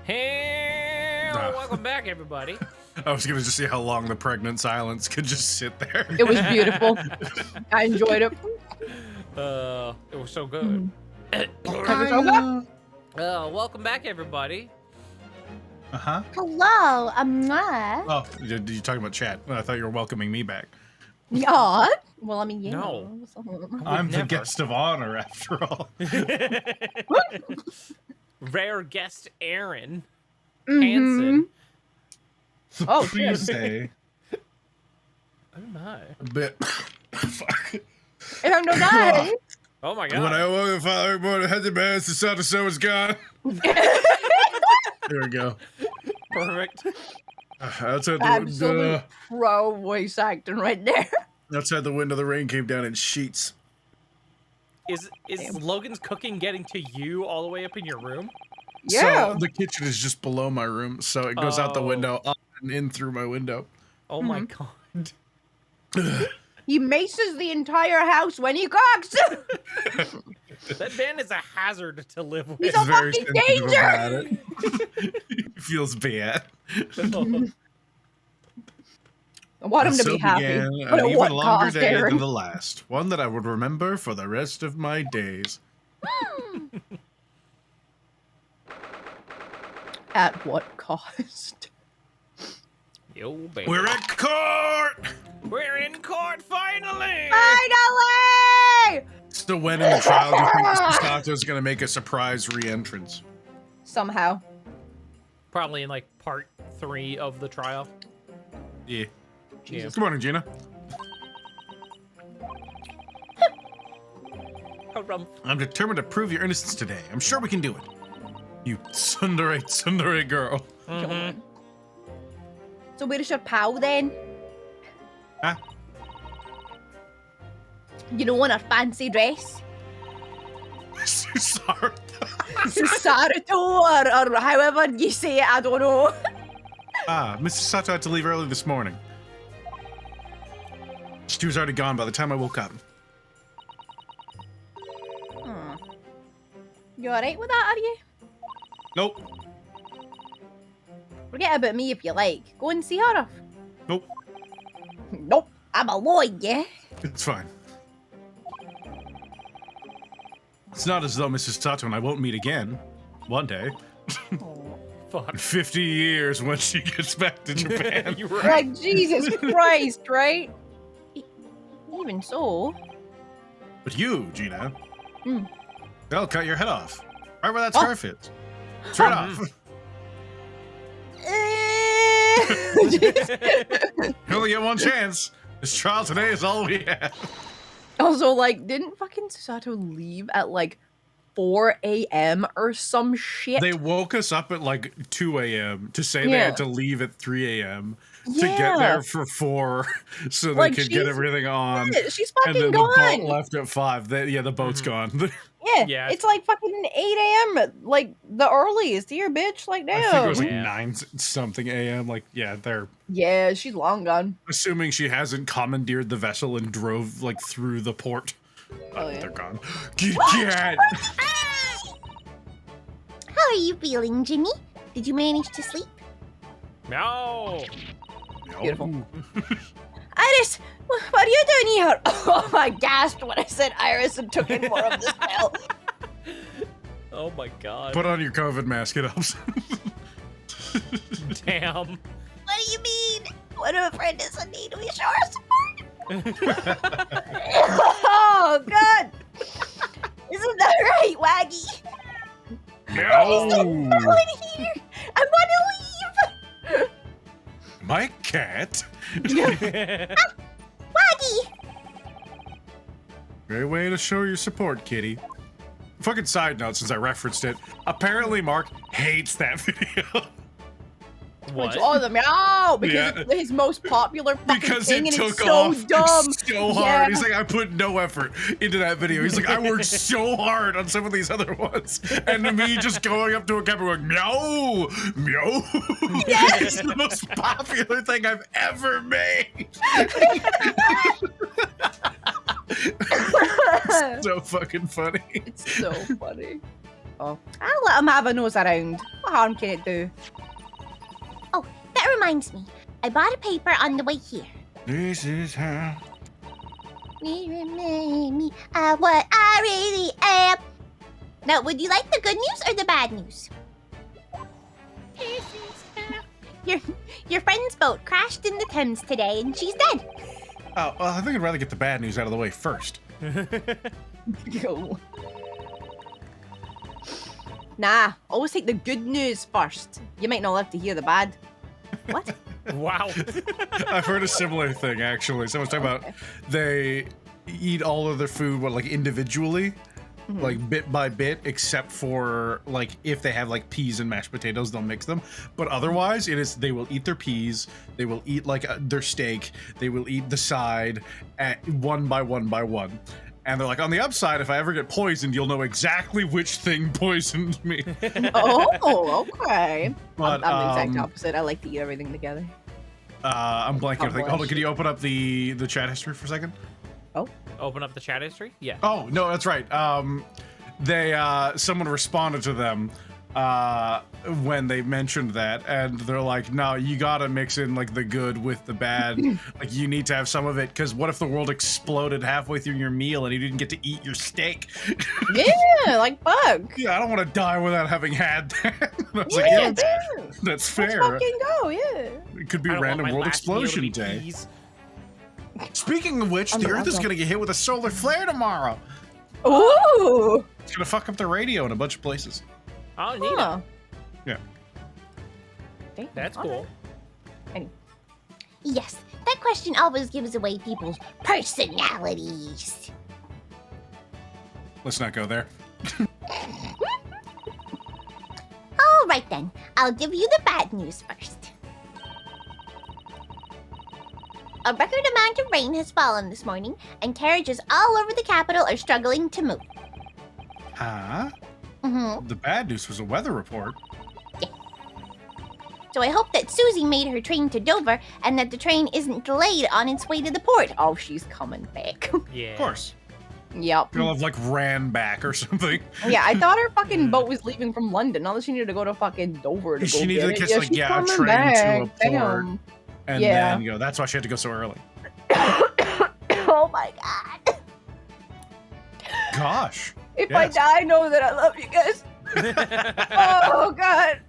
Hey, welcome back, everybody. I was gonna just see how long the pregnant silence could just sit there. It was beautiful. I enjoyed it. It was so good. Welcome back, everybody. Uh-huh. Hello, I'm not. Oh, you talking about chat? I thought you were welcoming me back. Yeah. Well, I mean, yeah. No. I'm the never. guest of honor, after all. Rare guest Aaron Mhm. Hansen. Oh, Please shit. say Oh my. a bit. Fuck. I don't know that. Oh my When god. I woke up, Father, morning, had the best, the sun, the sun was gone. There we go. Perfect. Outside Absolute pro voice acting right there. outside the window, the rain came down in sheets. Is Logan's cooking getting to you all the way up in your room? Yeah. So the kitchen is just below my room, so it goes out the Oh. window, up and in through my window. Oh my god. He maces the entire house when he cooks. That man is a hazard to live with. He's a Very fucking sensitive danger. about it. He feels bad. I want him And to so be happy. began But an at even what longer cost, day Aaron? than the last. One that I would remember for the rest of my days. At what cost? Yo, baby. We're at court! We're in court finally. Finally! So when in the trial do you think Mr. Sato's gonna make a surprise re-entrance? Somehow. Probably in like part 3 of the trial. Yeah. Jesus. Good morning, Gina. I'm determined to prove your innocence today. I'm sure we can do it. You tsundere girl. Mm-hmm. So where's your pal then? Huh? You know, in her fancy dress? Sorry. Susaruto or however you say it, I don't know. Mr. Sato had to leave early this morning. She was already gone by the time I woke up. You alright with that, are you? Nope. Forget about me if you like. Go and see her. Nope. Nope. I'm a lawyer. It's fine. It's not as though Mrs. Sato and I won't meet again. One day. Fuck. In 50 years when she gets back to Japan. You're right. Like, Jesus Christ, right? Even so. But you, Gina, Hmm. they'll cut your head off. Right where that Oh. scarf is. Straight off. You only get one chance. This trial today is all we have. Also, like, didn't fucking Susato leave at like 4 a.m. or some shit? They woke us up at like 2 a.m. to say they Yeah. had to leave at 3 a.m. to Yeah. get there for 4 so they Like, could get she's- everything on. She's And fucking then the boat gone. left at 5. The boat's gone. Yeah, Yeah. it's like fucking 8 a.m. Like the earliest here, bitch. Like, I think it was damn. like Yeah. 9 something a.m. Like, yeah, they're Yeah, she's long gone. assuming she hasn't commandeered the vessel and drove like through the port. Oh, yeah. They're gone. Get! How are you feeling, Jimmy? Did you manage to sleep? No. Beautiful. Iris, what are you doing here? Oh, I gasped when I said Iris and took in more of the spell. Oh my god. Put on your COVID mask. It helps. Damn. What do you mean? What if a friend doesn't need to be sure support? Oh, God. Isn't that right, Waggy? No. Go in here. I want to leave. My cat. Waggy. Great way to show your support, kitty. Fucking side note, since I referenced it, apparently Mark hates that video. What? Oh, the meow, because Yeah. it's his most popular fucking Because thing, it and took it's so off dumb. so hard. Yeah. He's like, I put no effort into that video. He's like, I worked so hard on some of these other ones. And me just going up to a camera going, meow, meow. It's the most popular thing I've ever made. So fucking funny. It's so funny. Oh, I'll let him have a nose around. What harm can it do? Oh, that reminds me. I bought a paper on the way here. This is how. Remind me of what I really am. Now, would you like the good news or the bad news? Your friend's boat crashed in the Thames today, and she's dead. Oh, well, I think I'd rather get the bad news out of the way first. Yo. Nah, always take the good news first. You might not live to hear the bad. What? Wow. I've heard a similar thing, actually. Someone's talking about they eat all of their food, like, individually, like, bit by bit, except for, like, if they have, like, peas and mashed potatoes, they'll mix them. But otherwise, they will eat their peas, they will eat, like, their steak, they will eat the side, one by one by one. And they're like, on the upside, if I ever get poisoned, you'll know exactly which thing poisoned me. Oh, okay. But, I'm the exact opposite. I like to eat everything together. I'm blanking. Hold on, can you open up the chat history for a second? Oh. Open up the chat history? Yeah. Oh, no, that's right. Someone responded to them when they mentioned that, and they're like, no, you gotta mix in, like, the good with the bad. Like, you need to have some of it, because what if the world exploded halfway through your meal and you didn't get to eat your steak? Yeah, like bug. Yeah, I don't want to die without having had that. I was Yeah, like, yeah, dude. that's fair. Let's fucking go, yeah. It could be I don't want random my world last meal to explosion be day. peas. Speaking of which, the Earth is going to get hit with a solar flare tomorrow. Ooh. It's going to fuck up the radio in a bunch of places. Oh, neat. Huh. Yeah. Damn, That's all cool. right. Yes, that question always gives away people's personalities. Let's not go there. All right then, I'll give you the bad news first. A record amount of rain has fallen this morning, and carriages all over the capital are struggling to move. Huh? Mm-hmm. The bad news was a weather report. So I hope that Susie made her train to Dover, and that the train isn't delayed on its way to the port. Oh, she's coming back. Yeah. Of course. Yep. You'll have, like, ran back or something. Yeah, I thought her fucking boat was leaving from London. Now that she needed to go to fucking Dover to She go needed get to it. catch, like, she's a coming train back. to a port. Damn. And Yeah. then, that's why she had to go so early. Oh my god. Gosh. If I Yes. die, know that I love you guys. Oh, God.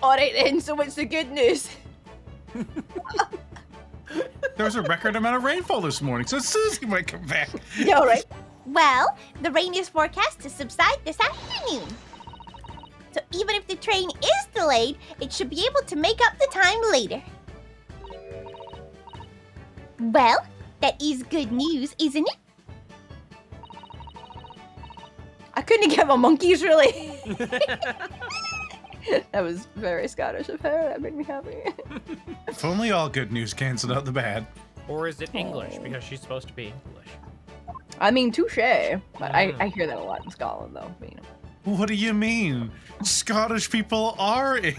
All right, then, so what's the good news? There was a record amount of rainfall this morning, so Susie might come back. Yeah, all right. Well, the rain is forecast to subside this afternoon. So even if the train is delayed, it should be able to make up the time later. Well, that is good news, isn't it? I couldn't give a monkeys, really. That was very Scottish of her. That made me happy. If only all good news canceled out the bad. Or is it English? Because she's supposed to be English. I mean, touche. But I hear that a lot in Scotland, though. But, you know. What do you mean? Scottish people are English.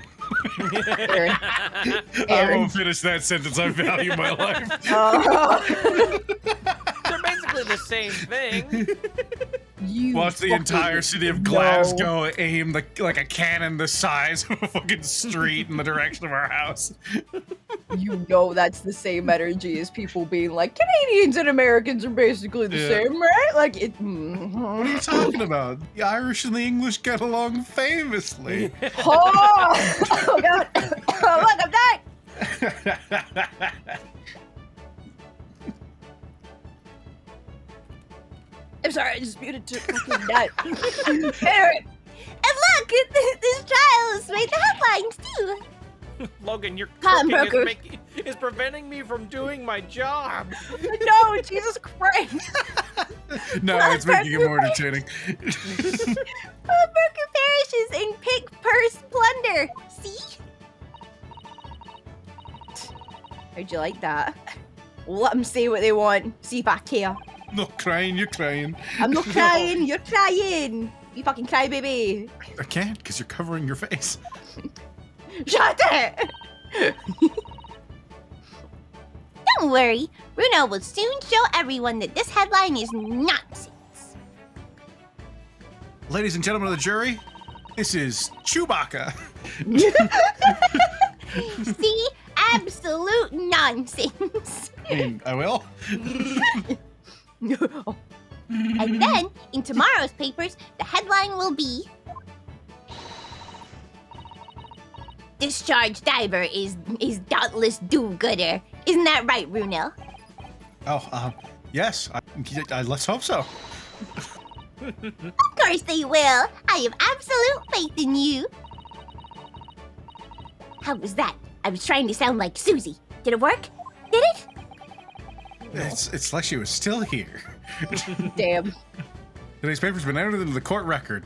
Aaron. I Aaron. won't finish that sentence. I value my life. Oh. They're basically the same thing. You Watch the fucking entire city of know. Glasgow aim like a cannon the size of a fucking street in the direction of our house. You know that's the same energy as people being like, Canadians and Americans are basically the Yeah. same, right? Like, it... What are you talking about? The Irish and the English get along famously. Oh! Oh, God. Oh, look, I'm dying! I'm sorry, I just muted to fucking die. Anyway, And look, this trial has made the headlines too. Logan, your Come, cooking Broker. is preventing me from doing my job. no, Jesus Christ. No, it's making it more entertaining. Broker perishes in pig purse plunder. See? How'd you like that? Let them say what they want. See if I care. Not crying, you're crying. I'm not crying, you're crying. You fucking cry, baby. I can't, because you're covering your face. Shut it! Don't worry, Bruno will soon show everyone that this headline is nonsense. ladies and gentlemen of the jury, this is Chewbacca. See? Absolute nonsense. I mean, I will. And then, in tomorrow's papers, the headline will be... Discharged diver is dauntless do-gooder. Isn't that right, Runel? Oh, yes. Let's hope so. Of course they will. I have absolute faith in you. How was that? I was trying to sound like Susie. Did it work? Did it? It's like she was still here. Damn. Today's paper's been entered into the court record.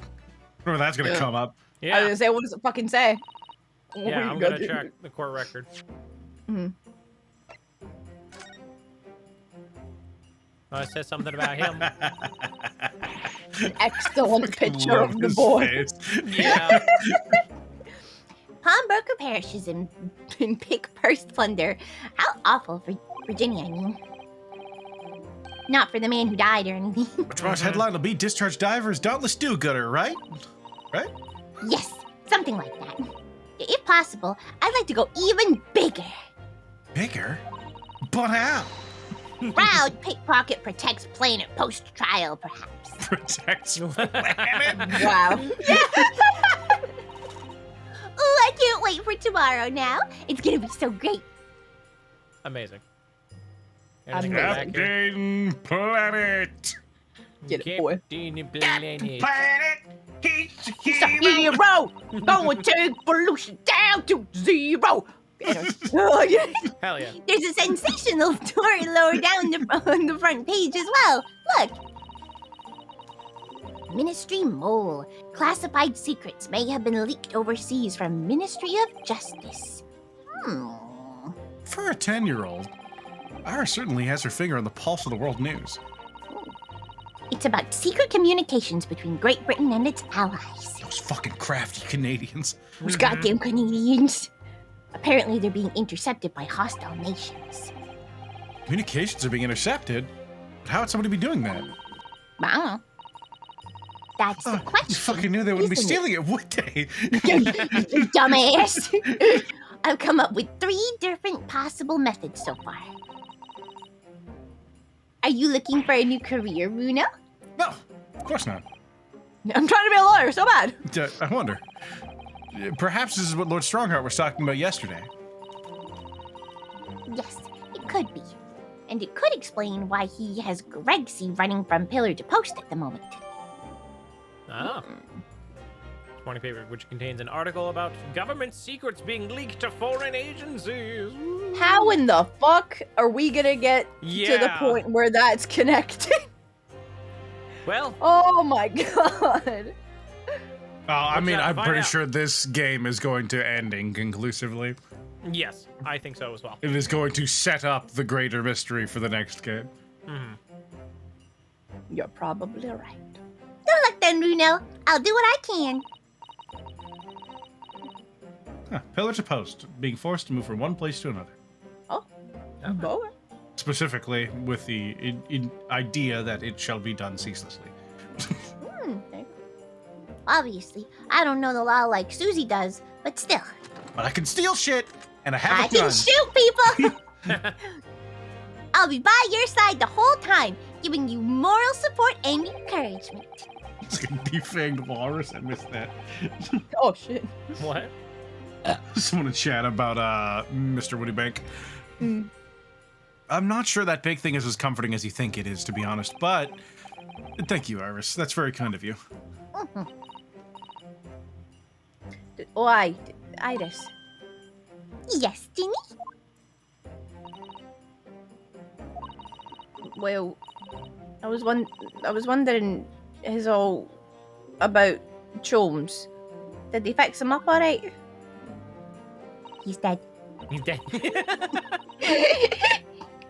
Remember that's gonna come up. I was Yeah. gonna say, what does it fucking say? What Yeah, were you I'm gonna gonna do? check the court record. Mhm. Oh, it says something about him. An excellent picture Love of the his boy. face. Yeah. Pawnbroker perishes in pick purse plunder. How awful for Virginia, I mean. Not for the man who died or anything. Tomorrow's headline will be Discharged Diver's Dauntless Do-Gooder, right? Right? Yes, something like that. If possible, I'd like to go even bigger. Bigger? But how? Proud pickpocket protects planet post-trial, perhaps. Protects planet? Wow. Oh, I can't wait for tomorrow now. It's gonna be so great. Amazing. Amazing. Captain Planet. Get it, boy. Captain Planet. Planet. He's He's a hero! Going to evolution down to zero! Hell yeah. There's a sensational story lower down on the front page as well. Look. Ministry Mole. Classified secrets may have been leaked overseas from Ministry of Justice. For a 10-year-old, Ira certainly has her finger on the pulse of the world news. It's about secret communications between Great Britain and its allies. Those fucking crafty Canadians. Those goddamn Canadians. Apparently they're being intercepted by hostile nations. Communications are being intercepted? But how would somebody be doing that? I don't know. That's the question. You fucking knew they wouldn't be isn't stealing it, would they? You dumbass. I've come up with 3 different possible methods so far. Are you looking for a new career, Runo? No, of course not. I'm trying to be a lawyer so bad. I wonder. Perhaps this is what Lord Strongheart was talking about yesterday. Yes, it could be. And it could explain why he has Gregsy running from pillar to post at the moment. Oh. 20 paper, which contains an article about government secrets being leaked to foreign agencies. How in the fuck are we gonna get to the Yeah. point where that's connected? Well, Oh my god. I mean, out, I'm find pretty out. sure this game is going to end inconclusively. yes, I think so as well. It is going to set up the greater mystery for the next game. Mhm. You're probably right. Good luck then, Runo. I'll do what I can. Huh. Pillar to post, being forced to move from one place to another. Okay. Specifically with the idea that it shall be done ceaselessly. Obviously, I don't know the law like Susie does, but still. But I can steal shit, and I have I a gun. can shoot people! I'll be by your side the whole time, giving you moral support and encouragement. It's like a defanged walrus. I missed that. Oh shit. What? Someone in chat about Mr. Woodybank. Mm. I'm not sure that big thing is as comforting as you think it is, to be honest, but thank you, Iris. That's very kind of you. Why, Iris? Yes, Dinny? Well, I was wondering, is all about Cholmes. Did they fix him up all right? He's dead. He's dead.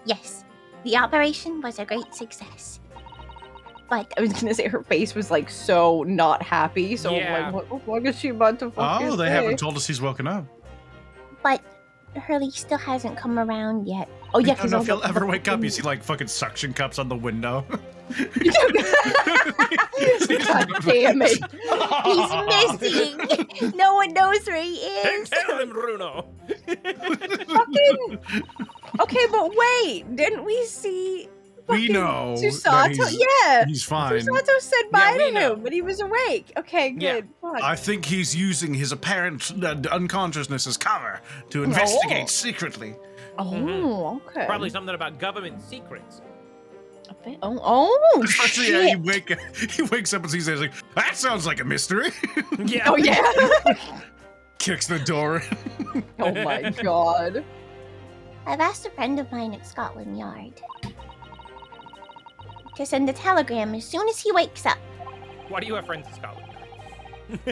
Yes, the operation was a great success. But I was gonna say her face was like so not happy. So Yeah. I'm like, what the fuck is she about to fucking Oh, they say? haven't told us he's woken up. But Hurley still hasn't come around yet. Oh yeah, I don't know if you'll ever wake up. You see like fucking suction cups on the window. God damn it. He's missing. No one knows where he is. Tell him, Bruno. Fucking. Okay, but wait, didn't we see? We know that Susato, yeah. he's fine. Susato said bye we to know. him, but he was awake. Okay, good. Yeah. Fuck. I think he's using his apparent unconsciousness as cover to investigate secretly. Oh, okay. Probably something about government secrets. Oh, Especially shit. he wakes up and sees it. He's like, that sounds like a mystery. Yeah. Oh yeah. Kicks the door in. Oh my god. I've asked a friend of mine at Scotland Yard to send a telegram as soon as he wakes up. Why do you have friends in Scotland?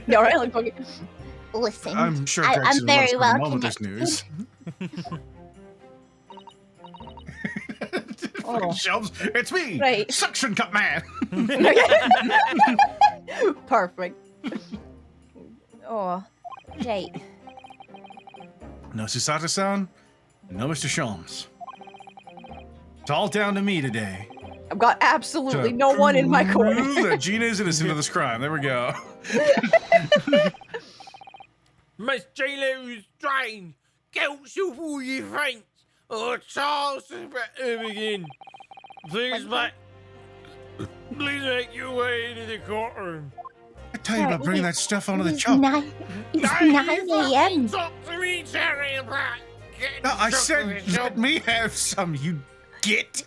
No, right? Like, fucking. Listen, I'm sure I'm Gregson very loves well coming home with this connected. news. Oh. Shelves, it's me, Right. Suction Cup Man. Perfect. Oh, Right. No Susato-san, no Mr. Sholmes. It's all down to me today. I've got absolutely no one in my corner. Prove that Gina is innocent of this crime. There we go. Miss J-Lo's strange. Counsel for your friends. Or Charles is about to begin. Please make your way into the courtroom. I tell you about bringing that stuff onto the It's chop. 9 a.m. Talk to me, Terry, about getting No, I stuck said with your let me have some, you git.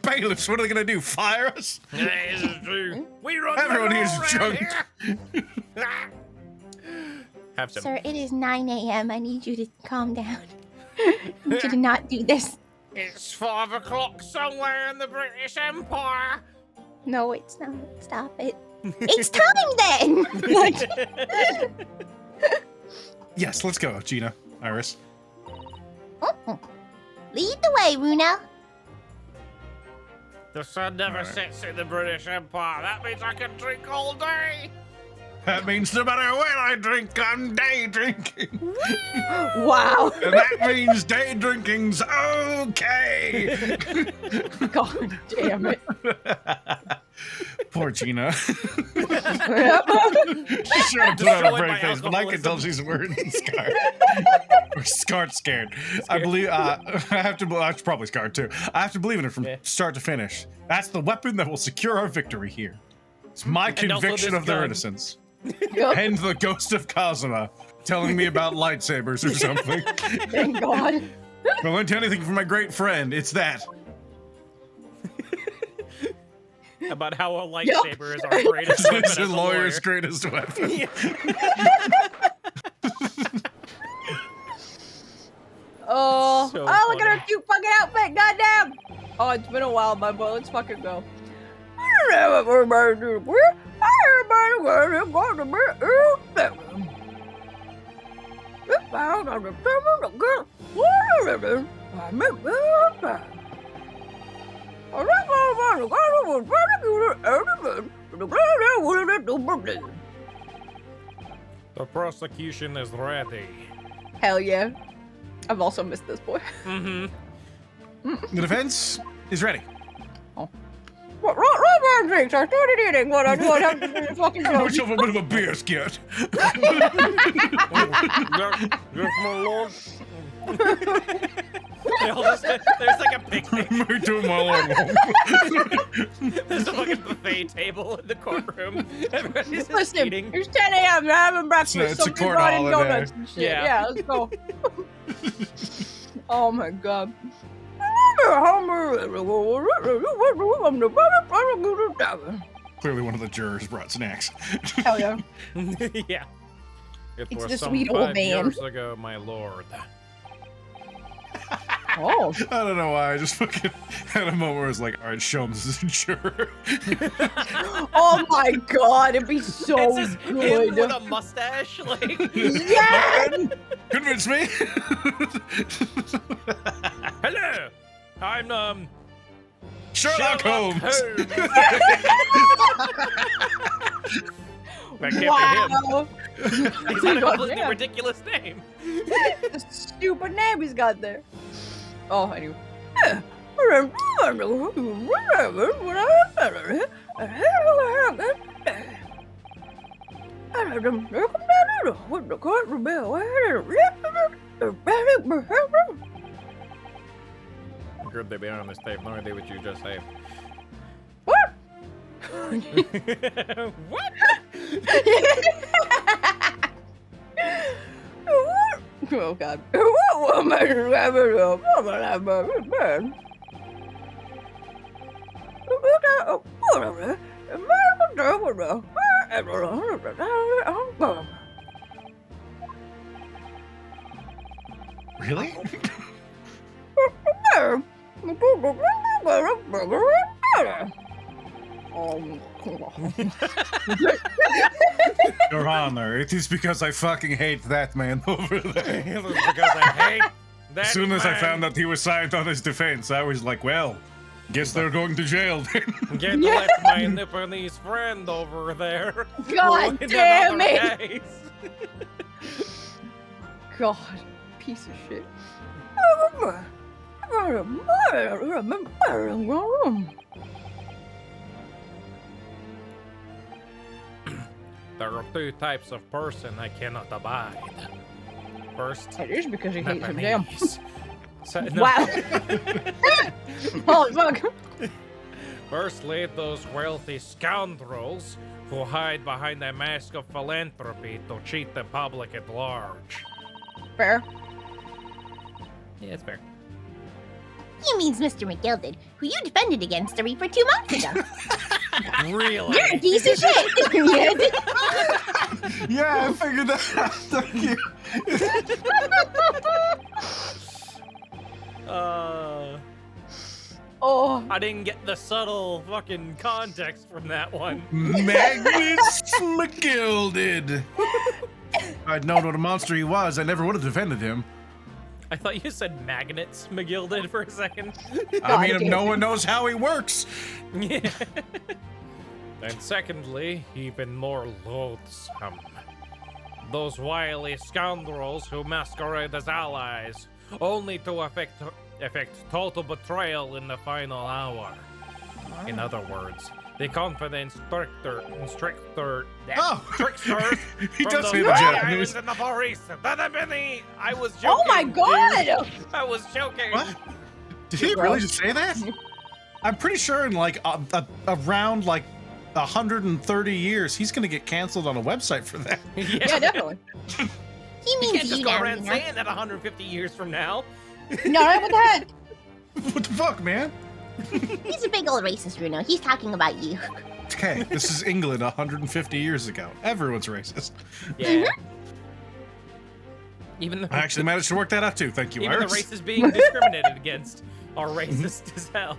Bailiffs, what are they gonna do? Fire us? That is true. We run Everyone the here's law drunk. around here. Have some. Sir, it is 9 a.m. I need you to calm down. I need you to not do this. It's 5 o'clock somewhere in the British Empire. No, it's not. Stop it. It's time then! Yes, let's go, Gina, Iris. Lead the way, Runa. The sun never Alright. sets in the British Empire. That means I can drink all day. That means no matter when I drink, I'm day drinking. Wow. And that means day drinking's okay. God damn it. Poor Gina. Oh, She's trying to put on a Destroyed brave by face, but I can tell she's worried and scared. Or scared. I believe, I have to, well, she's probably scared too. I have to believe in it from start to finish. That's the weapon that will secure our victory here. It's my And also conviction this of their gun. innocence. Yep. And the ghost of Kazuma telling me about lightsabers or something. Thank God. If I learned anything from my great friend, it's that. About how a lightsaber is our greatest weapon It's as a a lawyer's lawyer. greatest weapon. Oh, So oh, look at funny. her cute fucking outfit. Goddamn. Oh, it's been a while, my boy. Let's fucking go. The prosecution is ready. Hell yeah. I've also missed this boy. Mm-hmm. The defense is ready. I started eating what I don't have to do to fucking Have go. yourself a bit of a beer, Skit. Yes, my lord. There's like a picnic. We're doing my own. There's a fucking buffet table in the courtroom. Everybody's just Listen, eating. it's 10 a.m. They're having breakfast. It's a Somebody court brought in holiday. donuts and shit. Yeah. Yeah, let's go. Oh my god. Clearly one of the jurors brought snacks. Hell yeah. Yeah. It It's was the some sweet old 5 man. years ago, my lord. Oh. I don't know why. I just fucking had a moment where I was like, all right, show him this is a juror. Oh my god, it'd be so It's just him good. with a mustache, like. Yeah! Convince me. Hello, I'm Sherlock Holmes. That can't be him. Wow. He's got a completely ridiculous name. The stupid name he's got there. Oh, anyway. Good they be on this tape. No idea what you just said. What? What? Oh God. Really? Your Honor, it is because I fucking hate that man over there. It was because I hate that As soon as I man. found that he was signed on his defense, I was like, well, guess they're going to jail then. Get to let my Nipponese friend over there. God ruin damn another it! case. God, piece of shit. There are two types of person I cannot abide. First, It is because he hates him. Damn. Nipponese. No. Wow. Holy fuck. Firstly, those wealthy scoundrels who hide behind a mask of philanthropy to cheat the public at large. Fair. Yeah, it's fair. He means Mr. McGilded, who you defended against the Reaper 2 months ago. Really? You're a piece of shit. Yeah, I figured that out. Thank you. Oh. I didn't get the subtle fucking context from that one. Magnus McGilded. If I'd known what a monster he was, I never would have defended him. I thought you said magnets McGilded for a second. I mean, if no one knows how he works. Yeah. And secondly, even more loathsome. Those wily scoundrels who masquerade as allies, only to effect total betrayal in the final hour. In other words, the confident tricksters He from does the say the Fire Japanese. Islands and the Far East. I was joking. Oh my God. dude. I was joking. What? Did he really just say that? I'm pretty sure in like around like 130 years, he's gonna get canceled on a website for that. Yeah, definitely. He You means can't just you go now, around you know? saying that 150 years from now. No, right with that. What the fuck, man? He's a big old racist, Bruno. He's talking about you. Okay, this is England 150 years ago. Everyone's racist. Yeah. Even the I actually managed to work that out too. Thank you, even the Iris. races being discriminated against are racist as hell.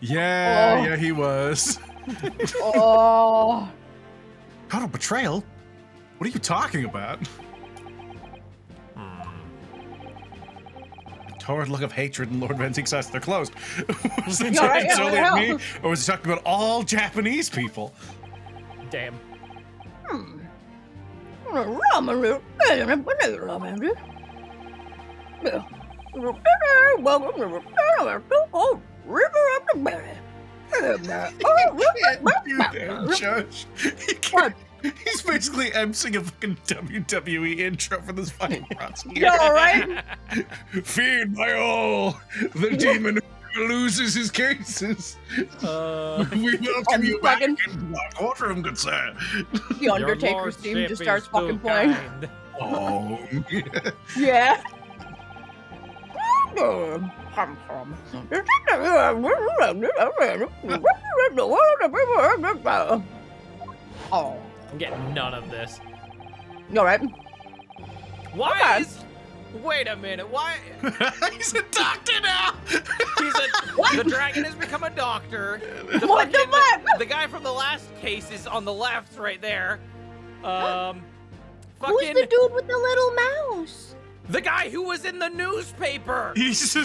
Yeah, Oh. yeah, he was. Oh. Total betrayal? What are you talking about? Torrid look of hatred in Lord Venting's eyes. They're closed. Was it Yeah, right, yeah, solely what at the me, hell? or was he talking about all Japanese people? Damn. You damn judge. He can't- He's basically emceeing a fucking WWE intro for this fucking prosecutor. Yeah, right? Feed my all, the demon who loses his cases. We welcome you back fucking- in the courtroom, good sir. The Undertaker's theme just starts fucking playing. Oh, Yeah. Oh. I'm getting none of this. All right. Why Okay. is... Wait a minute, why... he's a doctor now. The dragon has become a doctor. What the fuck? The guy from the last case is on the left right there. Who's Fucking... the dude with the little mouse? The guy who was in the newspaper! He's the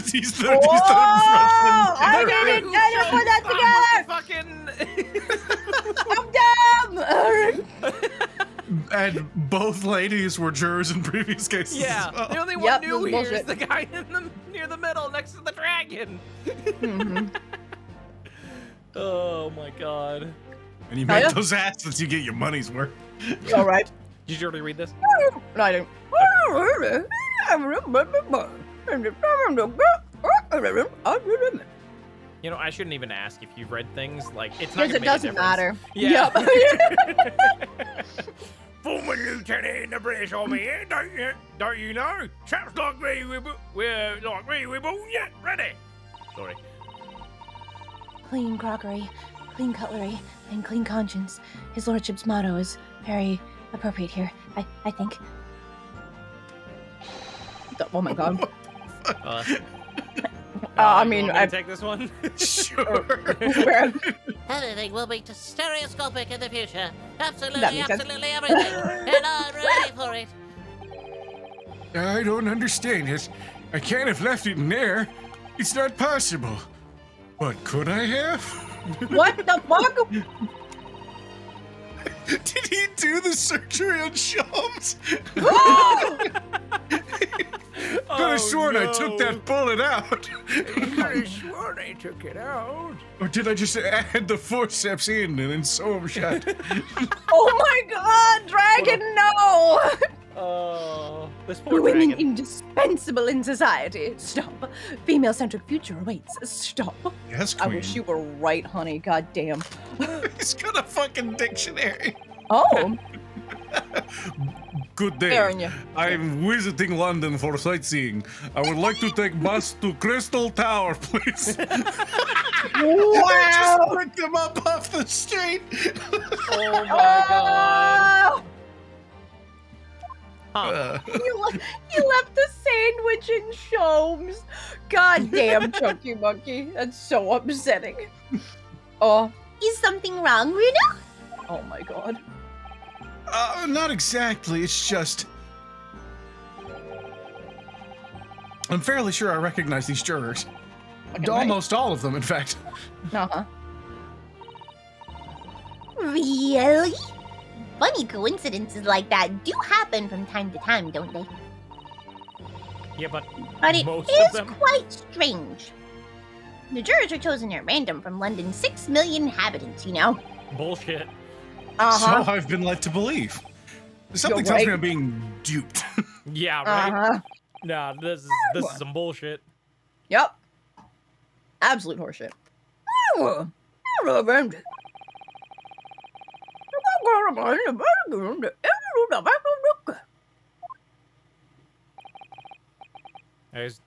I didn't put that together. Fucking... I'm dumb. And both ladies were jurors in previous cases. Yeah, as well. the only one Yep, new this is here is bullshit. the guy near the middle next to the dragon. Mhm. Oh my god. And you Oh, make yeah. those assets, you get your money's worth. All right. Did you already read this? No, I don't. You know, I shouldn't even ask if you've read things. Like, it's not Because gonna it make a doesn't difference. matter. Yeah. Yep. Former lieutenant in the British Army, don't you know? Chaps like me, we're all yet ready. Sorry. Clean crockery, clean cutlery, and clean conscience. His lordship's motto is very appropriate here, I think. Oh my god. I I mean, I take this one. Sure. Everything will be stereoscopic in the future. That Absolutely, makes sense. absolutely everything. And I'm ready for it. I don't understand it. I can't have left it in there. It's not possible. But could I have? What the fuck? Did he do the surgery on Shams? Could have sworn I took that bullet out. Could have sworn I took it out. Or did I just add the forceps in and then sew them shut? Oh my god, dragon, no! Oh, this poor Women dragon. indispensable in society. Stop. Female-centric future awaits. Stop. Yes, I queen. wish you were right, honey. God damn. He's got a fucking dictionary. Oh, Good day. Aaron, you. I'm visiting London for sightseeing. I would like to take bus to Crystal Tower, please. Wow. Just pick them up off the street. Oh my god. Oh, Huh. you left the sandwich in Shams. God damn, Chunky Monkey. That's so upsetting. Oh, Is something wrong, Runa? oh my god. Not exactly. It's just... I'm fairly sure I recognize these jurors. Fucking Almost all of them, in fact. right. Uh-huh. Really? Funny coincidences like that do happen from time to time, don't they? Yeah, but But it most is of them. quite strange. The jurors are chosen at random from London's 6 million inhabitants, you know? Bullshit. Uh-huh. So I've been led to believe. Something You're tells me right. I'm being duped. Yeah, right. Uh-huh. Nah, this is some bullshit. Yep. Absolute horseshit.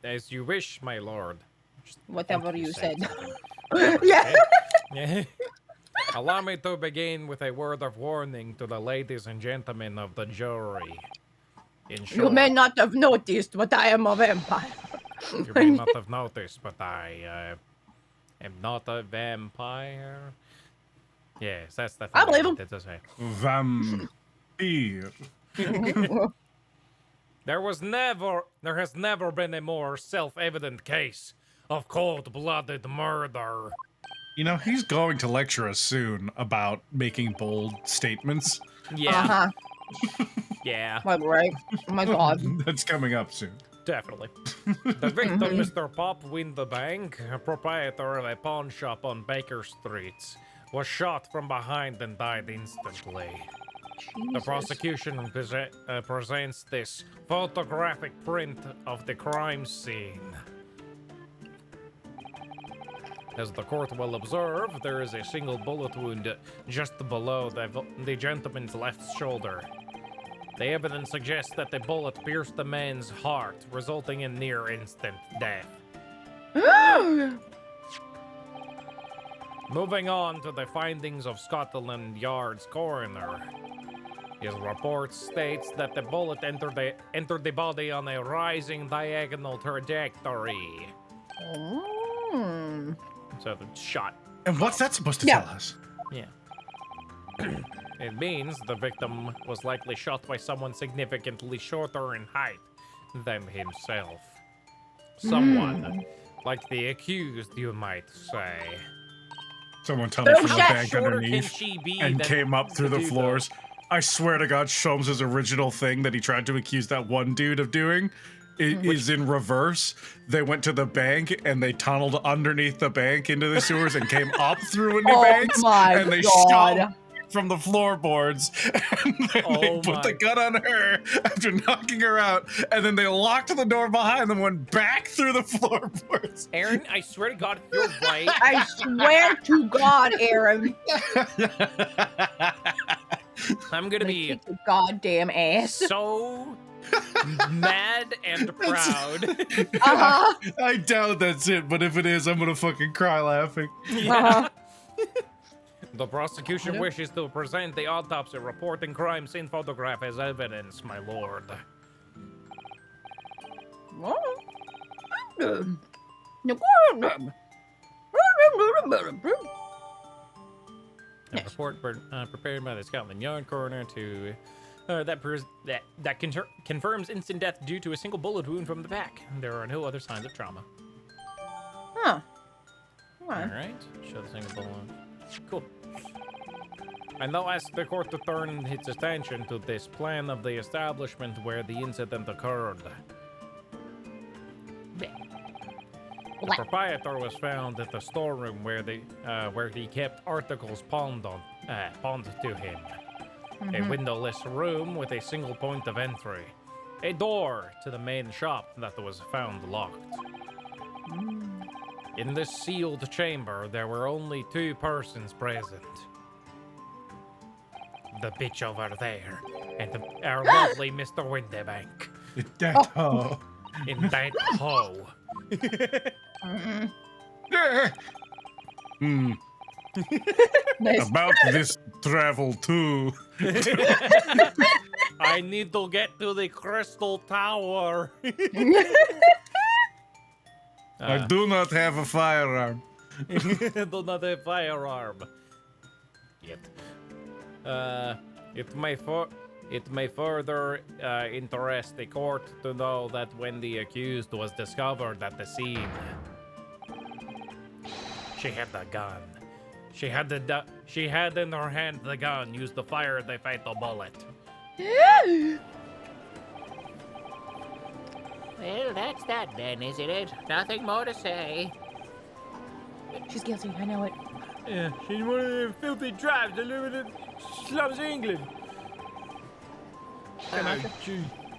As you wish, my lord. Just Whatever think you said said. something. Yeah. Yeah. Allow me to begin with a word of warning to the ladies and gentlemen of the jury. In short, You may not have noticed, but I am a vampire. you may not have noticed, but I am not a vampire. Yes, that's the thing I believe him. wanted to say. Vampire. There has never been a more self-evident case of cold-blooded murder. You know, he's going to lecture us soon about making bold statements. Yeah, Uh-huh. yeah, My right. Oh my god. That's coming up soon. definitely. The victim, Mr. Pop Winthebank, a proprietor of a pawn shop on Baker Street, was shot from behind and died instantly. The prosecution presents this photographic print of the crime scene. As the court will observe, there is a single bullet wound just below the gentleman's left shoulder. The evidence suggests that the bullet pierced the man's heart, resulting in near-instant death. Moving on to the findings of Scotland Yard's coroner. His report states that the bullet entered the body on a rising diagonal trajectory. Mm. So the shot. And what's that supposed to Yeah. tell us? Yeah. It means the victim was likely shot by someone significantly shorter in height than himself. Someone like the accused, you might say. Someone tell me Oh, from the shit. bank Shorter can underneath she be and than came up through the do floors. I swear to God, Sholmes' original thing that he tried to accuse that one dude of doing is in reverse. They went to the bank and they tunneled underneath the bank into the sewers and came up through into banks. And they shot from the floorboards, and then they put the gun on her after knocking her out, and then they locked the door behind them, went back through the floorboards. Aaron, I swear to God, you're right. I swear to God, Aaron. I'm gonna be Kick your goddamn ass. so mad and proud. I doubt that's it, but if it is, I'm gonna fucking cry laughing. The prosecution wishes to present the autopsy report and crime scene photograph as evidence, my lord. A report prepared by the Scotland Yard coroner to confirms instant death due to a single bullet wound from the back. There are no other signs of trauma. Huh. All right, show the single bullet. Cool. I now ask the court to turn its attention to this plan of the establishment where the incident occurred. The proprietor was found at the storeroom where he kept articles pawned to him. A windowless room with a single point of entry. A door to the main shop that was found locked. In this sealed chamber, there were only 2 persons present. The bitch over there, and our lovely Mr. Windybank. That hoe. In that hole. Nice. About this travel too. I need to get to the Crystal Tower. I do not have a firearm. Do not have firearm. Yet. It may further interest the court to know that when the accused was discovered at the scene, she had the gun. She had in her hand the gun used to fire the fatal bullet. Well, that's that then, isn't it? Nothing more to say. She's guilty, I know it. Yeah, she's one of the filthy tribes that live in the slums of England.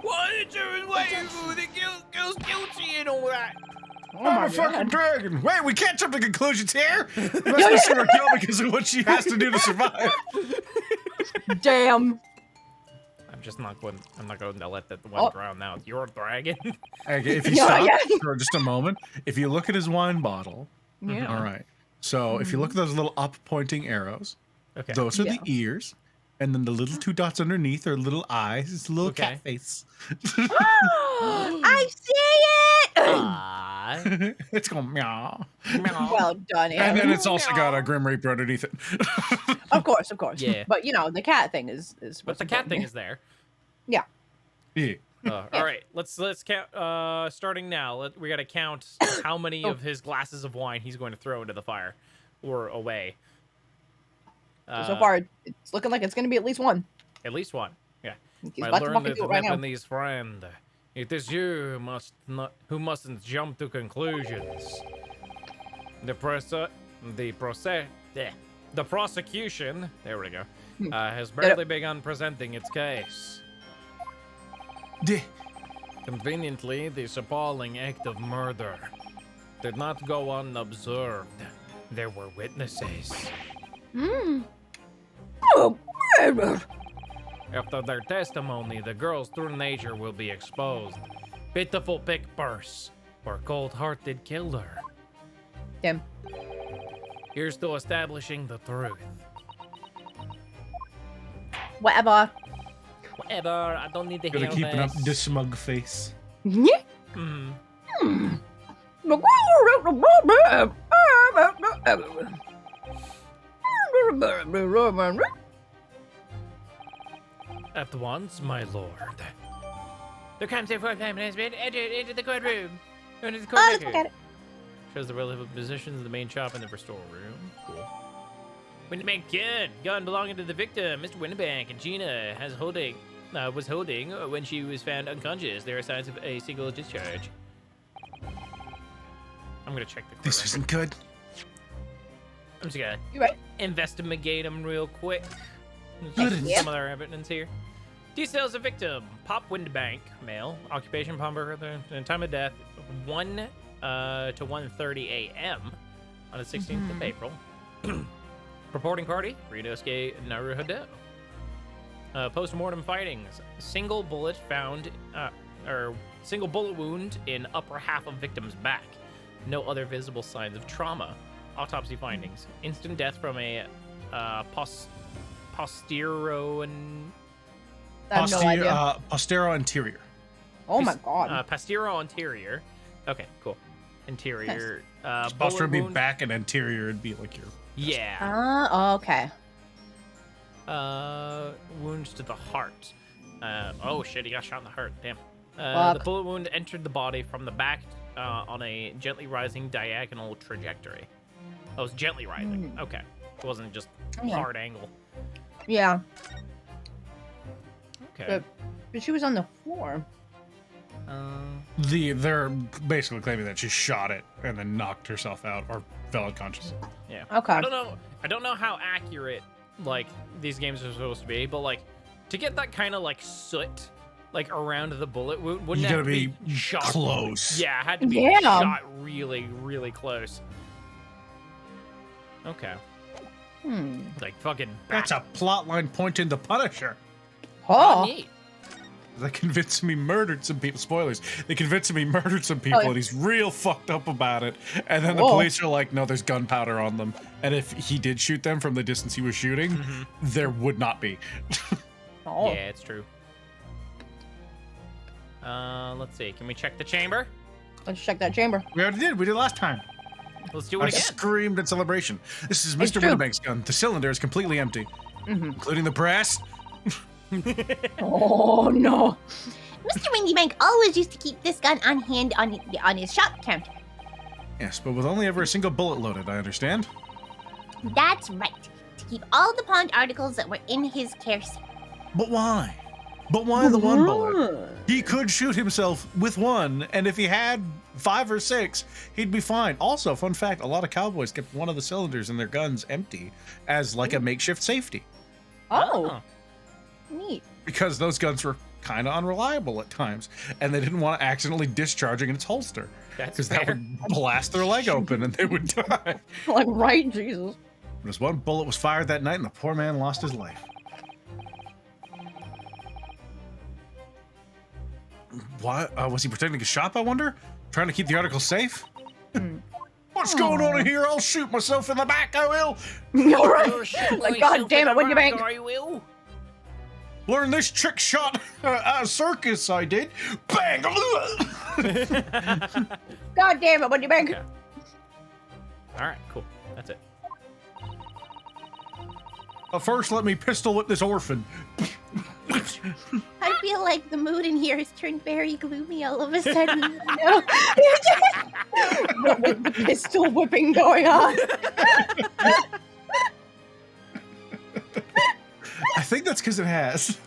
What is your way for the girl's guilty and all that? I'm a fucking dragon. Wait, we can't jump to conclusions here. Let's just see her kill because of what she has to do to survive. Damn. I'm not going to let that one drown now. You're a dragon. Okay, if you stop for just a moment, if you look at his wine bottle, all right. So if you look at those little up pointing arrows, those are the ears. And then the little 2 dots underneath are little eyes. It's a little cat face. I see it! It's going meow. Well done, Aaron. And then it's also got a Grim Reaper underneath it. Of course. Yeah. But, you know, the cat thing is But the cat thing is there. Yeah. Yeah. All right, let's count. Starting now, we got to count how many of his glasses of wine he's going to throw into the fire or away. So far, it's looking like it's going to be at least 1. At least 1. Yeah. He's I about to learned fucking that do it right now. Japanese friend. It is you who mustn't jump to conclusions. The prosecution, there we go, has barely begun presenting its case. Conveniently, this appalling act of murder did not go unobserved. There were witnesses. After their testimony, the girl's true nature will be exposed. Pitiful pick purse or cold-hearted killer. Damn. Here's to establishing the truth. Whatever. Whatever, I don't need to hear Gotta keep it up this. the smug face. Yeah. At once, my lord. The crime scene time has been entered into the courtroom. Into the Let's look at it. Shows the relative positions of the main shop and the restore room. Cool. Winterbank gun belonging to the victim, Mr. Winterbank, and Gina was holding when she was found unconscious. There are signs of a single discharge. I'm gonna check the court This record. isn't good. I'm just gonna You're right. investigate them real quick. Good. Some other evidence here. Details of victim: Pop Winterbank, male, occupation plumber. The time of death 1 to 1:30 a.m. on the 16th of April. Reporting party: Ryunosuke Naruhodo. Post-mortem findings: single bullet wound in upper half of victim's back. No other visible signs of trauma. Autopsy findings: instant death from a postero I have no idea. Postero anterior. Oh my god. Postero anterior. Okay, cool. Interior. Supposed to bullet be wound. back and anterior would be like your. Yeah. Okay. Wounds to the heart. Oh shit, he got shot in the heart. Damn. Fuck. The bullet wound entered the body from the back on a gently rising diagonal trajectory. Oh, it's gently rising. Okay. It wasn't just Yeah. hard angle. Yeah. Okay. But she was on the floor. They're basically claiming that she shot it and then knocked herself out or fell unconscious. Yeah. Okay. I don't know how accurate like these games are supposed to be, but like to get that kind of like soot like around the bullet wound, wouldn't You that gotta be shot close. Yeah, it had to be Yeah. shot really, really close. Okay. Like fucking back. That's a plot line pointing to Punisher. Oh. Neat. They convinced him he murdered some people. Spoilers. They convinced him he murdered some people, yeah. and he's real fucked up about it. And then the Whoa. police are like, "No, there's gunpowder on them." And if he did shoot them from the distance he was shooting, there would not be. Oh. Yeah, it's true. Let's see. Can we check the chamber? Let's check that chamber. We already did. We did last time. Let's do I it again. screamed in celebration. This is It's Mr. true. Winterbank's gun. The cylinder is completely empty, including the brass. Oh no. Mr. Windybank always used to keep this gun on hand on his shop counter. Yes, but with only ever a single bullet loaded, I understand. That's right. To keep all the pawned articles that were in his care set. But why? But why the one bullet? He could shoot himself with one, and if he had 5 or 6, he'd be fine. Also, fun fact, a lot of cowboys kept one of the cylinders in their guns empty as like a makeshift safety, Oh. Neat. because those guns were kind of unreliable at times, and they didn't want to accidentally discharging in its holster, That's because that fair. would blast their leg open and they would die. Like right, Jesus. Just one bullet was fired that night, and the poor man lost his life. Why was he pretending to shop, I wonder? Trying to keep the article safe? What's going on in here? I'll shoot myself in the back, I will! All right. Oh, shit, Like, boy, God so damn it, for the Windybank. rock, I will. Learn this trick shot at a circus, I did. Bang! God damn it, what do you make? Okay. All right, cool. That's it. First, let me pistol whip this orphan. I feel like the mood in here has turned very gloomy all of a sudden. You know? With the pistol whipping going on. I think that's because it has.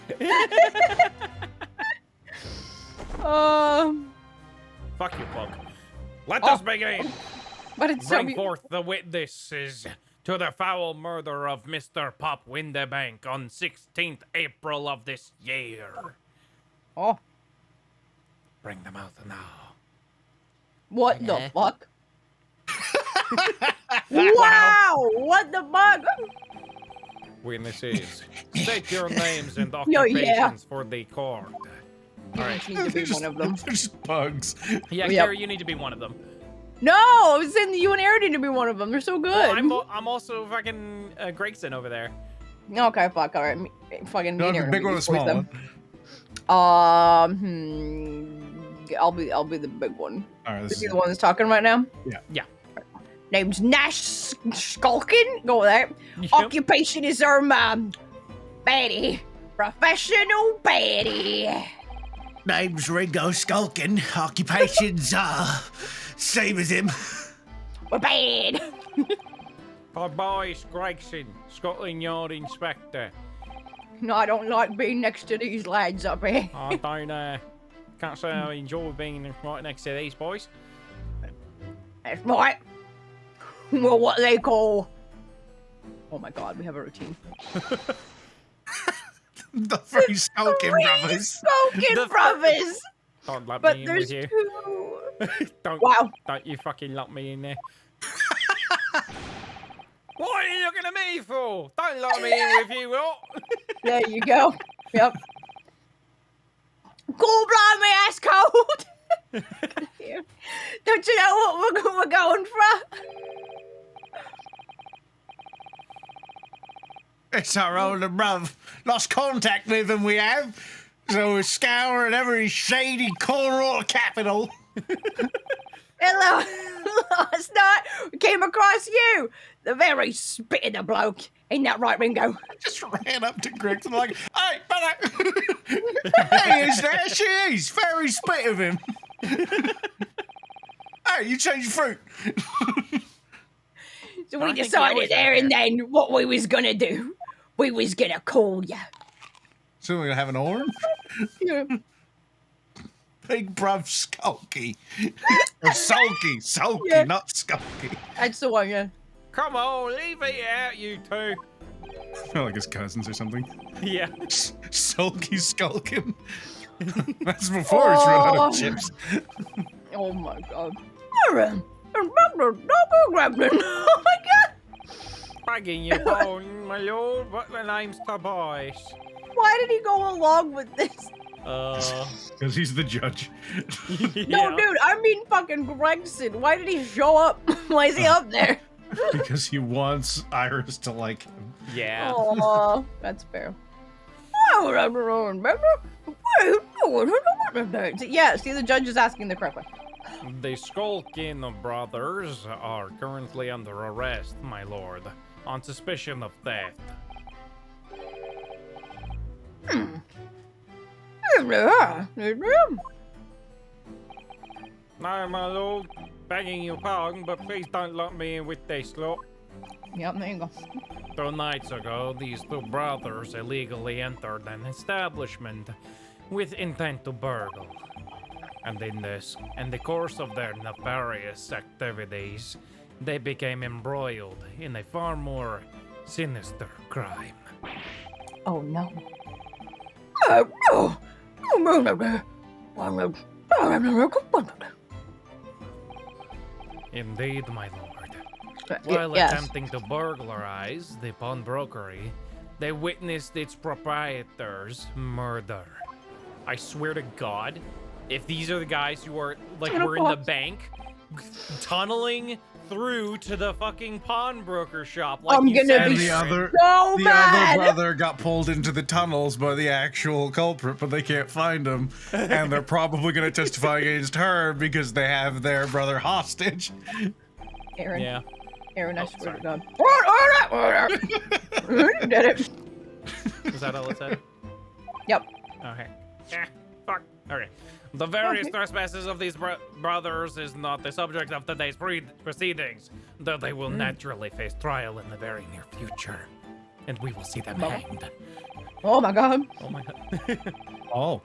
Fuck you, Pug. Let us begin. But it's so Bring forth the witnesses to the foul murder of Mr. Pop Winterbank on 16th April of this year. Oh, Bring them out now. what the fuck? Wow! What the fuck? Witnesses, state your names and No, yeah. occupations for the court. You need to be one of them. They're just bugs. Yeah, Yep. Carrie, you need to be one of them. No, I was saying that you and Aaron need to be one of them. They're so good. I'm also fucking Gregson over there. Okay, fuck. All right, fucking. No, me and the Aaron big will one or be the small them. one? I'll be the big one. All right, this Is is he the one that's talking right now? Yeah. Name's Nash Skulkin. Go with that. Yep. Occupation is baddie. Professional baddie. Name's Ringo Skulkin. Occupation's, same as him. We're bad. Tobias Gregson, Scotland Yard Inspector. No, I don't like being next to these lads up here. I don't, can't say I enjoy being right next to these boys. That's right. Well, what they call... Oh my god, we have a routine. The three Skulking brothers. Skulking brothers! Don't let But me in there's with you. two. Don't, Wow. don't you fucking lock me in there. What are you looking at me for? Don't lock me in with you, lot. There you go. Yep. Cool, blimey, ass cold. Don't you know what we're going for? It's our older brother. Lost contact with him, we have. So we're scouring every shady corner of the capital. Hello. Last night we came across you. The very spit of the bloke. Ain't that right, Ringo? I just ran up to Greg and like, hey, brother. Hey, is there she is? Very spit of him. Hey, you changed fruit. So I we think he decided always there had and then what we was gonna do. We was gonna call you. So we're gonna have an orange? Yeah. Big bruv Skulky. Or Sulky. Sulky, Yeah. not Skulky. That's the one, yeah. Come on, leave it out, you two. They're like his cousins or something. Yeah. Sulky Skulkin. That's before he's run out Oh. of chips. Oh my god. Oh my god. Begging your pardon, my lord, but the name's Tobias. Why did he go along with this? Because he's the judge. No, dude, I mean fucking Gregson. Why did he show up? Why is he up there? Because he wants Iris to like him. Yeah. Oh, that's fair. Yeah, see, the judge is asking the correct question. The Skulkin brothers are currently under arrest, my lord, on suspicion of theft. No, my lord, begging your pardon, but please don't lock me in with this lot. Yep, there you go. 2 nights ago, these 2 brothers illegally entered an establishment with intent to burgle. And in the course of their nefarious activities, they became embroiled in a far more sinister crime. Oh no. Indeed, my lord. While Yes. attempting to burglarize the pawnbrokery, they witnessed its proprietor's murder. I swear to God, if these are the guys who are, like, were in the bank, tunneling through to the fucking pawnbroker shop, like I'm you gonna said, be And the Aaron. other, so the mad. other brother got pulled into the tunnels by the actual culprit, but they can't find him. And they're probably going to testify against her because they have their brother hostage. Aaron, Yeah. Aaron, I Oh, swear sorry. to God. You did it. Is that all it said? Yep. Okay. Fuck. Okay. The various trespasses of these brothers is not the subject of today's proceedings, though they will naturally face trial in the very near future. And we will see them hanged. Oh my God. Oh my god. Oh.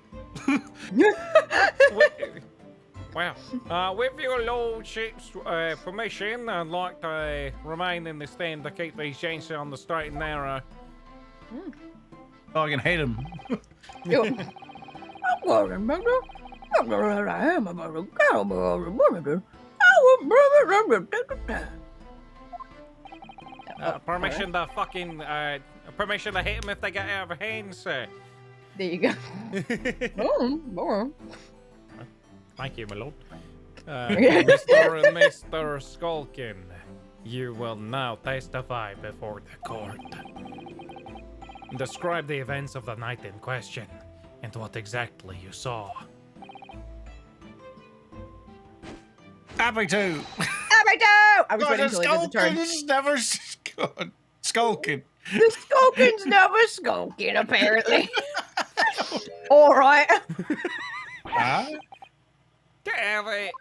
Wow. With your lordship's permission, I'd like to remain in the stand to keep these gents on the straight and narrow. Oh, I can hate him. Permission to fucking, permission to hit them if they get out of hand, sir. There you go. Oh. Thank you, my lord. Mr. and Mr. Skulkin, you will now testify before the court. Describe the events of the night in question and what exactly you saw. Happy to. I was waiting until he did the turn. Skulkin's never skulking. The Skulkin's never skulking, apparently. All right. Huh? Get out of it!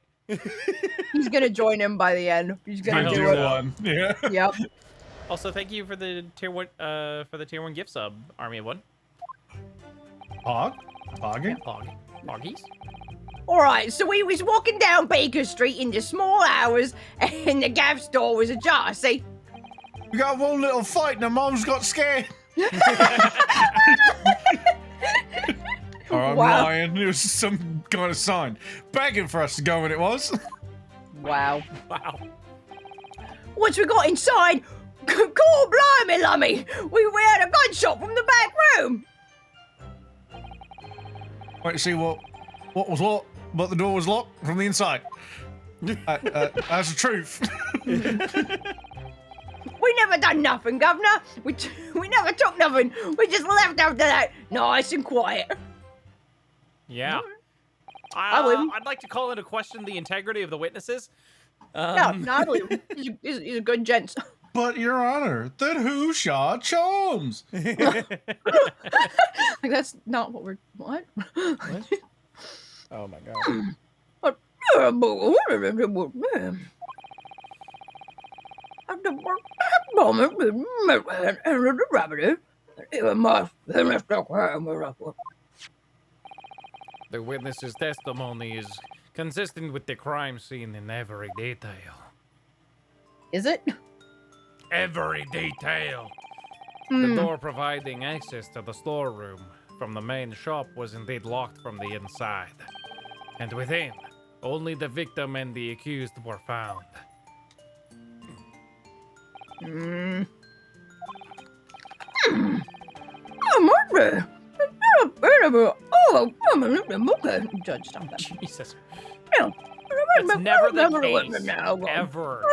He's gonna join him by the end. He's gonna I do hope it. so. One. Yeah. Yep. Also, thank you for the tier 1 gift sub, Army of One. Pog? Pogging? Poggies? Alright, so we was walking down Baker Street in the small hours, and the gaff store was ajar, see? We got one little fight and the mom's got scared. Or I'm Wow. lying. It was some kind of sign begging for us to go, and it was. Wow. Wow. Once we got inside, God blimey, Lummy, we heard a gunshot from the back room. Wait to see what was what, but the door was locked from the inside. That's the truth. We never done nothing, Governor. We never took nothing. We just left after that, nice and quiet. Yeah. I wouldn't. I'd like to call into question the integrity of the witnesses. No, not really. He's a good gent. But, Your Honor, then who shot Cholmes? Like, that's not what we're... What? Oh my god. The witness's testimony is consistent with the crime scene in every detail. Is it? Every detail. Hmm. The door providing access to the storeroom from the main shop was indeed locked from the inside. And within, only the victim and the accused were found. Judge, stop that. Jesus. No. That's never the case. Ever.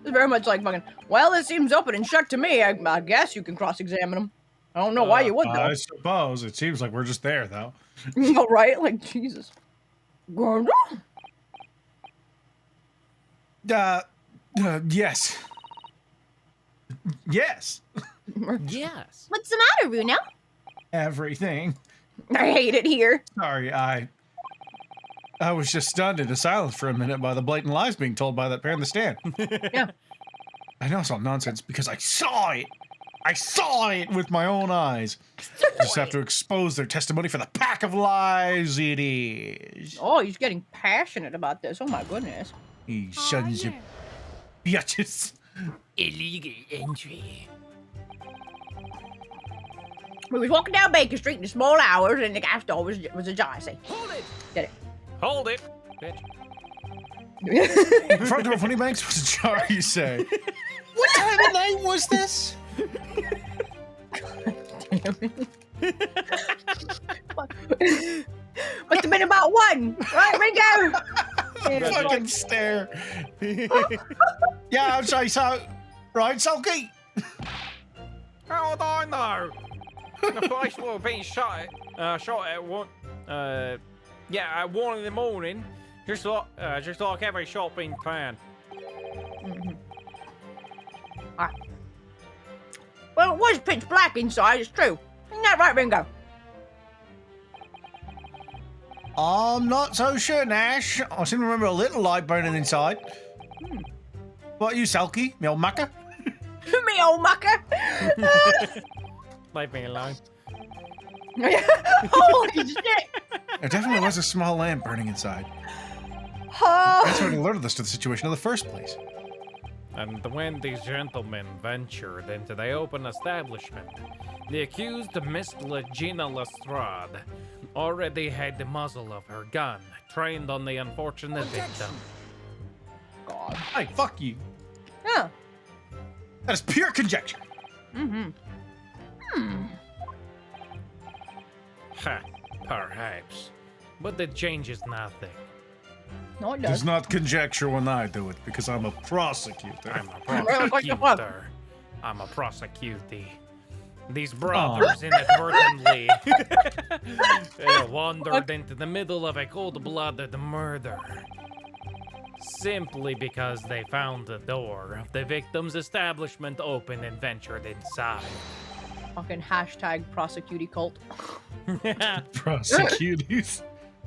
It's very much like fucking, well, it seems open and shut to me. I guess you can cross-examine him. I don't know why you would, though. I suppose. It seems like we're just there, though. All right? Like, Jesus. Yes. Yes. Yes. What's the matter, Bruno? Everything. I hate it here. Sorry, I was just stunned into silence for a minute by the blatant lies being told by that pair in the stand. Yeah. I know it's all nonsense because I saw it. I saw it with my own eyes. Just have to expose their testimony for the pack of lies it is. Oh, he's getting passionate about this. Oh, my goodness. You sons of bitches. Illegal entry. We was walking down Baker Street in the small hours, and the gas store was ajar, see? Hold it. Get Hold it, bitch. it? The front door of Funny Banks was ajar, you say. What time of night was this? Must have been about 1. Right, Ringo? Fucking stare. Yeah, I'd say so. Right, Sulky? How would I know? The place will have been shot at 1. At 1 in the morning, just like every shop in town. Well, it was pitch black inside, it's true. Isn't that right, Ringo? I'm not so sure, Nash. I seem to remember a little light burning inside. What are you, Sulky? Me old mucker? Me old mucker. Leave me alone. Holy shit. There definitely was a small lamp burning inside. Oh. That's what alerted us to the situation in the first place. And when these gentlemen ventured into the open establishment, the accused Miss Legina Lestrade already had the muzzle of her gun trained on the unfortunate victim. God. Hey, fuck you. Yeah. That is pure conjecture. Ha, perhaps. But that changes nothing. No, it There's does. not conjecture when I do it because I'm a prosecutor. I'm a Like the fuck? prosecutor. I'm a prosecutee. These brothers inadvertently wandered into the middle of a cold-blooded murder. Simply because they found the door of the victim's establishment open and ventured inside. Fucking hashtag prosecutee cult. Prosecutors.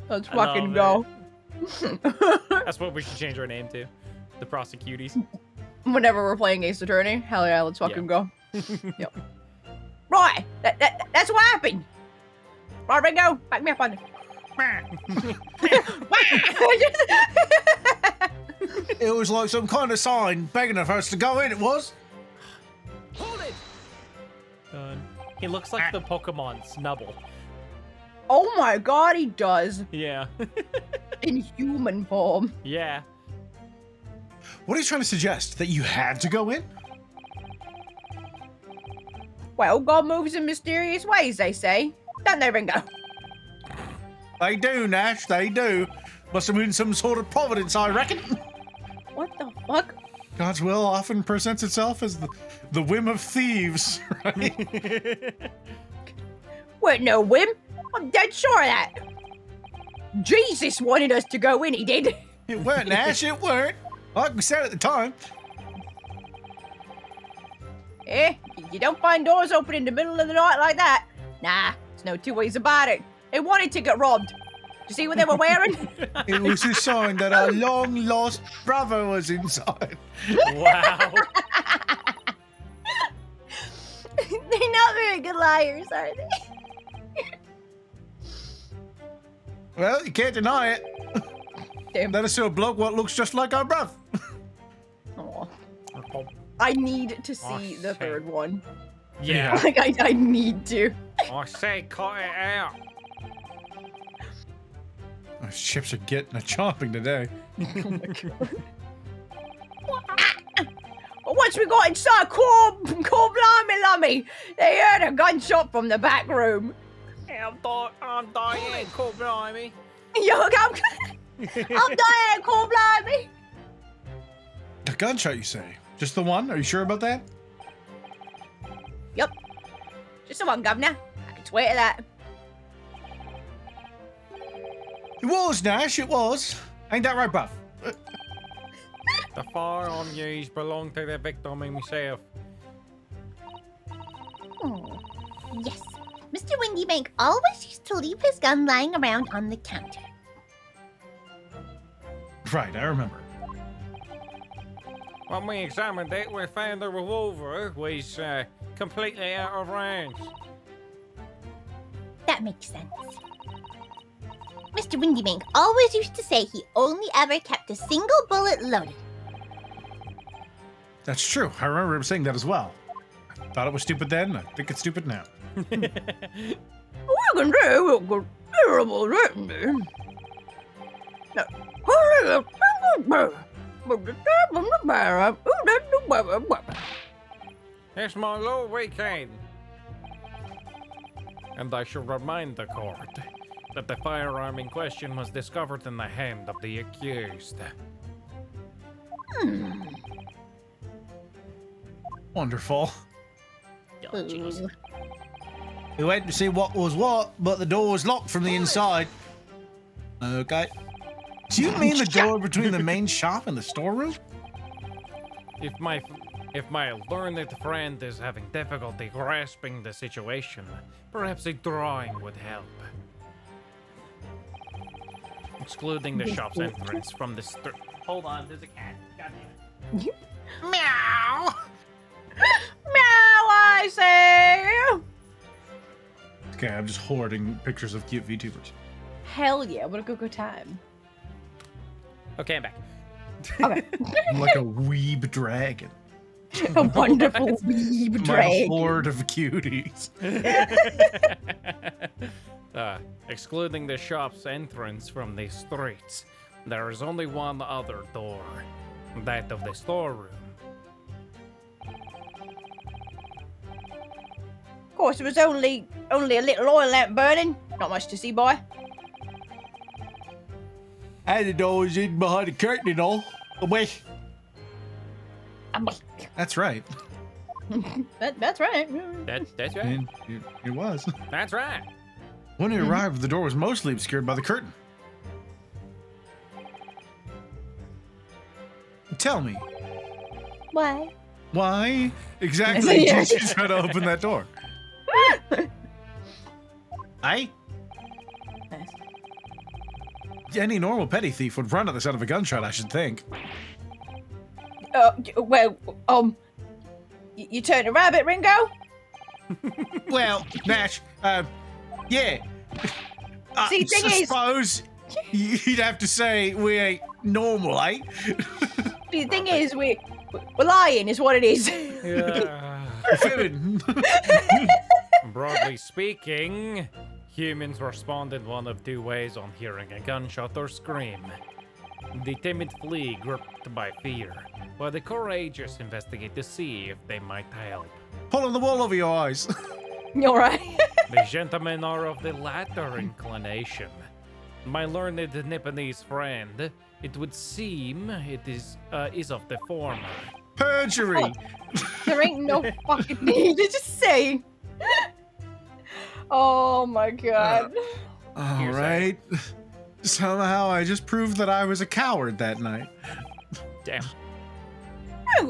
Let's I fucking love go. That's what we should change our name to. The prosecutees. Whenever we're playing Ace Attorney, hell yeah, let's fucking go. Yep. Right, that's what happened. Right, Ringo, back me up on it. It was like some kind of sign begging for us to go in, it was. Hold it! He looks like the Pokemon Snubble. Oh my god, he does. Yeah. In human form. Yeah. What are you trying to suggest? That you had to go in? Well, God moves in mysterious ways, they say. Don't they, Ringo? They do, Nash, they do. Must have been some sort of providence, I reckon. What the fuck? God's will often presents itself as the whim of thieves, right? Weren't no whim. I'm dead sure of that. Jesus wanted us to go in, he did. It weren't, Nash, it weren't. Like we said at the time. You don't find doors open in the middle of the night like that. Nah, there's no two ways about it. They wanted to get robbed. You see what they were wearing? It was a sign that our long-lost brother was inside. Wow. They're not very good liars, are they? Well, you can't deny it. Damn. Let us see a bloke what looks just like our brother. Aw. I need to see the shit. third one. Yeah. Like, I need to. I say, cut it out. Those chips are getting a chomping today. Oh my god. But once we got inside, cool blimey lummy, they heard a gunshot from the back room. I'm dying. Cool, blimey. I'm dying, cool blimey. A gunshot, you say? Just the one? Are you sure about that? Yep. Just the one, Governor. I can swear to that. It was, Nash, it was. Ain't that right, bruv? The firearm used belonged to the victim himself. Oh, yes. Mr. Windybank always used to leave his gun lying around on the counter. Right, I remember. When we examined it, we found the revolver was completely out of range. That makes sense. Mr. Windybank always used to say he only ever kept a single bullet loaded. That's true. I remember him saying that as well. I thought it was stupid then. I think it's stupid now. We can do a terrible written. It's my little weekend. And I should remind the court that the firearm in question was discovered in the hand of the accused. Wonderful. Oh, jeez. We went to see what was what, but the door was locked from the inside. Okay. Do you mean the door between the main shop and the storeroom? If my learned friend is having difficulty grasping the situation, perhaps a drawing would help. Excluding the shop's entrance from the street. Hold on, there's a cat. God damn it. Meow. Meow, I say. Okay, I'm just hoarding pictures of cute VTubers. Hell yeah, what a good time. Okay, I'm back. Okay. I'm like a weeb dragon. A wonderful weeb My drag. horde of cuties. Excluding the shop's entrance from the streets, there is only one other door, that of the storeroom. Of course, there was only a little oil lamp burning. Not much to see, boy. And the door was in behind the curtain and all. Away. That's right. That's right. That's right. And it was. That's right. When he arrived, the door was mostly obscured by the curtain. Tell me, Why? why exactly did you try to open that door? Hey? Any normal petty thief would run at the sound of a gunshot, I should think. Well, you turned a rabbit, Ringo? Well, Nash, yeah. See, thing I is- suppose you'd have to say we ain't normal, eh? The thing is, we're lying, is what it is. Yeah. Fibbing. Broadly speaking, humans respond in one of two ways on hearing a gunshot or scream. The timid flee gripped by fear, while the courageous investigate to see if they might help. Pulling the wool over your eyes. You alright? The gentlemen are of the latter inclination. My learned Nipponese friend, it would seem it is of the former. Perjury. There ain't no fucking need. It's just saying. Oh my god. All Hearsay. right. Somehow I just proved that I was a coward that night. Damn. We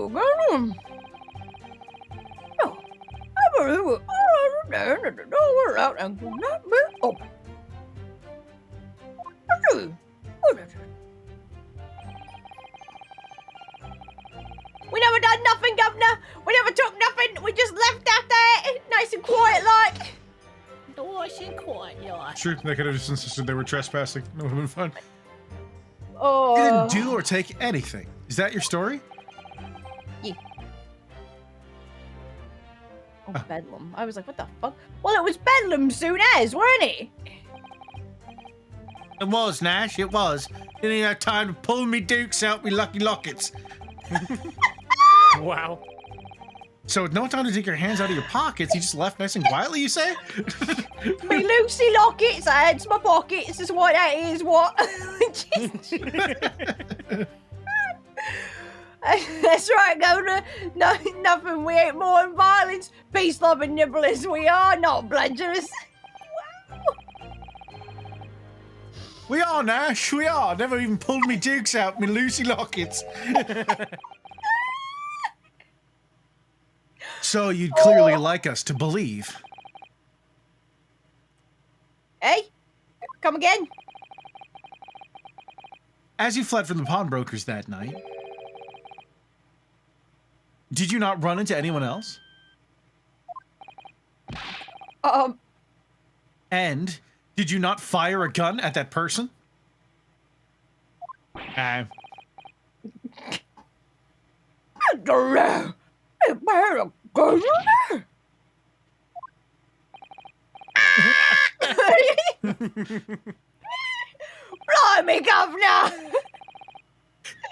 never done nothing, Governor. We never took nothing. We just left that there, nice and quiet like. Nice and quiet like. Sure, they could have just insisted they were trespassing. That would have been fun. Oh. You didn't do or take anything. Is that your story? Oh, Bedlam. I was like, what the fuck? Well, it was Bedlam soon as, weren't it? It was, Nash. It was. Didn't even have time to pull me dukes out me lucky lockets. Wow. So with no time to take your hands out of your pockets, you just left nice and quietly, you say? Me Lucy lockets, hands my pockets is what that is, what? That's right, Governor. No, nothing. We ain't more than violence. Peace-loving nibblers we are, not bludgeoners. We are, Nash. We are. Never even pulled me dukes out, me Lucy lockets. So you'd clearly like us to believe. Hey, come again? As you fled from the pawnbrokers that night, did you not run into anyone else? And did you not fire a gun at that person? I don't know. Blimey, Governor!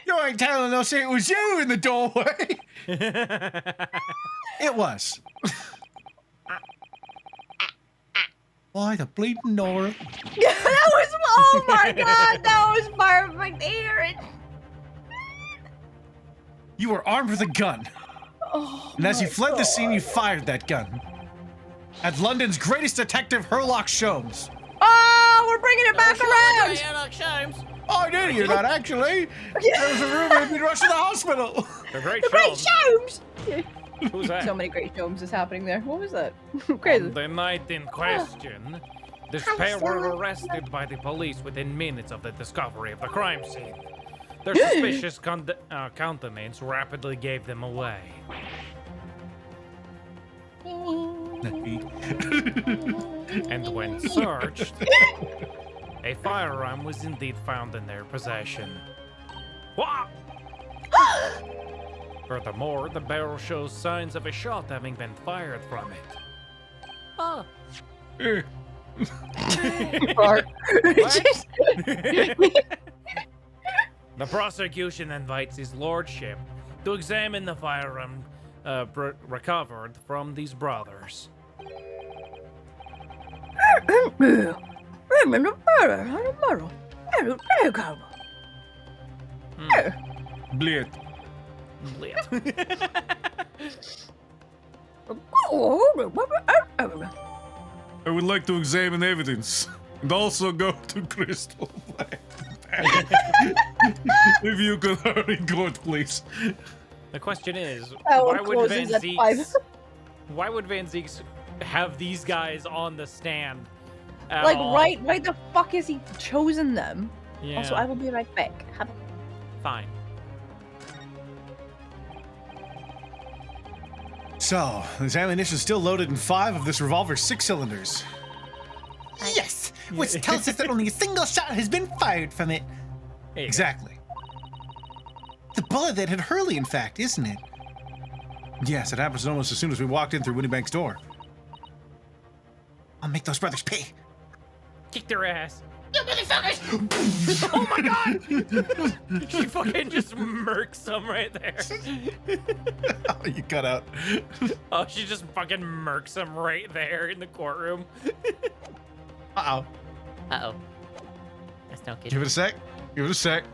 You ain't telling us it was you in the doorway. It was. Why the bleeding Nora? That was, oh my god, that was perfect hearing. You were armed with a gun. Oh, And as you my fled the scene, you God. fired that gun. At London's greatest detective, Herlock Sholmes. Oh, we're bringing it back around. Oh, I did hear that, actually. There was a rumor he'd been rushed to the hospital. The great The Great Sholmes. Sholmes. Who's that? So many Great Sholmes is happening there. What was that? Crazy. On the night in question, the pair were arrested by the police within minutes of the discovery of the crime scene. Their suspicious countenance rapidly gave them away. And when searched, a firearm was indeed found in their possession. What? Furthermore, the barrel shows signs of a shot having been fired from it. Oh. Fart. The prosecution invites his lordship to examine the firearm recovered from these brothers. Bleed. I would like to examine evidence and also go to Crystal Lake. If you could hurry court, please. The question is, Oh, why it would closes Van at 5. Zeeks, why would Van Zeeks have these guys on the stand? At Like, all? right? Why the fuck is he chosen them? Yeah. Also, I will be right back. Fine. So, this ammunition is still loaded in 5 of this revolver's 6 cylinders. Yes, which tells us that only a single shot has been fired from it. There you go. Exactly. The bullet that hit Hurley, in fact, isn't it? Yes, it happens almost as soon as we walked in through Winnie Bank's door. I'll make those brothers pay. Kick their ass. You motherfuckers! Oh my god! She fucking just murks them right there. Oh, you cut out. Oh, she just fucking murks them right there in the courtroom. Uh-oh. Uh-oh. That's no good. Give it a sec. Give it a sec.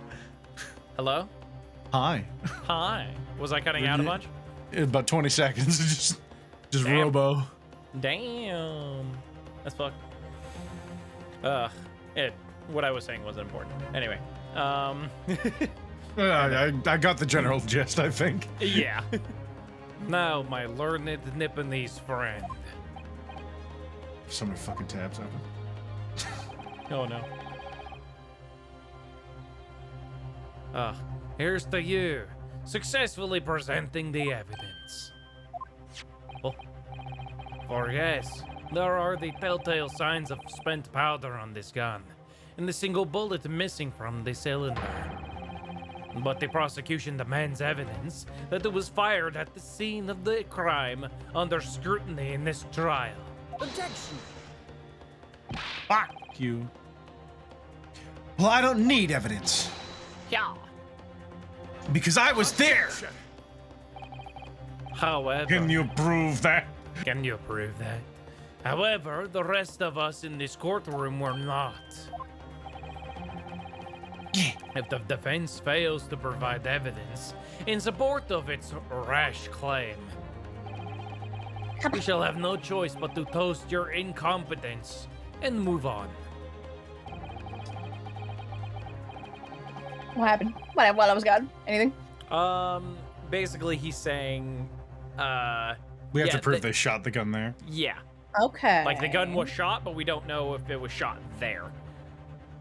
Hello? Hi. Hi. Was I cutting out a bunch? In about 20 seconds. just Damn. robo. Damn. That's fucked. What I was saying wasn't important. Anyway, I got the general gist, I think. yeah. Now, my learned Nipponese friend. So many fucking tabs open. Oh no. Here's to you, successfully presenting the evidence. Oh. For yes, there are the telltale signs of spent powder on this gun, and the single bullet missing from the cylinder. But the prosecution demands evidence that it was fired at the scene of the crime under scrutiny in this trial. Objection. Fuck you. Well, I don't need evidence. Yeah. Because I was there. However, Can you prove that? Can you prove that? However, the rest of us in this courtroom were not. If the defense fails to provide evidence in support of its rash claim, we shall have no choice but to toast your incompetence and move on. What happened? While I was gone? Anything? Basically he's saying, We have yeah, to prove they shot the gun there. yeah. Okay. Like the gun was shot, but we don't know if it was shot there.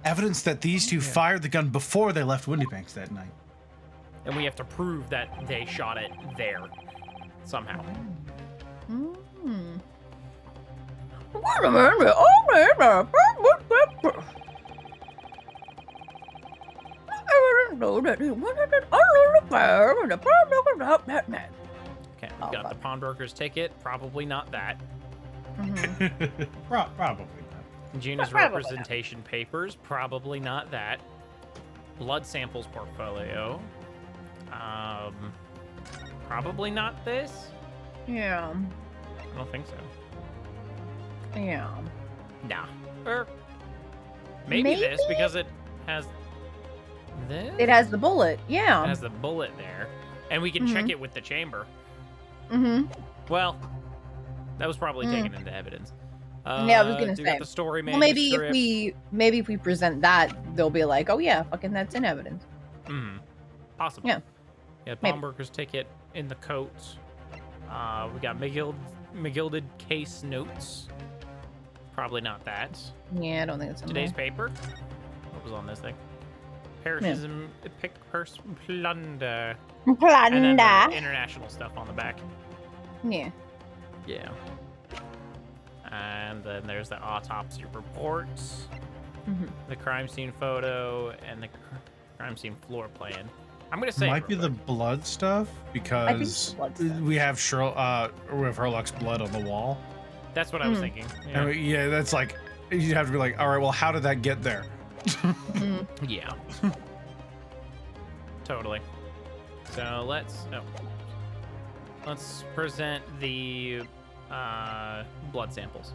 Evidence that these two fired the gun before they left Windy Banks that night. And we have to prove that they shot it there somehow. Okay, we got the pawnbroker's ticket. Probably not that. Probably. Gina's Probably representation papers. Probably not that. Blood samples portfolio. Probably not this. Yeah. I don't think so. Yeah. Nah. Or maybe this Maybe? because it has this. It has the bullet. It Yeah. has the bullet there, and we can check it with the chamber. Mm-hmm. Well, that was probably taken into evidence. Yeah, I was gonna we got say. the story Well, maybe manuscript. if we present that, they'll be like, oh yeah, fucking that's in evidence. Possible. Yeah. Yeah, Maybe. pawnbroker's ticket in the coat. We got McGilded case notes. Probably not that. Yeah, I don't think it's in Today's there. paper. What was on this thing? Parishism, pick, purse, plunder. And then the Plunder. international stuff on the back. Yeah. Yeah. And then there's the autopsy reports, the crime scene photo, and the crime scene floor plan. I'm gonna say Might be the blood stuff because it's the blood stuff. we have Herlock's blood on the wall. That's what I was thinking. I mean, yeah, that's like you have to be like, all right, well, how did that get there? Yeah. Totally. So let's present the blood samples.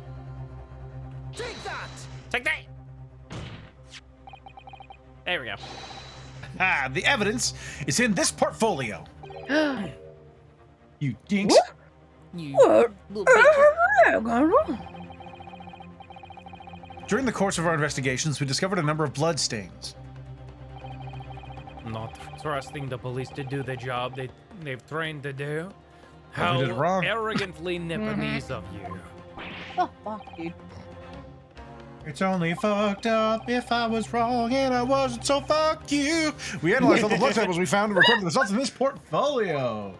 Take that! Take that. There we go. Ah, the evidence is in this portfolio. You dinks. You What? little bitches. During the course of our investigations, we discovered a number of blood stains. Not trusting the police to do the job they've trained to do. Well, How we did it wrong. arrogantly Nipponese of you. Oh fuck, dude. It's only fucked up if I was wrong and I wasn't, so fuck you. We analyzed all the blood samples we found and recorded the results in this portfolio.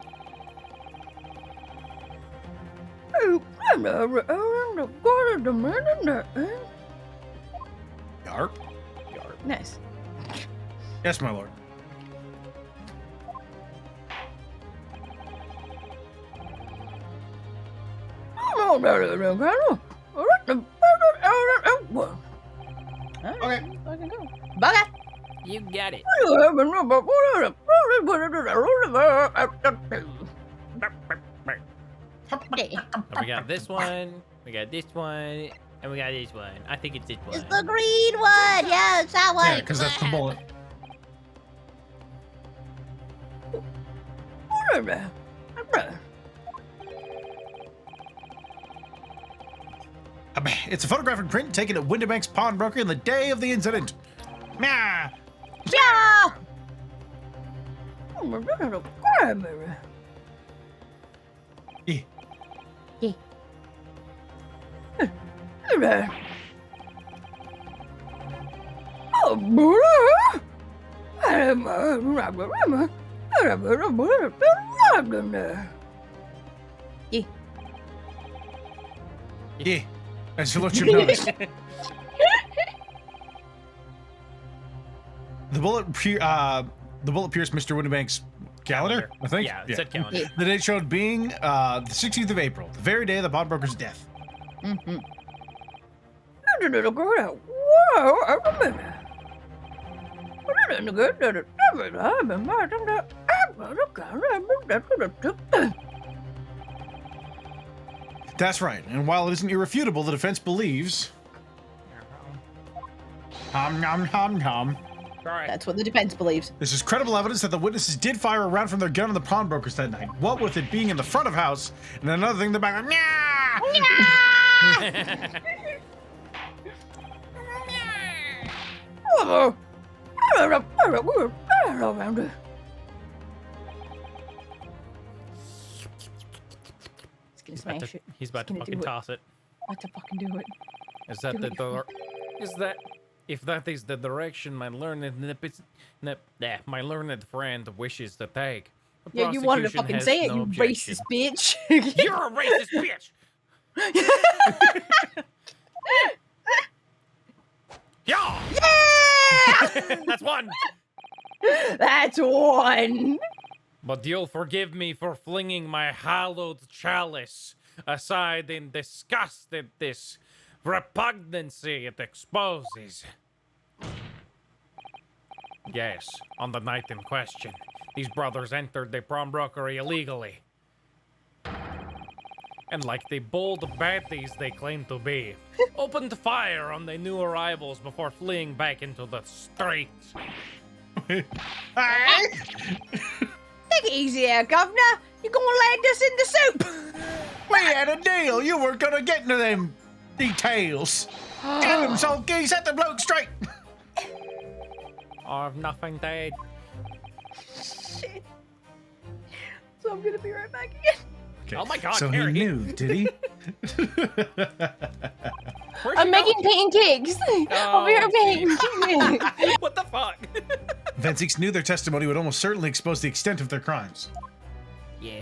Yarp. Nice. Yes, my lord. Okay. I can go. Bugger. You got it. And we got this one. We got this one. And we got this one. I think it's this one. It's the green one. Yeah, it's that one. Yeah, because that's the bullet. It's a photographic print taken at Winterbank's pawnbroker in the day of the incident. Meow. Yeah. Yeah. Yeah. Yeah. As you look, you've noticed. The bullet pierced Mr. Winterbank's calendar, I think. Yeah, it said calendar. The date showed being the 16th of April, the very day of the pawnbroker's death. Mm-hmm. That's right. And while it isn't irrefutable, the defense believes. Hum, hum, hum, hum. Alright. That's what the defense believes. This is credible evidence that the witnesses did fire a round from their gun on the pawnbrokers that night. What with it being in the front of house, and another thing in the back. He's gonna smash it. He's about to gonna fucking do it. toss it. About to fucking do it. Is that the door? Is that? If that is the direction my learned my learned friend wishes to take. the Yeah, you wanted to prosecution fucking has say it, no you objection. racist bitch. You're a racist bitch. Yeah. Yeah! That's one. That's one. But you'll forgive me for flinging my hallowed chalice aside in disgust at this repugnancy it exposes. Yes, on the night in question, these brothers entered the pawnbrokery illegally. And like the bold baddies they claim to be, opened fire on the new arrivals before fleeing back into the streets. Take it easy there, Governor. You're gonna land us in the soup. We had a deal. You weren't gonna get into them details. Tell him, Sulky. Set the bloke straight. I've nothing to add. Shit. So I'm gonna be right back again. Okay. Oh my God, So Carrie. he knew, did he? Where'd I'm you making pancakes. I'll be right back. go? What the fuck? Vestige knew their testimony would almost certainly expose the extent of their crimes. Yeah.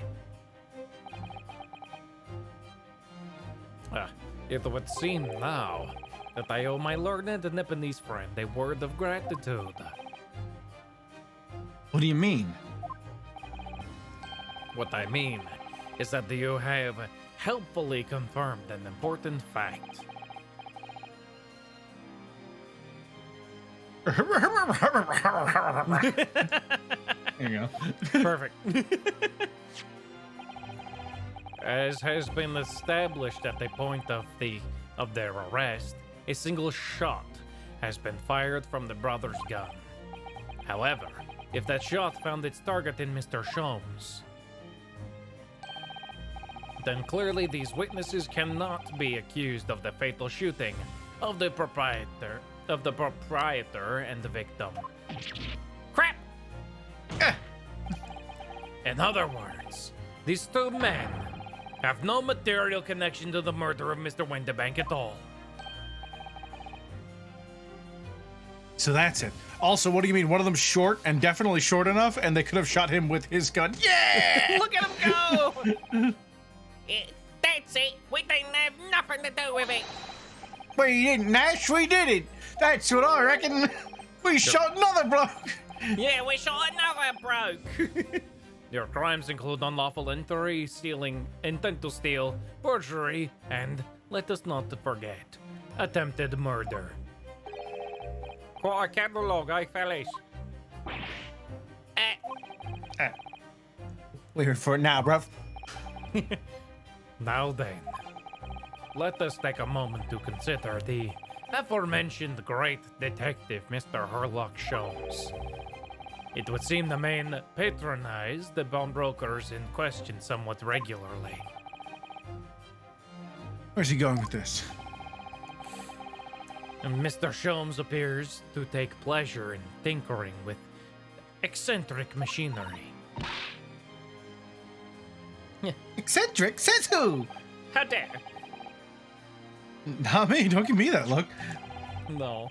It would seem now that I owe my learned Nipponese friend a word of gratitude. What do you mean? What I mean is that you have helpfully confirmed an important fact. There you go. Perfect. As has been established at the point of their arrest, a single shot has been fired from the brother's gun. However, if that shot found its target in Mr. Sholmes, then clearly these witnesses cannot be accused of the fatal shooting of the proprietor and the victim. Crap! In other words, these two men have no material connection to the murder of Mr. Winterbank at all. So that's it. Also, what do you mean? One of them's short and definitely short enough, and they could have shot him with his gun. Yeah! Look at him go! That's it. We didn't have nothing to do with it. We didn't, Nash. We did it. That's what I reckon. We shot another bloke. Yeah, we shot another bloke. Your crimes include unlawful entry, stealing, intent to steal, perjury, and, let us not forget, attempted murder. Quite a catalog, eh, fellas? We're here for it now, bruv. Now then, let us take a moment to consider the aforementioned great detective, Mr. Herlock Sholmes. It would seem the man patronized the pawnbrokers in question somewhat regularly. Where's he going with this? And Mr. Sholmes appears to take pleasure in tinkering with eccentric machinery. Eccentric? Says who? How dare? Not me. Don't give me that look. No.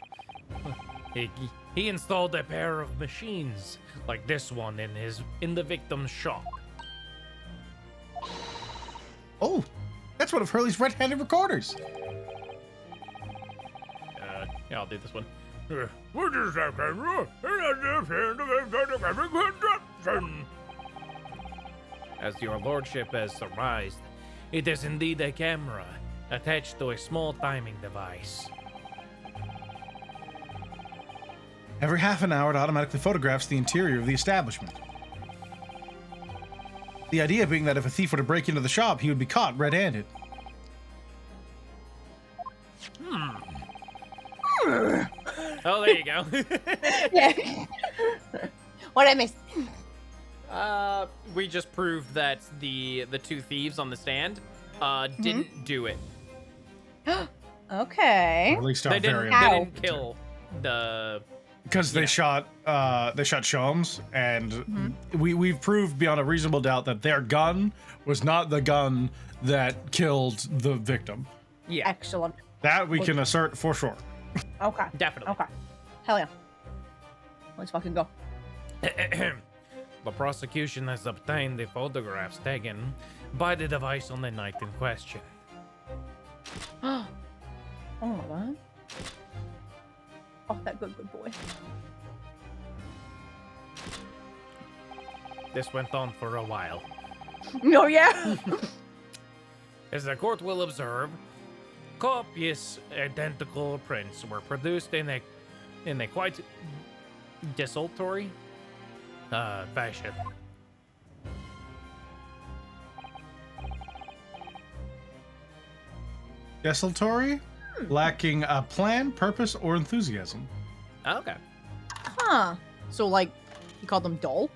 He installed a pair of machines like this one in the victim's shop. Oh, that's one of Hurley's red-handed recorders. Yeah, I'll do this one. What is that camera? As your lordship has surmised, it is indeed a camera attached to a small timing device. Every half an hour, it automatically photographs the interior of the establishment. The idea being that if a thief were to break into the shop, he would be caught red-handed. Oh, there you go. Yeah. What I missed? We just proved that the two thieves on the stand didn't do it. Okay. Or at least They not didn't, very. they didn't kill the. Because they shot Sholmes, and we've proved beyond a reasonable doubt that their gun was not the gun that killed the victim. Yeah, Excellent. That we can assert for sure. Okay. definitely. Okay. Hell yeah. Let's fucking go. The prosecution has obtained the photographs taken by the device on the night in question. Oh my god. Oh, that good boy. This went on for a while. Oh yeah. As the court will observe, copious identical prints were produced in a quite desultory fashion. Desultory, lacking a plan, purpose, or enthusiasm. Okay. Huh. So like, you called them dull?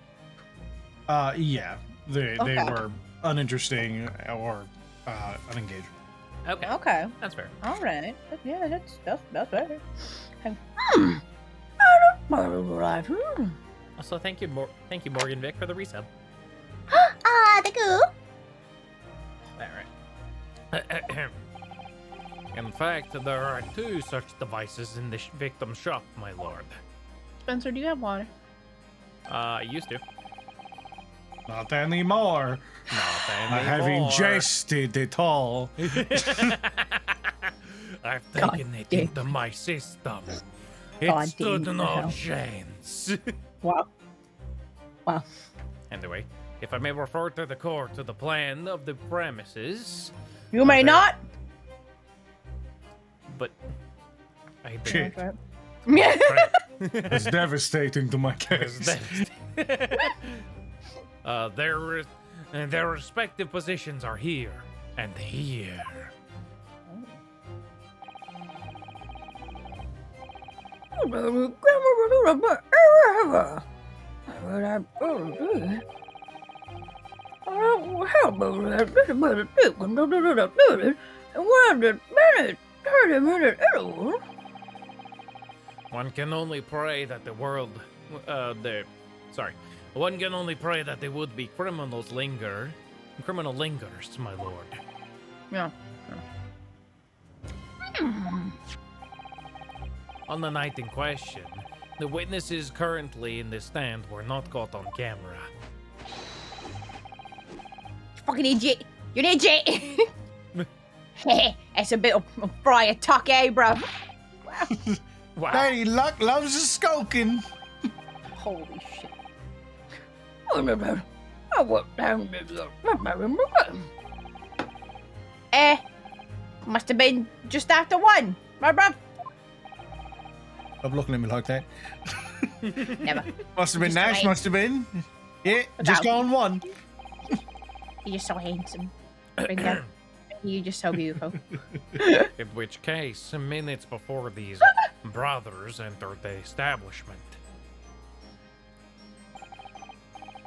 Yeah, they Okay. were uninteresting or unengaging. Okay. Okay. That's fair. All right. Yeah, that's better. Also, thank you, Morgan Vic, for the resub. Thank you. All right. In fact, there are 2 such devices in the victim's shop, my lord. Spencer, do you have water? I used to. Not anymore. I have ingested it all. I've God taken it damn. into my system. It God stood damn no hell. chance. Wow. Wow. Anyway, if I may refer to the court to the plan of the premises, You may not. but I Shit. Yeah. It's devastating to my case. Their respective positions are here and here. One can only pray that the world, one can only pray that the would-be criminals criminal lingers, my lord. Yeah. On the night in question, the witnesses currently in the stand were not caught on camera. Fucking idiot. You're an idiot. It's a bit of fry tuck, eh, bro? Wow. Lady Luck loves a skulking. Holy shit. Must have been just after 1, right, bro? Stop looking at me like that. Never. Must have been Just Nash, wait. must have been. Yeah, just Without- gone 1. You're just so handsome. Ringo. You're just so beautiful. In which case, minutes before these brothers entered the establishment.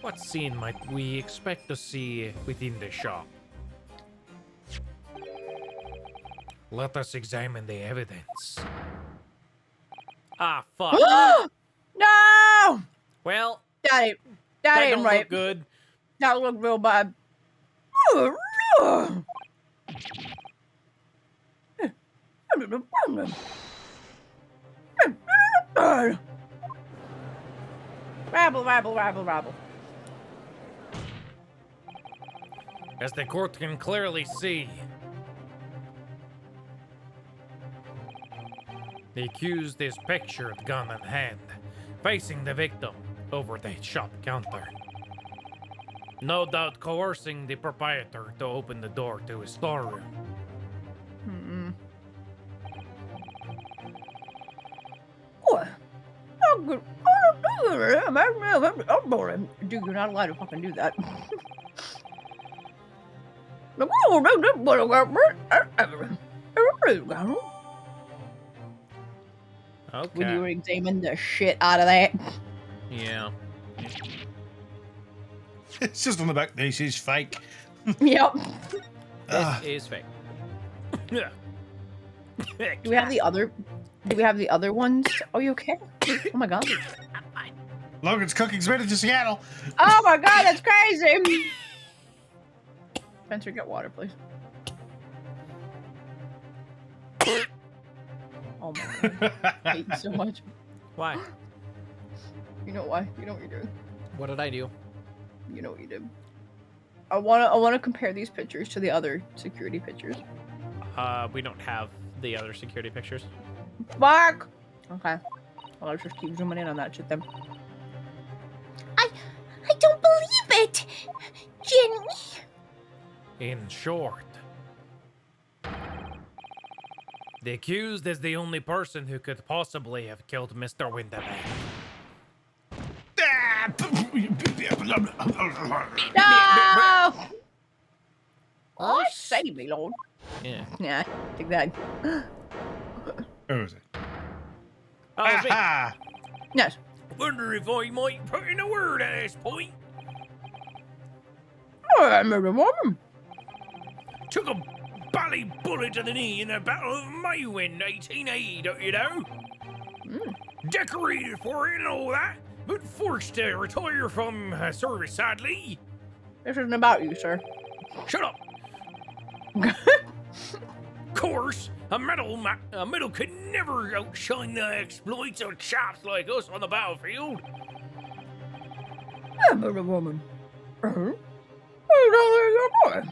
What scene might we expect to see within the shop? Let us examine the evidence. Ah, fuck. No! Well, That ain't that ain't don't right. look good. That looked real bad. Rabble, rabble, rabble, rabble. As the court can clearly see, the accused is pictured gun in hand, facing the victim over the shop counter. No doubt coercing the proprietor to open the door to his storeroom. What? Dude, you're not allowed to fucking do that. Okay. When you examine the shit out of that. Yeah. It's just on the back. This is fake. Yep. This is fake. Do we have the other? Do we have the other ones? Are you okay? Oh my god. Logan's cooking's made it to Seattle. Oh my god, that's crazy. Spencer, get water, please. Oh my god. I hate you so much. Why? You know why? You know what you're doing. What did I do? You know what you did. I wanna compare these pictures to the other security pictures. We don't have the other security pictures. Fuck! Okay. Well, let's just keep zooming in on that shit then. I don't believe it! Jenny! In short, the accused is the only person who could possibly have killed Mr. Winterbank. No! Oh, save me, Lord. Yeah. Yeah, take that. Who is it? Oh, it's me. Ah, Yes. Wonder if I might put in a word at this point. Oh, I remember woman. Took a bally bullet to the knee in the Battle of Maywin 1880, don't you know? Decorated for it and all that, but forced to retire from service, sadly. This isn't about you, sir. Shut up. Course, a medal could never outshine the exploits of chaps like us on the battlefield. I remember woman. Oh, no,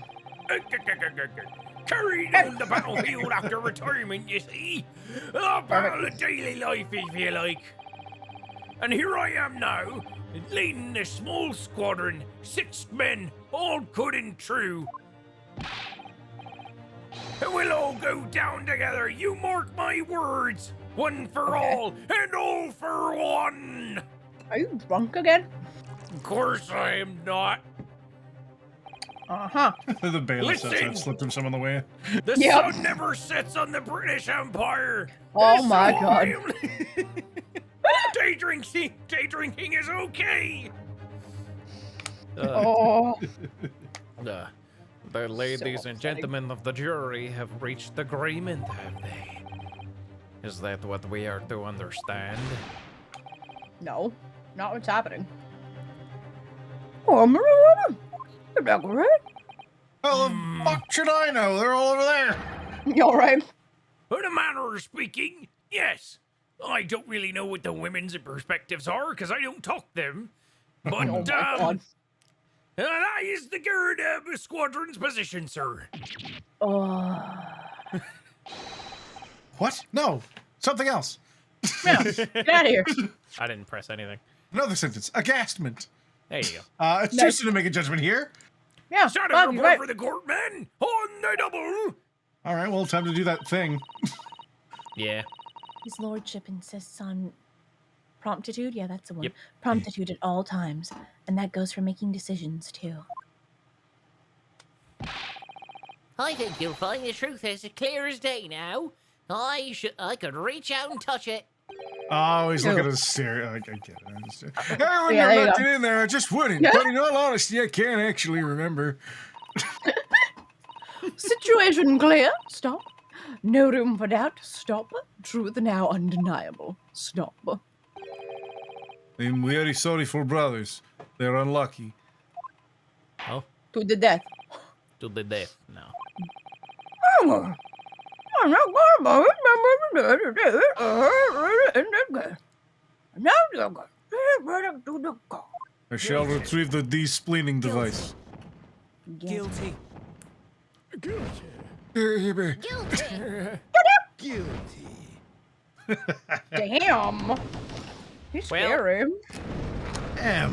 Carried on the battlefield after retirement, you see. A battle of daily life, if you like. And here I am now, leading a small squadron, 6 men, all good and true. And we'll all go down together, you mark my words. One for all, and all for one. Are you drunk again? Of course I am not. Uh-huh. the bailiff Listen. slipped him some on the way. The Yep. sun never sets on the British Empire. Oh So my god. Day drinking is okay. Oh. The ladies and upsetting. gentlemen of the jury have reached agreement, have they? Is that what we are to understand? No, not what's happening. Oh, I'm a woman. You're not right. Oh, the fuck should I know? They're all over there. You alright? In a manner of speaking, yes. I don't really know what the women's perspectives are, because I don't talk them. But, Oh my god. That is the Gerd squadron's position, sir. Oh. What? No. Something else. Yeah, get out of here. I didn't press anything. Another sentence. Agastment. There you go. It's too soon to make a judgment here. Yeah, Status Bob, report you're right. for the courtman on the double. All right, well, time to do that thing. Yeah. His lordship insists on promptitude. Yeah, that's the one. Yep. Promptitude at all times, and that goes for making decisions too. I think you'll find the truth as clear as day now. I could reach out and touch it. Oh, he's No. looking at his stereo. I get it. I understand. Hey, when Yeah, you're there you looking go. in there, I just wouldn't. But in all honesty, I can't actually remember. Situation clear. Stop. No room for doubt. Stop. Truth now undeniable. Stop. I'm very sorry for brothers. They're unlucky. Oh, To the death. to the death now. I'm not going I shall retrieve the de-spleening device. Guilty. Damn. He's Well- scary.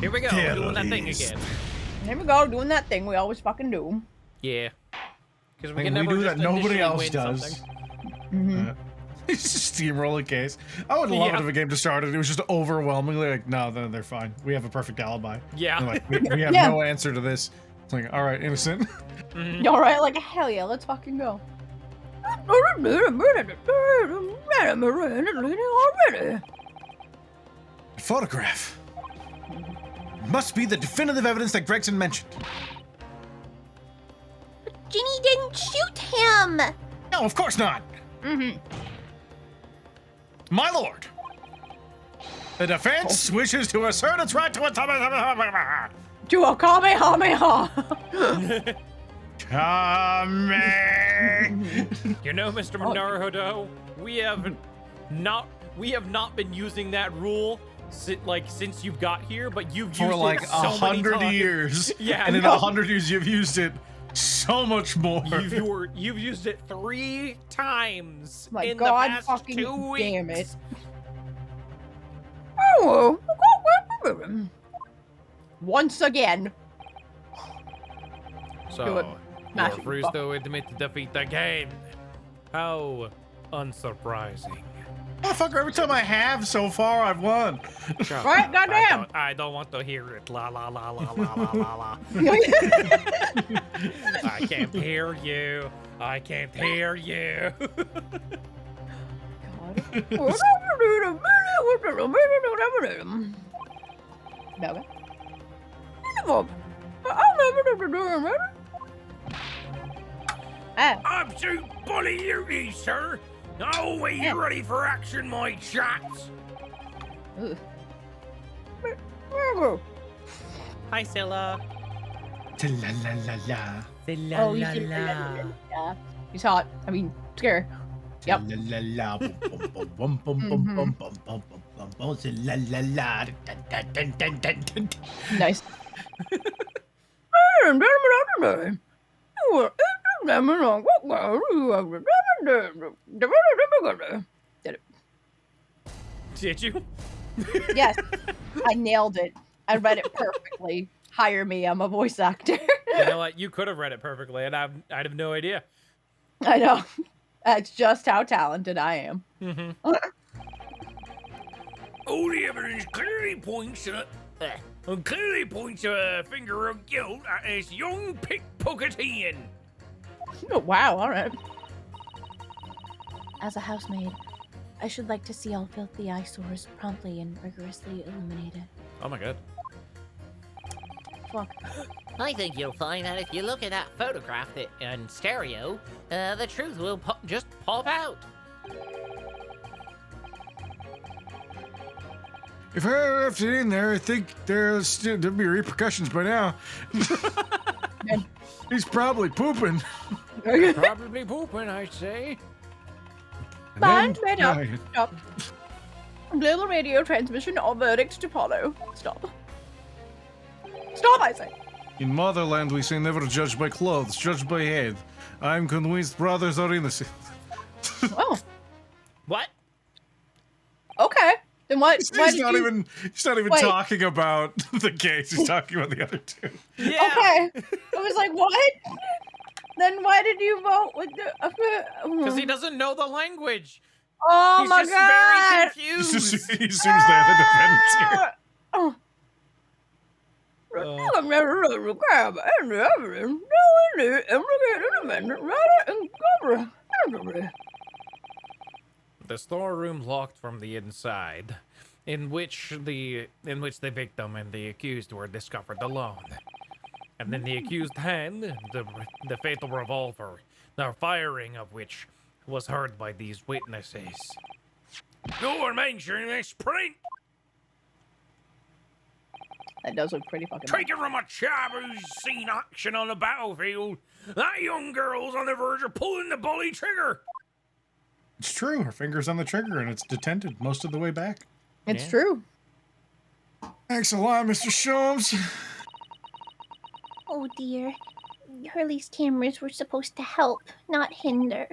Here we go, doing that thing again. Here we go, doing that thing we always fucking do. Yeah. Because we Like, can we never do just that nobody initially else win does. something. It's just steamroller case. I would love Yeah. it if a game just started. It was just overwhelmingly like, no, they're fine. We have a perfect alibi. Yeah. They're like, we have Yeah. no answer to this. It's like, all right, innocent. All right, like hell yeah, let's fucking go. Photograph. Must be the definitive evidence that Gregson mentioned. Ginny didn't shoot him. No, of course not. My lord. The defense wishes to assert its right to a To a kamehameha. Coming. You know, Mr. Naruhodo, we have not been using that rule since you've got here, but you've For used like it so many 100 times. years. Yeah, And in no. 100 years, you've used it so much more. You've used it 3 times My in God, the past fucking 2 weeks. damn it. Once again. Do So, it. you Mash it, refuse fuck. to admit defeat again. How unsurprising. Motherfucker, every time I have so far, I've won. Right, goddamn. I don't want to hear it. La la la la la la la la. I can't hear you. I can't hear you. Absolute bully duty, sir. Always ready for action, my chaps. Hi, Scylla. Ta-la-la-la-la. Oh, you should- yeah. He's hot. I mean, scary. Yep. La-la-la-la. Bum, bum, bum, bum, bum, bum, bum, bum, bum, bum. La-la-la. Dun, dun, dun, dun, dun, dun. Nice. Did it. Did you? Yes, I nailed it. I read it perfectly. Hire me. I'm a voice actor. You know what? You could have read it perfectly, and I'd have no idea. I know. That's just how talented I am. All the evidence clearly points to a finger of guilt at this young pickpocketean. Oh, wow. All right. As a housemaid, I should like to see all filthy eyesores promptly and rigorously eliminated. Oh my god. Fuck. I think you'll find that if you look at that photograph in stereo, the truth will just pop out. If I left it in there, I think there'd be repercussions by now. He's probably pooping. Probably pooping, I say. Mind made up. Right. Stop. Global radio transmission or verdict to follow. Stop. Stop, I say. In motherland, we say never judge by clothes, judge by head. I'm convinced brothers are innocent. Oh, What? okay. Then what? why He's did not you... even Wait. talking about the case. He's talking about the other two. Yeah. Okay. I was like, what? Then why did you vote with the... Because he doesn't know the language. Oh He's my just god! very confused. He assumes they're the defendants here. Oh. The storeroom locked from the inside, in which the victim and the accused were discovered alone. And then the accused hand the fatal revolver, the firing of which was heard by these witnesses. Go and mention this print. That does look pretty fucking Take it from a chap who's seen action on the battlefield. That young girl's on the verge of pulling the bully trigger. It's true. Her finger's on the trigger and it's detented most of the way back. It's true. Thanks a lot, Mr. Sholmes. Oh dear. Hurley's cameras were supposed to help, not hinder.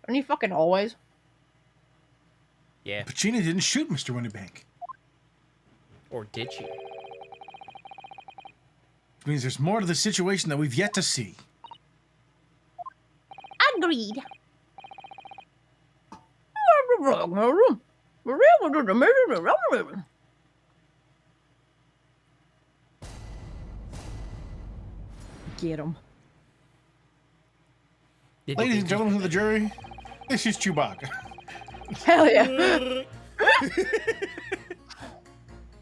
Aren't you fucking always? Yeah. Pacini didn't shoot Mr. Windybank. Or did she? Which means there's more to the situation that we've yet to see. Agreed. Get him. Ladies and gentlemen of the jury, this is Chewbacca. Hell yeah.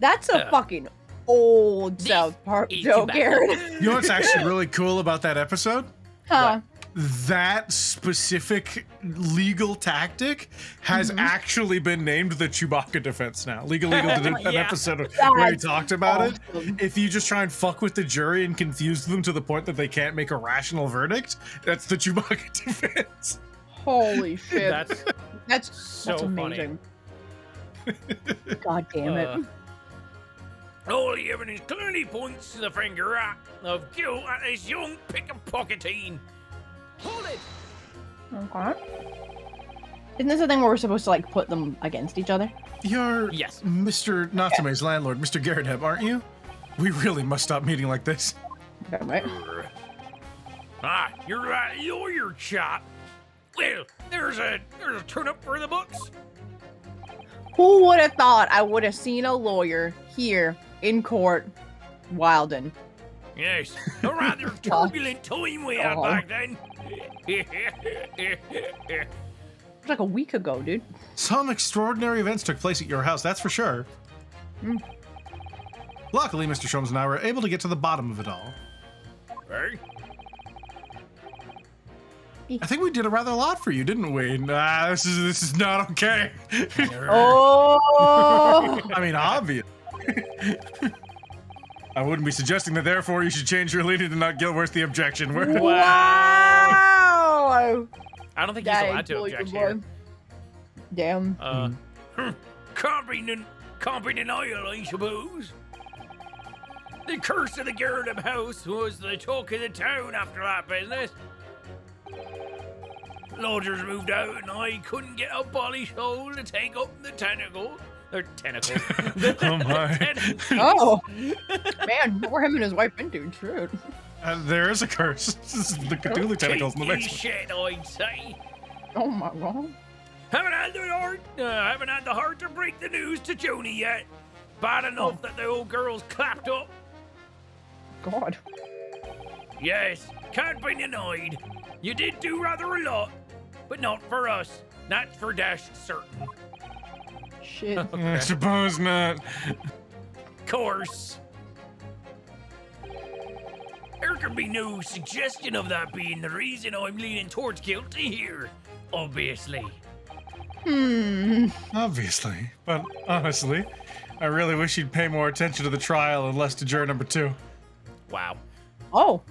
That's a fucking old South Park is joke, Chewbacca. Aaron. You know what's actually really cool about that episode? Huh. That specific legal tactic has actually been named the Chewbacca defense now. Legal did an Yeah. episode where he That's talked about it. awesome. If you just try and fuck with the jury and confuse them to the point that they can't make a rational verdict, that's the Chewbacca defense. Holy shit. That's That's funny. amazing. God damn it. All the evidence clearly points to the finger of guilt at this young pickpocketing. Hold it. Okay. Isn't this a thing where we're supposed to like put them against each other? You're Yes. Mr. Natsume's landlord, Mr. Garrett, aren't you? We really must stop meeting like this. Okay, right? You're that lawyer chap. Well, there's a turn up for the books. Who would have thought I would have seen a lawyer here in court, Wilden? Yes, a rather turbulent time we had Oh. back then. It was like a week ago, dude. Some extraordinary events took place at your house, that's for sure. Mm. Luckily, Mr. Sholmes and I were able to get to the bottom of it all. Hey? I think we did a rather lot for you, didn't we? Nah, this is not okay. Oh! I mean, obvious. I wouldn't be suggesting that. Therefore, you should change your leading to not guilt. Where's the objection? Wow! I don't think he's Dang, allowed to boy, object boy. here. Damn. Can't be denial, I suppose. The curse of the Garrett house was the talk of the town after that business. Lodgers moved out and I couldn't get a polished hole to take up the tentacle. Or tentacle. Oh my. Oh! Man, what were him and his wife into? Shit. There is a curse. This is the Cthulhu tentacles in the Kinky basement. shit, I'd say. Oh my god. Haven't had the heart to break the news to Joni yet. Bad enough that the old girl's clapped up. God. Yes, can't be denied. You did do rather a lot, but not for us. That's for dash certain. Shit. I suppose not. Course. There can be no suggestion of that being the reason I'm leaning towards guilty here. Obviously. Obviously. But honestly, I really wish you'd pay more attention to the trial and less to juror number 2. Wow. Oh.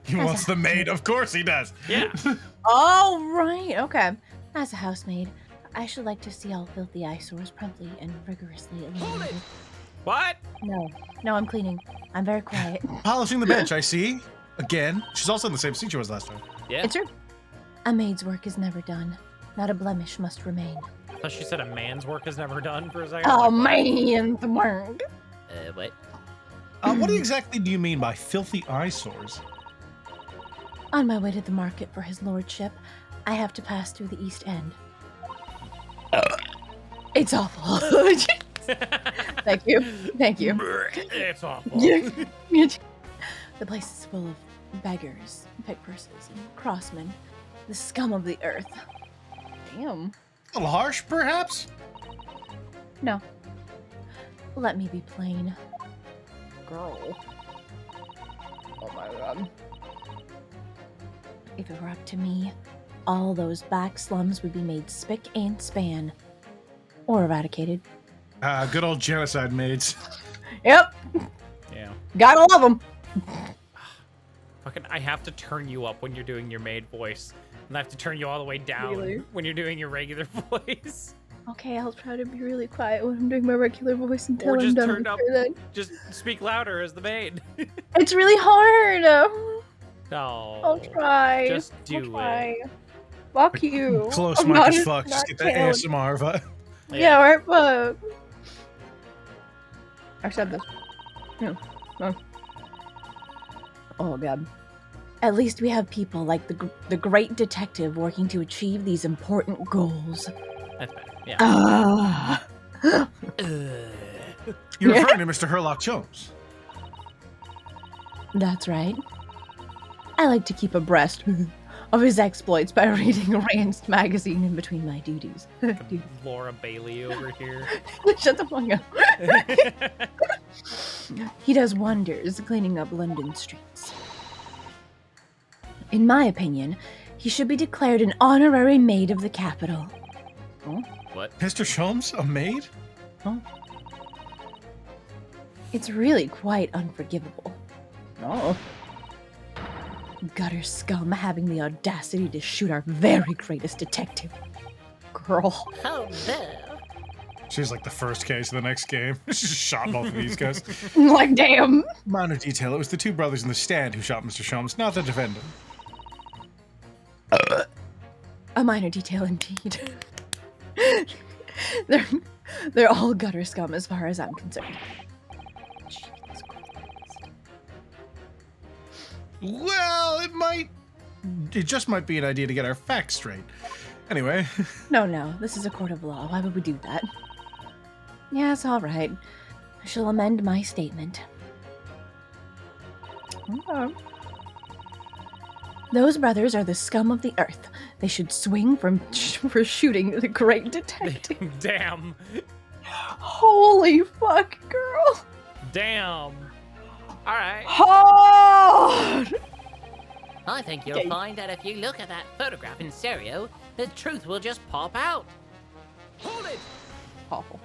He wants the maid. Of course he does. Yeah. Oh, right. Okay. As a housemaid, I should like to see all filthy eyesores promptly and rigorously eliminated. What? No, I'm cleaning. I'm very quiet. Polishing the bench, I see. Again. She's also in the same seat she was last time. Yeah. It's true. A maid's work is never done. Not a blemish must remain. I thought she said a man's work is never done for a second. Oh, Like, what? man's work. What? What exactly do you mean by filthy eyesores? On my way to the market for his lordship, I have to pass through the East End. It's awful. Thank you. It's awful. The place is full of beggars, pick purses, and crossmen. The scum of the earth. Damn. A little harsh, perhaps? No. Let me be plain. Girl. Oh my god. If it were up to me, all those back slums would be made spick and span. Or eradicated. Good old genocide maids. Yep. Yeah. Gotta love them. Fucking, I have to turn you up when you're doing your maid voice. And I have to turn you all the way down Really? when you're doing your regular voice. Okay, I'll try to be really quiet when I'm doing my regular voice until Or I'm just done turn with up, her then. just speak louder as the maid. It's really hard. No. I'll try. Just I'll do try. it. Fuck you. Close I'm mic not- as fuck. Just not get that down. ASMR vibe. Yeah, right, but I said this. Yeah. Oh god. At least we have people like the great detective working to achieve these important goals. That's better. Yeah. Ah. You're referring to Mr. Herlock Jones. That's right. I like to keep abreast of his exploits by reading Rand's magazine in between my duties. Laura Bailey over here. Shut the fuck up. He does wonders cleaning up London streets. In my opinion, he should be declared an honorary maid of the capital. Oh, What? Mr. Sholmes, a maid? oh. It's really quite unforgivable. Oh. Gutter scum having the audacity to shoot our very greatest detective. Girl. Oh no. She's like the first case of the next game. She just shot both of these guys. Like, damn. Minor detail, it was the two brothers in the stand who shot Mr. Sholmes, not the defendant. A minor detail indeed. they're all gutter scum as far as I'm concerned. Jesus Christ. Well, it just might be an idea to get our facts straight. Anyway, No, this is a court of law. Why would we do that? Yes, all right. I shall amend my statement. Okay. Those brothers are the scum of the earth. They should swing for shooting the great detective. Damn. Holy fuck, girl. Damn. All right. Hard. I think you'll Okay. find that if you look at that photograph in stereo, the truth will just pop out. Hold it. Awful.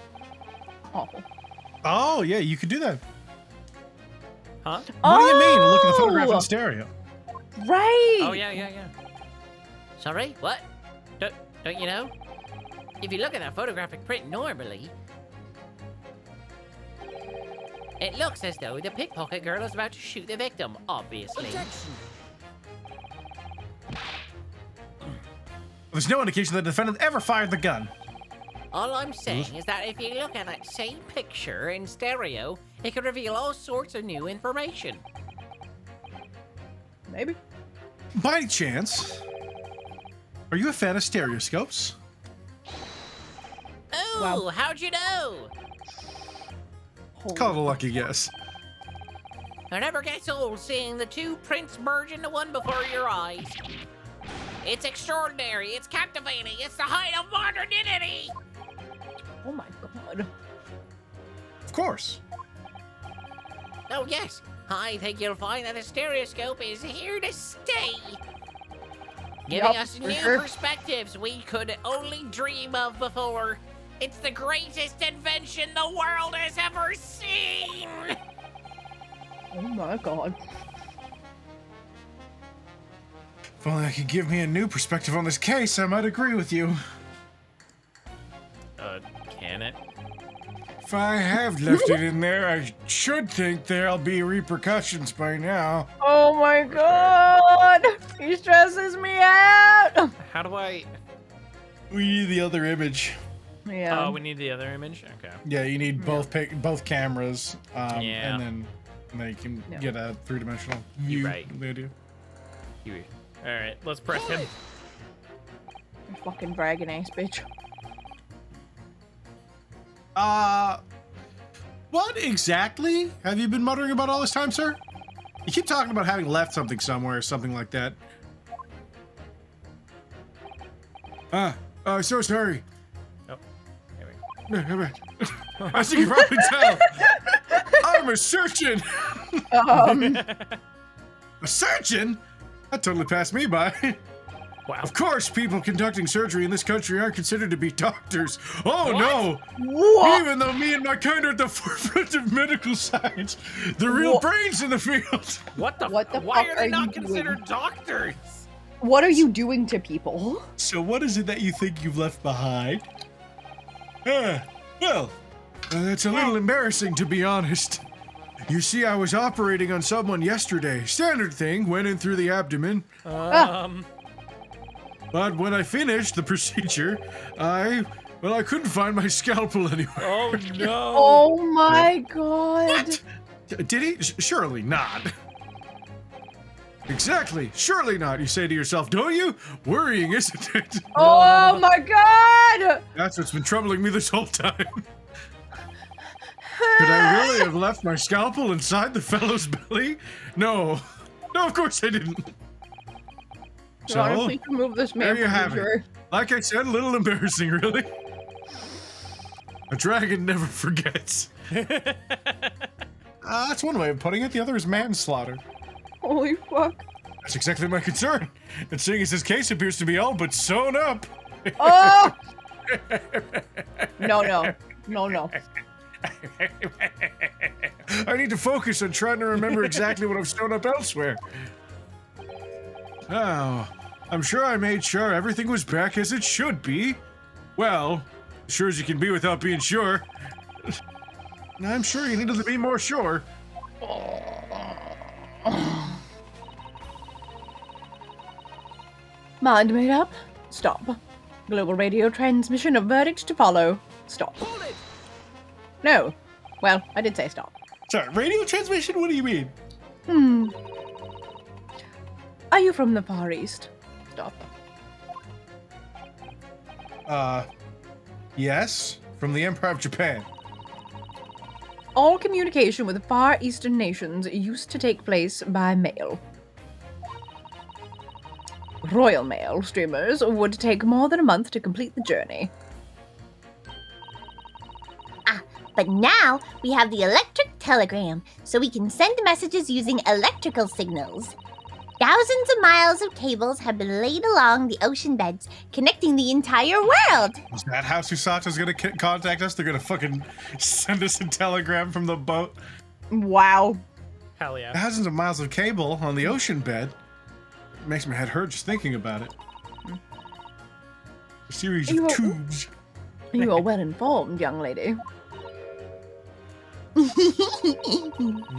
Awful. oh yeah, you could do that. Huh? What do you mean? Look at the photograph in stereo. Right. Oh yeah. Sorry? What? Don't you know? If you look at that photographic print normally, it looks as though the pickpocket girl is about to shoot the victim, obviously. There's no indication that the defendant ever fired the gun. All I'm saying is that if you look at that same picture in stereo, it could reveal all sorts of new information. Maybe. By any chance, are you a fan of stereoscopes? Oh, Wow. how'd you know? Call it a lucky guess. It never gets old seeing the two prints merge into one before your eyes. It's extraordinary, it's captivating, it's the height of modernity! Oh my god. Of course. Oh yes, I think you'll find that the stereoscope is here to stay. Giving Yup, us for new sure. perspectives we could only dream of before. It's the greatest invention the world has ever seen! Oh my god. If only I could give me a new perspective on this case, I might agree with you. Can it? If I have left it in there, I should think there'll be repercussions by now. Oh my god! He stresses me out! How do I? We need the other image. Yeah. Oh, we need the other image. Okay. Yeah, you need both cameras, Yeah. and then you can get a three-dimensional view. You're right. of the idea. All right, let's press him. You fucking bragging ass bitch. What exactly have you been muttering about all this time, sir? You keep talking about having left something somewhere or something like that. So sorry. Oh, there we go. As you can probably tell, I'm a surgeon. A surgeon? That totally passed me by. Wow. Of course, people conducting surgery in this country aren't considered to be doctors. Oh no! What? Even though me and my kind are at the forefront of medical science, the real brains in the field. What the? What the Why fuck are they are not you doing? considered doctors? What are you doing to people? So what is it that you think you've left behind? That's a little embarrassing, to be honest. You see, I was operating on someone yesterday. Standard thing, went in through the abdomen. But when I finished the procedure, I couldn't find my scalpel anywhere. Oh no! Oh my god. Did he? Surely not. Exactly. Surely not, you say to yourself, don't you? Worrying, isn't it? Oh my god! That's what's been troubling me this whole time. Could I really have left my scalpel inside the fellow's belly? No. No, of course I didn't. So, Honestly, you can move this man there you from have your- it. Like I said, a little embarrassing, really. A dragon never forgets. That's one way of putting it. The other is manslaughter. Holy fuck. That's exactly my concern. And seeing as this case appears to be all but sewn up. Oh! No. I need to focus on trying to remember exactly what I've sewn up elsewhere. Oh, I'm sure I made sure everything was back as it should be. Well, sure as you can be without being sure. I'm sure you need to be more sure. Mind made up? Stop. Global radio transmission of verdict to follow. Stop. No. Well, I did say stop. Sorry, radio transmission? What do you mean? Are you from the Far East? Stop. Yes, from the Empire of Japan. All communication with Far Eastern nations used to take place by mail. Royal Mail streamers would take more than a month to complete the journey. But now we have the electric telegram, so we can send messages using electrical signals. Thousands of miles of cables have been laid along the ocean beds, connecting the entire world. Is that how Susata's gonna contact us? They're gonna fucking send us a telegram from the boat. Wow. Hell yeah. Thousands of miles of cable on the ocean bed. It makes my head hurt just thinking about it. A series of tubes. You are well informed, young lady.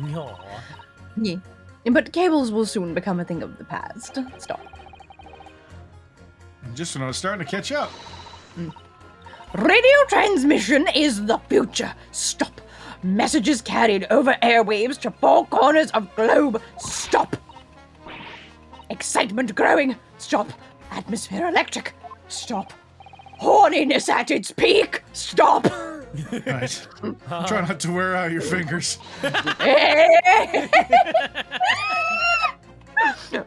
No. Yeah. But cables will soon become a thing of the past. Stop. Just when I was starting to catch up. Radio transmission is the future. Stop. Messages carried over airwaves to four corners of globe. Stop. Excitement growing. Stop. Atmosphere electric. Stop. Horniness at its peak. Stop. Right. Try not to wear out your fingers.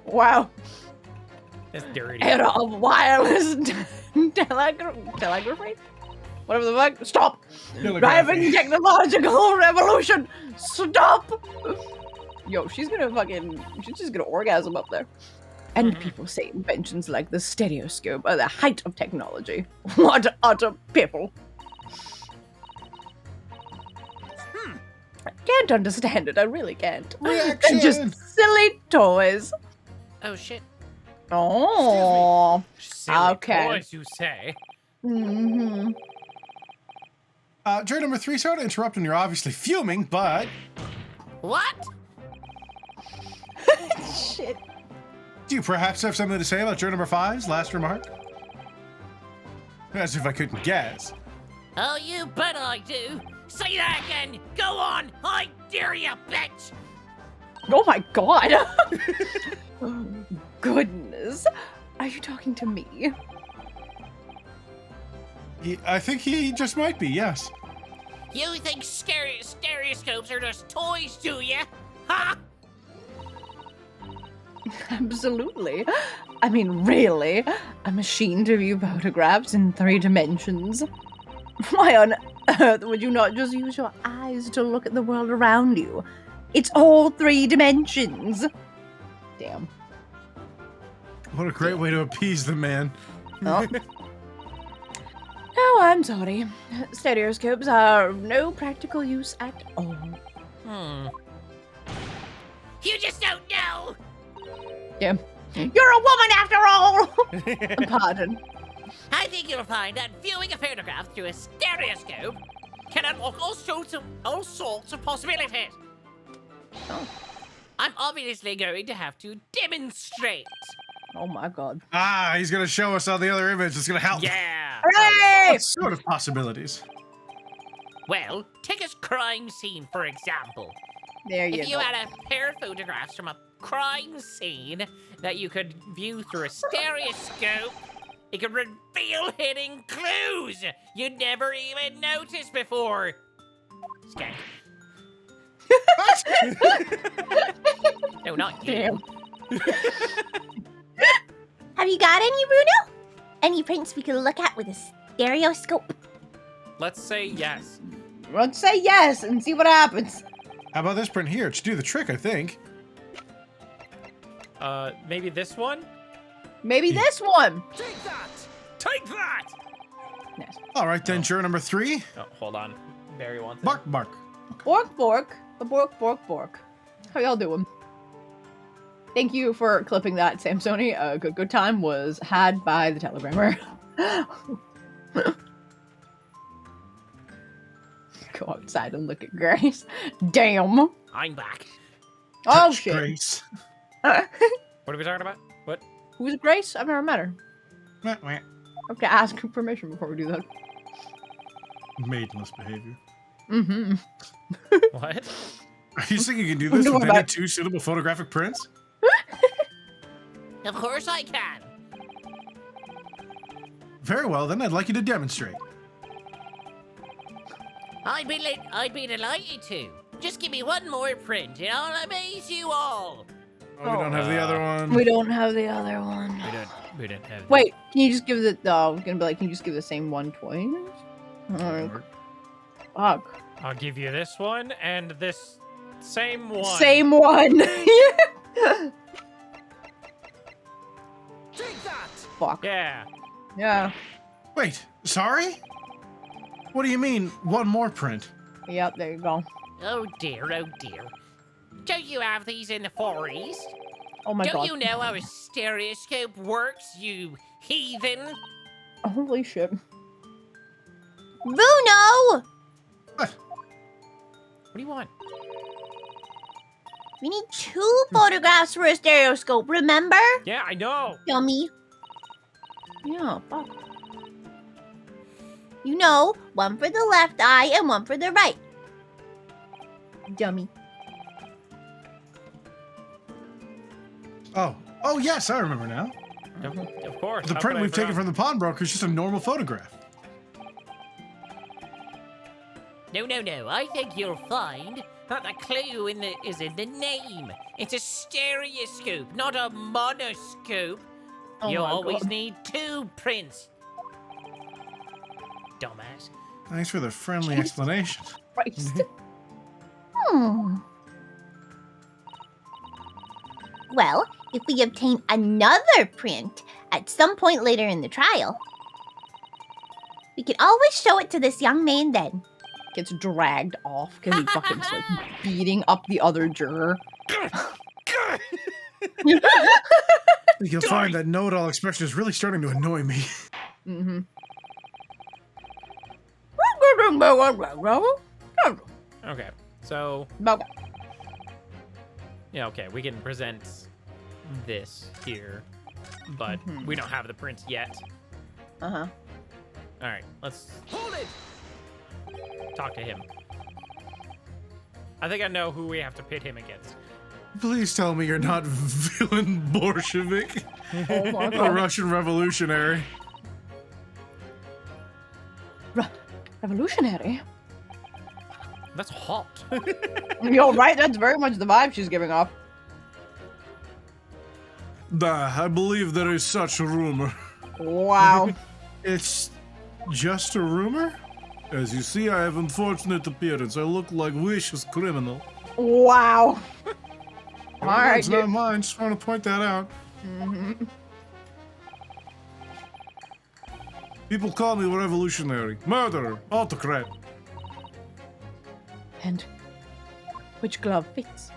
Wow. That's dirty. Era of wireless telegraphy? Whatever the fuck. Stop. Driving technological revolution. Stop. Yo, she's just gonna orgasm up there. And people say inventions like the stereoscope are the height of technology. What utter piffle. I can't understand it, I really can't. They're just silly toys. Oh shit. Oh. Silly Okay. boys, you say? Mm-hmm. Juror number 3, sorry to interrupt when you're obviously fuming, but What? Shit. do you perhaps have something to say about juror number 5's last remark? As if I couldn't guess. Oh, you bet I do. Say that again. Go on. I dare you, bitch. Oh my god. Oh, goodness. Are you talking to me? I think he just might be, yes. You think stereoscopes are just toys, do you? Ha! Absolutely. I mean, really? A machine to view photographs in 3 dimensions? Why on earth would you not just use your eyes to look at the world around you? It's all 3 dimensions. Damn. What a great way to appease the man. Oh. Oh, I'm sorry. Stereoscopes are of no practical use at all. You just don't know. Yeah. You're a woman after all! Pardon. I think you'll find that viewing a photograph through a stereoscope can unlock all sorts of possibilities. Oh. I'm obviously going to have to demonstrate. Oh my god. Ah, he's gonna show us on the other image. It's gonna help. Yeah. Hooray! What sort of possibilities? Well, take a crime scene, for example. There you If you go. had a pair of photographs from a crime scene that you could view through a stereoscope, it could reveal hidden clues you'd never even noticed before. Skank. No, not you. Damn. Have you got any, Bruno? Any prints we can look at with a stereoscope? Let's say yes. Let's say yes and see what happens. How about this print here? It should do the trick, I think. Maybe this one? Maybe this one. Take that! Take that! Nice. All right, then, juror number 3. Oh, hold on. Barry wants it. Bark, bark. Bork, bork. The bork, bork, bork. How y'all doing? Thank you for clipping that, Samsoni. A good time was had by the telegrammer. Go outside and look at Grace. Damn. I'm back. Oh Touch shit. Grace. What are we talking about? What? Who's Grace? I've never met her. Wah, wah. I have to ask her permission before we do that. Maidenless behavior. Mm-hmm. What? Are you saying you can do this No, with I'm any not. 2 suitable photographic prints? Of course I can. Very well, then I'd like you to demonstrate. I'd be delighted to. Just give me one more print and I'll amaze you all. Oh, we don't have the other one. We don't have the other one. We didn't have. Wait, can you just give the? I was gonna be like, can you just give the same one twice? Alright. Fuck. I'll give you this one and this same one. Same one. Yeah. Take that! Fuck. Yeah. Yeah. Wait, sorry? What do you mean, one more print? Yep. There you go. Oh dear, oh dear. Don't you have these in the Far East? Oh my Don't god. you know how a stereoscope works, you heathen? Holy shit. Bruno! What? What do you want? We need 2 photographs for a stereoscope, remember? Yeah, I know. Dummy. Yeah. Fuck. You know, one for the left eye and one for the right. Dummy. Oh yes, I remember now. Of course. The how print could I we've taken forget? from the pawnbroker is just a normal photograph. No, I think you'll find that the clue is in the name. It's a stereoscope, not a monoscope. Oh you my always God. need 2 prints. Dumbass. Thanks for the friendly explanation. Christ. Well, if we obtain another print at some point later in the trial, we can always show it to this young man then. Gets dragged off because he fucking starts beating up the other juror. You'll find that know-it-all expression is really starting to annoy me. Mm-hmm. Okay, so yeah, okay, we can present this here, but we don't have the prince yet. Uh-huh. All right, let's hold it. Talk to him. I think I know who we have to pit him against. Please tell me you're not villain Bolshevik, Oh my a god. Russian revolutionary. Revolutionary? That's hot. Yo, right? That's very much the vibe she's giving off. I believe there is such a rumor. Wow. It's just a rumor? As you see, I have unfortunate appearance. I look like vicious criminal. Wow. Alright, It's not mine, just want to point that out. Mm-hmm. People call me revolutionary, murderer, autocrat. And which glove fits?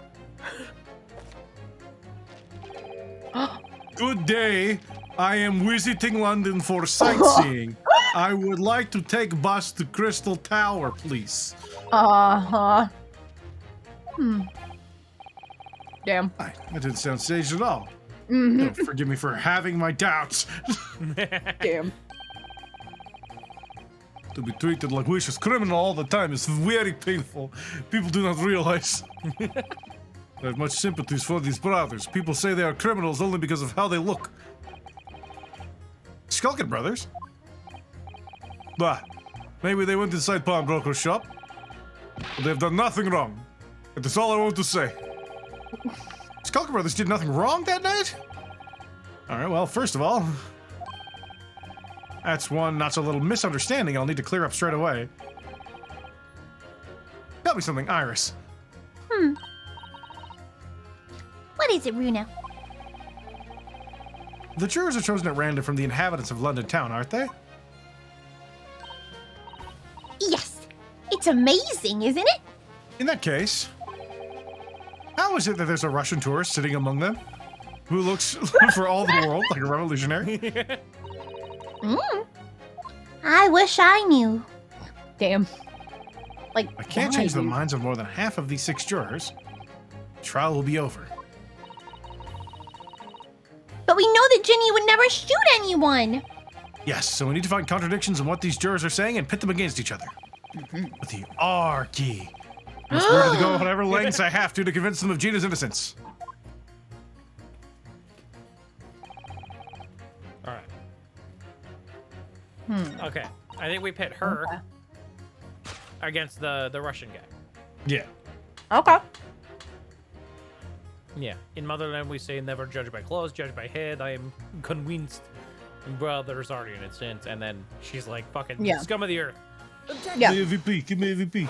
Good day. I am visiting London for sightseeing. I would like to take bus to Crystal Tower, please. Uh-huh. Damn. That didn't sound sage at all. Mm-hmm. Oh, forgive me for having my doubts. Damn. To be treated like vicious criminal all the time is very painful. People do not realize. I have much sympathies for these brothers. People say they are criminals only because of how they look. Skulkin brothers? Bah, maybe they went inside pawnbroker's shop. But they've done nothing wrong. And that's all I want to say. Skulkin brothers did nothing wrong that night? Alright, well, first of all, that's one not so little misunderstanding I'll need to clear up straight away. Tell me something, Iris. What is it, Runa? The jurors are chosen at random from the inhabitants of London town, aren't they? Yes. It's amazing, isn't it? In that case, how is it that there's a Russian tourist sitting among them who looks for all the world like a revolutionary? I wish I knew. Damn. Like, I can't why, change the dude? minds of more than half of these 6 jurors. The trial will be over. But we know that Ginny would never shoot anyone. Yes, so we need to find contradictions in what these jurors are saying and pit them against each other. With the R key. I'm ready to go whatever lengths I have to convince them of Gina's innocence. All right. Okay, I think we pit her against the Russian guy. Yeah. Okay. Yeah. In motherland, we say never judge by clothes, judge by head. I am convinced. Brothers are innocent. And then she's like, fucking scum of the earth. Yeah. Give me AVP, give me AVP.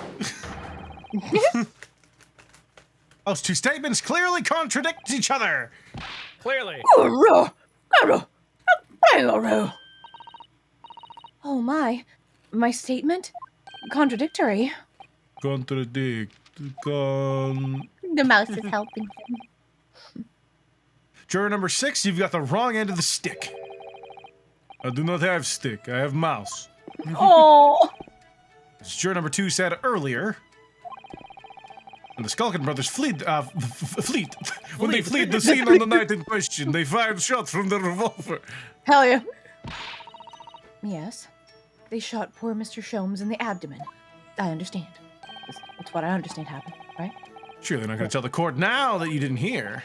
Those 2 statements clearly contradict each other. Clearly. Oh my statement? Contradictory. Contradict. The mouse is helping him. Juror number 6, you've got the wrong end of the stick. I do not have stick, I have mouse. Oh. As juror number 2 said earlier, when the Skulkin brothers when they fled the scene on the night in question, they fired shots from their revolver. Hell yeah. Yes. They shot poor Mr. Sholmes in the abdomen. I understand. That's what I understand happened, right? Sure, they're not going to tell the court now that you didn't hear.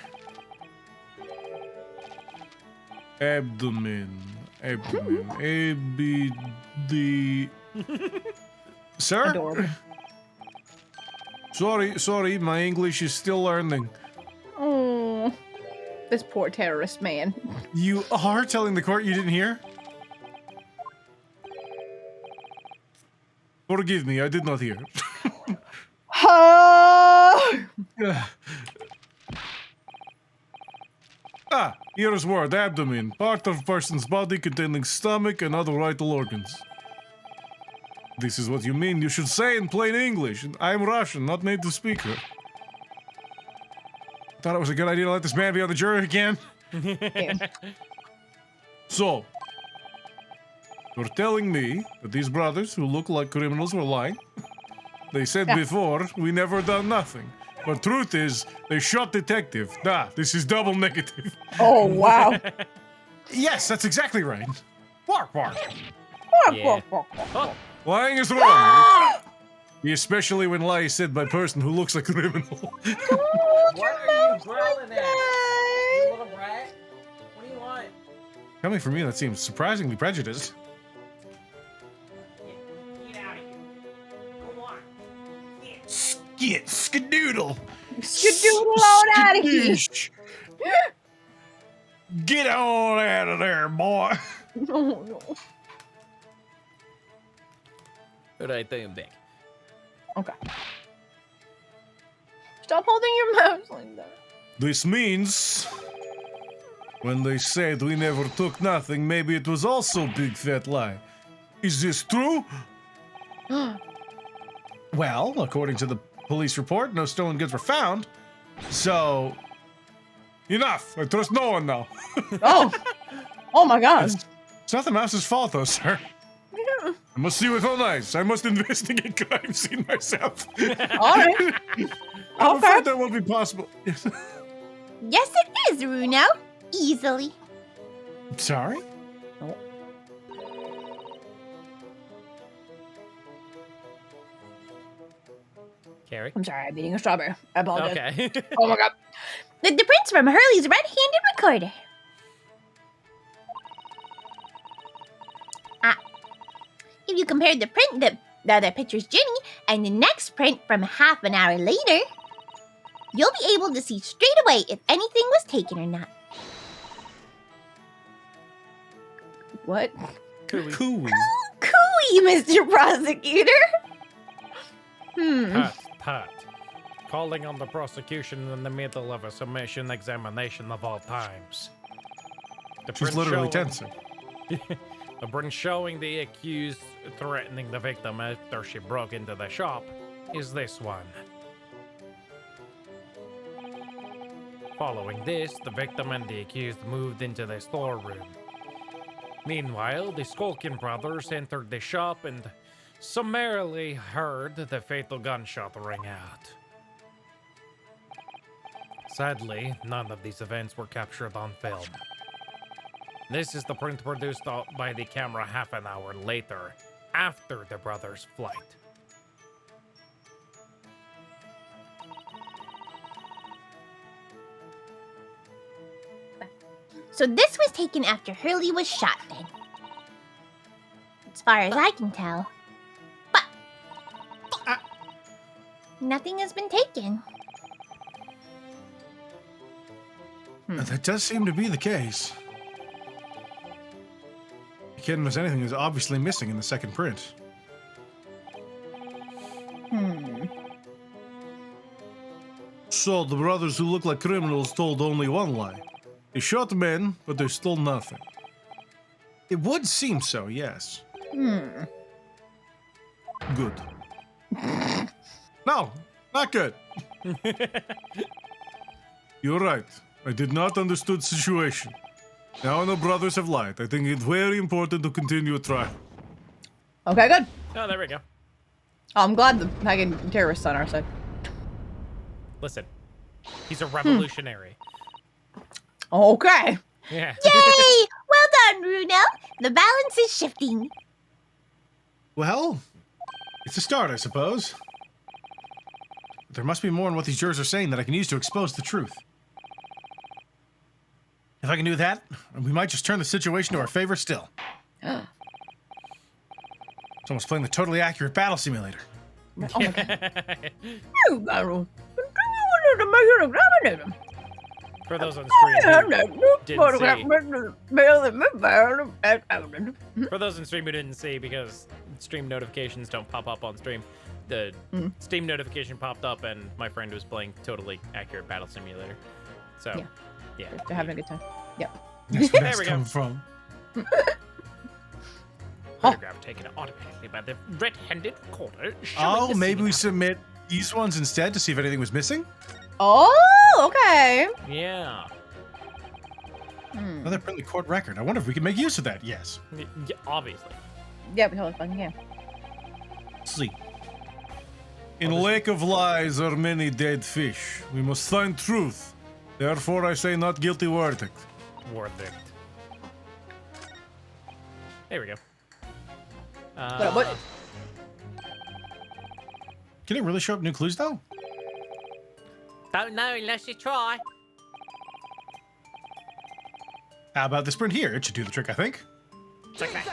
Abdomen. A-B-D... Sir? Adorable. Sorry, my English is still learning. Oh, this poor terrorist man. You are telling the court you didn't hear? Forgive me, I did not hear. Here's word, abdomen. Part of person's body containing stomach and other vital organs. This is what you mean. You should say in plain English. I'm Russian, not native speaker. Thought it was a good idea to let this man be on the jury again. So, you're telling me that these brothers who look like criminals were lying? They said before, we never done nothing. But truth is, they shot detective. This is double negative. Oh, wow. Yes, that's exactly right. Bark, bark. Yeah. Lying is wrong. Especially when lie is said by a person who looks like a criminal. What are you growling at? You little brat? What do you want? Coming from you, that seems surprisingly prejudiced. Get out of here. Go on. Skit, skadoodle. Skadoodle on out of here. Skadoosh. Get on out of there, boy. No. All right, I am back. Okay. Stop holding your mouse like that. This means, when they said we never took nothing, maybe it was also big fat lie. Is this true? Well, according to the police report, no stolen goods were found. So, enough. I trust no one now. Oh my god. It's not the mouse's fault, though, sir. Yeah. I must see with own eyes. I must investigate crime scene myself. Alright. I'm Okay. afraid that won't be possible. Yes, it is, Runo. Easily. Sorry? Carrie? I'm sorry, I'm eating a strawberry. I apologize. Okay. Oh my god. The prints from Hurley's red-handed recorder. If you compared the print that pictures Ginny and the next print from half an hour later, you'll be able to see straight away if anything was taken or not. What? Cooey. Cooey, Mr. Prosecutor. Pat. Calling on the prosecution in the middle of a summation examination of all times. The She's print literally showing- tensing. The print showing the accused threatening the victim after she broke into the shop is this one. Following this, the victim and the accused moved into the storeroom. Meanwhile, the Skulkin brothers entered the shop and summarily heard the fatal gunshot ring out. Sadly, none of these events were captured on film. This is the print produced by the camera half an hour later, after the brothers' flight. So this was taken after Hurley was shot then. As far as I can tell. But nothing has been taken. That does seem to be the case. I can't miss anything is obviously missing in the second print. So the brothers who look like criminals told only one lie. They shot men, but they stole nothing. It would seem so, yes. Good. No, not good. You're right. I did not understood situation. Now I know brothers have lied. I think it's very important to continue a trial. Okay, good. Oh, there we go. I'm glad the fucking terrorists on our side. Listen, he's a revolutionary. Okay. Yeah. Yay! Well done, Runo. The balance is shifting. Well, it's a start, I suppose. But there must be more in what these jurors are saying that I can use to expose the truth. If I can do that, we might just turn the situation to our favor still. It's almost playing the totally accurate battle simulator. Oh my god. For those on stream who didn't see, for those on stream who didn't see, because stream notifications don't pop up on stream, the Steam notification popped up and my friend was playing totally accurate battle simulator. So, yeah. They're having a good time. Yep. That's where There that's we go. coming from. Photograph taken automatically by the red-handed recorder. showing Oh, the maybe scene we of- submit these ones instead to see if anything was missing? Oh, okay. Yeah. Another friendly court record. I wonder if we can make use of that. Yes. Yeah, obviously. Yeah, we totally fucking can. See. In a lake of lies are many dead fish. We must find truth. Therefore, I say not guilty verdict. Verdict. There we go. What? Can it really show up new clues, though? Don't know unless you try. How about this print here? It should do the trick, I think. Check that.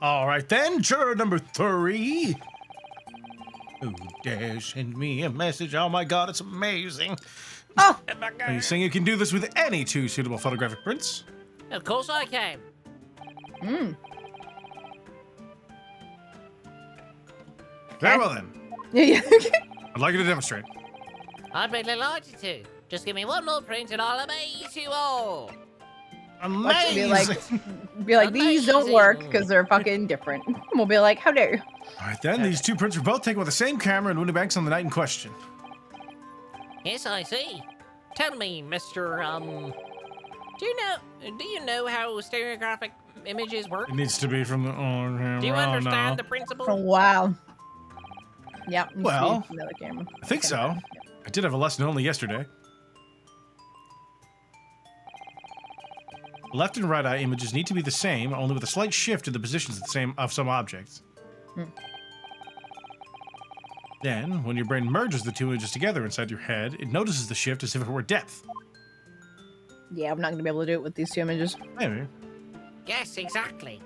All right, then. Juror number 3. Who dares send me a message? Oh, my God, it's amazing. Oh! Are you saying you can do this with any 2 suitable photographic prints? Of course I can. Very well, then. Yeah. I'd like you to demonstrate. I'd be delighted to. Just give me one more print and I'll amaze you all. Amazing. Be like, these don't work because they're fucking different. We'll be like, how dare you? All right, then. These 2 prints were both taken with the same camera and Winnie Banks on the night in question. Yes, I see. Tell me, Mr. Do you know how stereographic images work? It needs to be from the... Do you understand the principle? Oh, wow. Yeah. Well, another camera. I think so. I did have a lesson only yesterday. Left and right eye images need to be the same, only with a slight shift in the positions of some objects. Then, when your brain merges the 2 images together inside your head, it notices the shift as if it were depth. Yeah, I'm not gonna be able to do it with these 2 images. Maybe. Yes, exactly.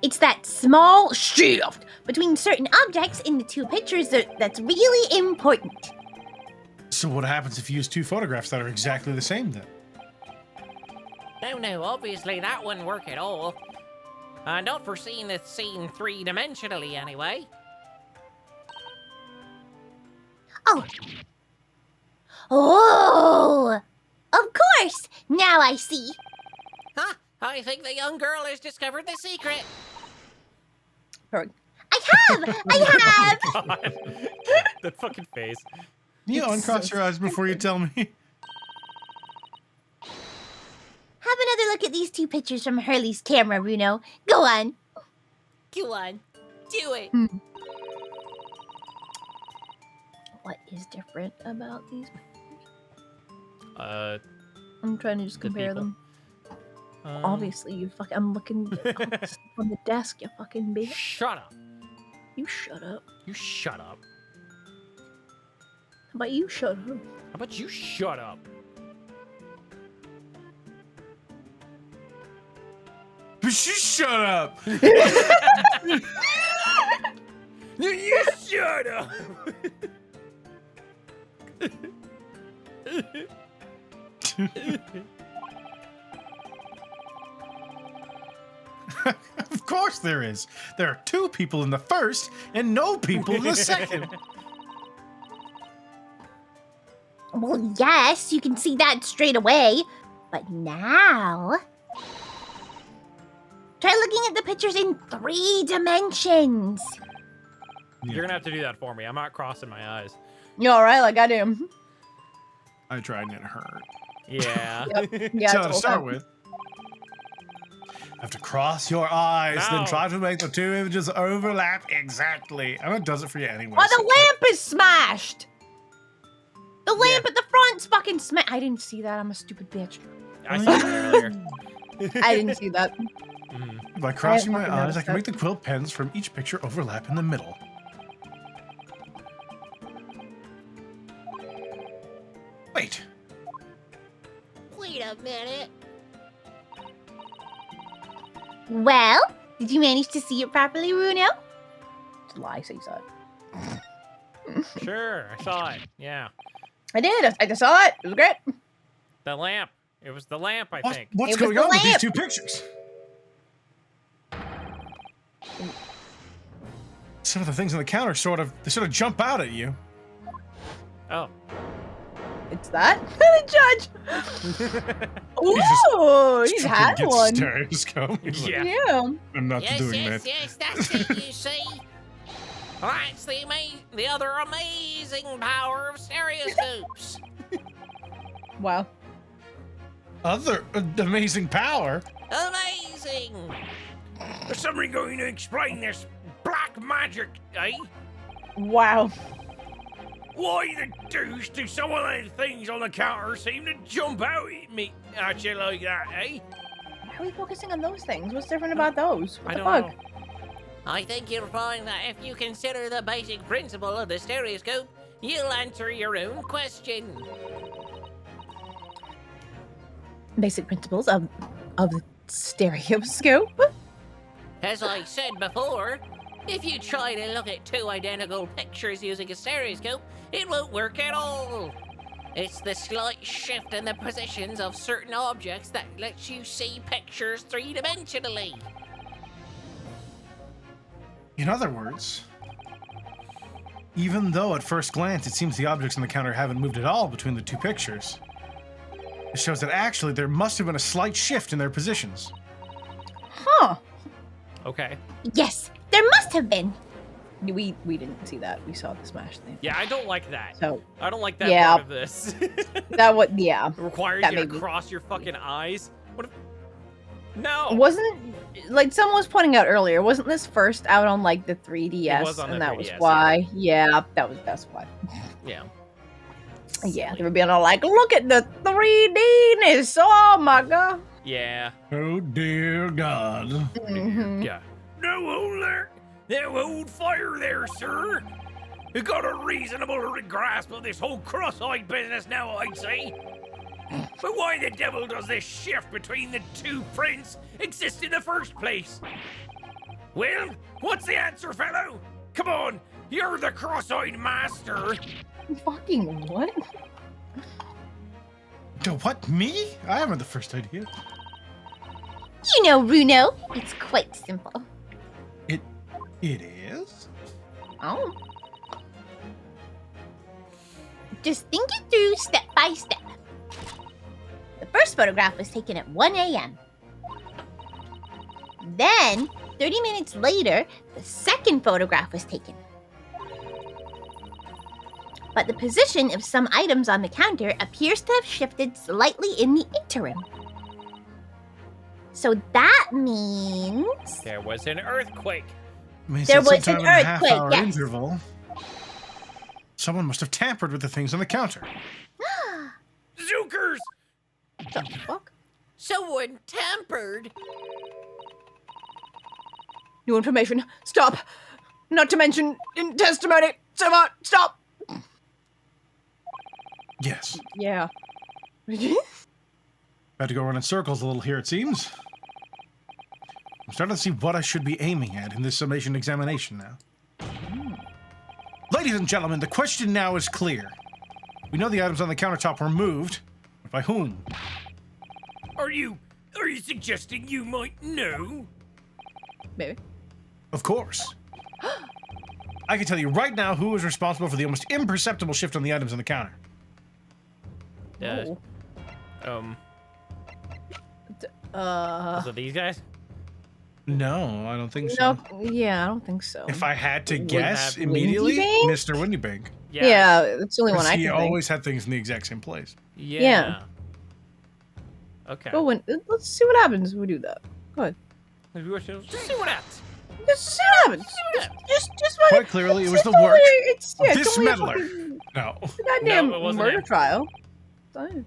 It's that small shift between certain objects in the 2 pictures that's really important. So what happens if you use 2 photographs that are exactly the same, then? No, obviously that wouldn't work at all. Not for seeing the scene 3-dimensionally, anyway. Oh, of course. Now I see. Huh? I think the young girl has discovered the secret. Perfect. I have. God. That fucking face. You uncross your eyes before you tell me. Have another look at these 2 pictures from Hurley's camera, Bruno. Go on. Go on. Do it. What is different about these? The I'm trying to just compare people. them. Obviously, you fucking. I'm looking on the desk. You fucking bitch. Shut up. You shut up. You shut up. How about you shut up? How about you shut up? Shut up! You shut up! Of course there is. There are 2 people in the first and no people in the second. Well, yes, you can see that straight away. But now... try looking at the pictures in 3 dimensions. You're gonna have to do that for me. I'm not crossing my eyes. You alright? Like I do. I tried and it hurt. Yeah. Yeah, So it's to all start time. with, have to cross your eyes, then No. try to make the 2 images overlap exactly. And it does it for you anyway. Oh, the lamp is smashed! The lamp at the front's fucking smashed. I didn't see that. I'm a stupid bitch. I saw that earlier. I didn't see that. By crossing my fucking eyes, I noticed can that. make the quill pens from each picture overlap in the middle. Wait. Wait a minute. Well, did you manage to see it properly, Bruno? It's a lie, so you saw it. Sure, I saw it. Yeah. I did. I just saw it. It was great. The lamp. It was the lamp, I think. What's It was going the on with these lamp. 2 pictures? Some of the things on the counter sort of jump out at you. Oh. It's that? The judge. Ooh, he's had Gets one. Stereoscope. He's like, Yeah. Yeah. I'm not Yes, doing yes, that. yes, that's it, you see. That's the other amazing power of stereoscopes. Wow. Other amazing power. Amazing. Is somebody going to explain this black magic, eh? Wow. Why the deuce do some of the things on the counter seem to jump out at you like that, eh? Why are we focusing on those things? What's different about those? What I the don't fuck? know. I think you'll find that if you consider the basic principle of the stereoscope, you'll answer your own question. Basic principles of the stereoscope? As I said before, if you try to look at two identical pictures using a stereoscope, it won't work at all. It's the slight shift in the positions of certain objects that lets you see pictures three-dimensionally. In other words, even though at first glance it seems the objects on the counter haven't moved at all between the two pictures, it shows that actually there must have been a slight shift in their positions. Huh. Okay. Yes, there must have been. We didn't see that. We saw the smash thing. Yeah, I don't like that. So I don't like that Yeah. part of this. that would yeah. It requires That you to made me- cross your fucking eyes. What if... No. Wasn't like someone was pointing out earlier, wasn't this first out on like the 3DS? It was on and the that was 3DS, why. Yeah, that's why. Yeah. Yeah, they were being all like, look at the 3D-ness. Oh my god. Yeah. Oh dear God. Mhm. Yeah. No hold there. No hold fire there, sir. You got a reasonable grasp of this whole cross-eyed business now, I'd say. But why the devil does this shift between the two prints exist in the first place? Well, what's the answer, fellow? Come on, you're the cross-eyed master. Fucking what? What, me? I haven't the first idea. You know, Runo, it's quite simple. It is? Oh. Just think it through step by step. The first photograph was taken at 1 a.m. Then, 30 minutes later, the second photograph was taken. But the position of some items on the counter appears to have shifted slightly in the interim. So that means... There was an earthquake. Means There that was sometime an in a earthquake, half-hour yes. interval, someone must have tampered with the things on the counter. Zookers! What the fuck? Someone tampered. New information. Stop. Not to mention in testimony. Someone, stop. Yes. Yeah. Had to go around in circles a little here, it seems. I'm starting to see what I should be aiming at in this summation examination now. Ladies and gentlemen, the question now is clear. We know the items on the countertop were moved. But by whom? Are you suggesting you might know? Maybe. Of course. I can tell you right now who was responsible for the almost imperceptible shift on the items on the counter. Oh. Was it these guys? No, I don't think so. No. Yeah, I don't think so. If I had to Would guess that immediately, Windybank? Mr. Windybank. Yeah, it's the only one I He can think. always had things in the exact same place. Yeah. Okay. Go when. Let's see what happens if we do that. Go ahead. Just see what happens. Just see what happens. Just Quite clearly, it was the it's work only- it's, yeah, of it's this only a meddler. fucking- No. It's a goddamn No, it wasn't murder him. trial. Fine.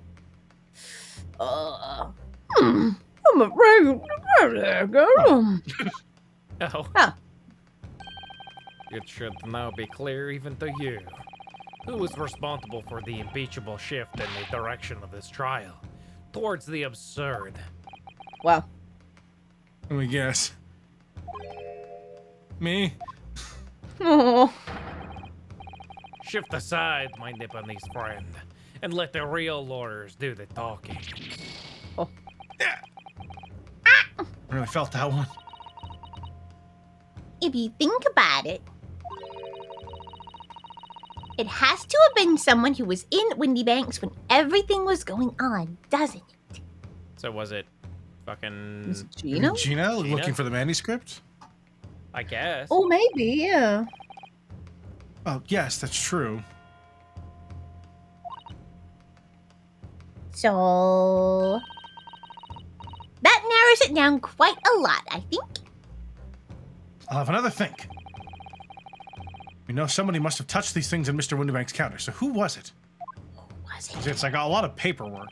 I'm afraid. Oh. Huh. It should now be clear even to you. Who was responsible for the impeachable shift in the direction of this trial? Towards the absurd. Wow. Let me guess. Me? Oh. Shift aside, my Nipponese friend, and let the real lawyers do the talking. Yeah. I really felt that one. If you think about it, it has to have been someone who was in Windybanks when everything was going on, doesn't it? So was it fucking... Is it Gino? Gina looking for the manuscript? I guess. Oh, maybe, yeah. Oh, yes, that's true. So that narrows it down quite a lot, I think. I'll have another think. We know somebody must have touched these things in Mr. Windybank's counter, so who was it? Was it? It's like a lot of paperwork.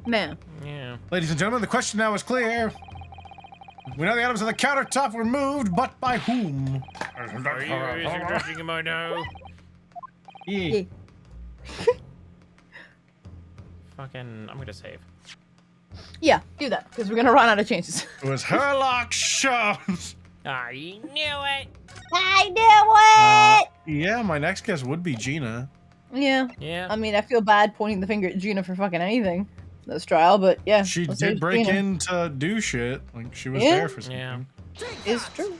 Man. Yeah. Ladies and gentlemen, the question now is clear. We know the items on the countertop were moved, but by whom? Are you suggesting him I know? Yeah. Fucking, I'm gonna save. Yeah, do that, because we're gonna run out of chances. It was Herlock Shows. I knew it. I knew it! Yeah, my next guess would be Gina. Yeah. Yeah. I mean, I feel bad pointing the finger at Gina for fucking anything this trial, but yeah. She let's say did it's break Gina. in to do shit. Like, she was Yeah. there for something. Yeah. It's true.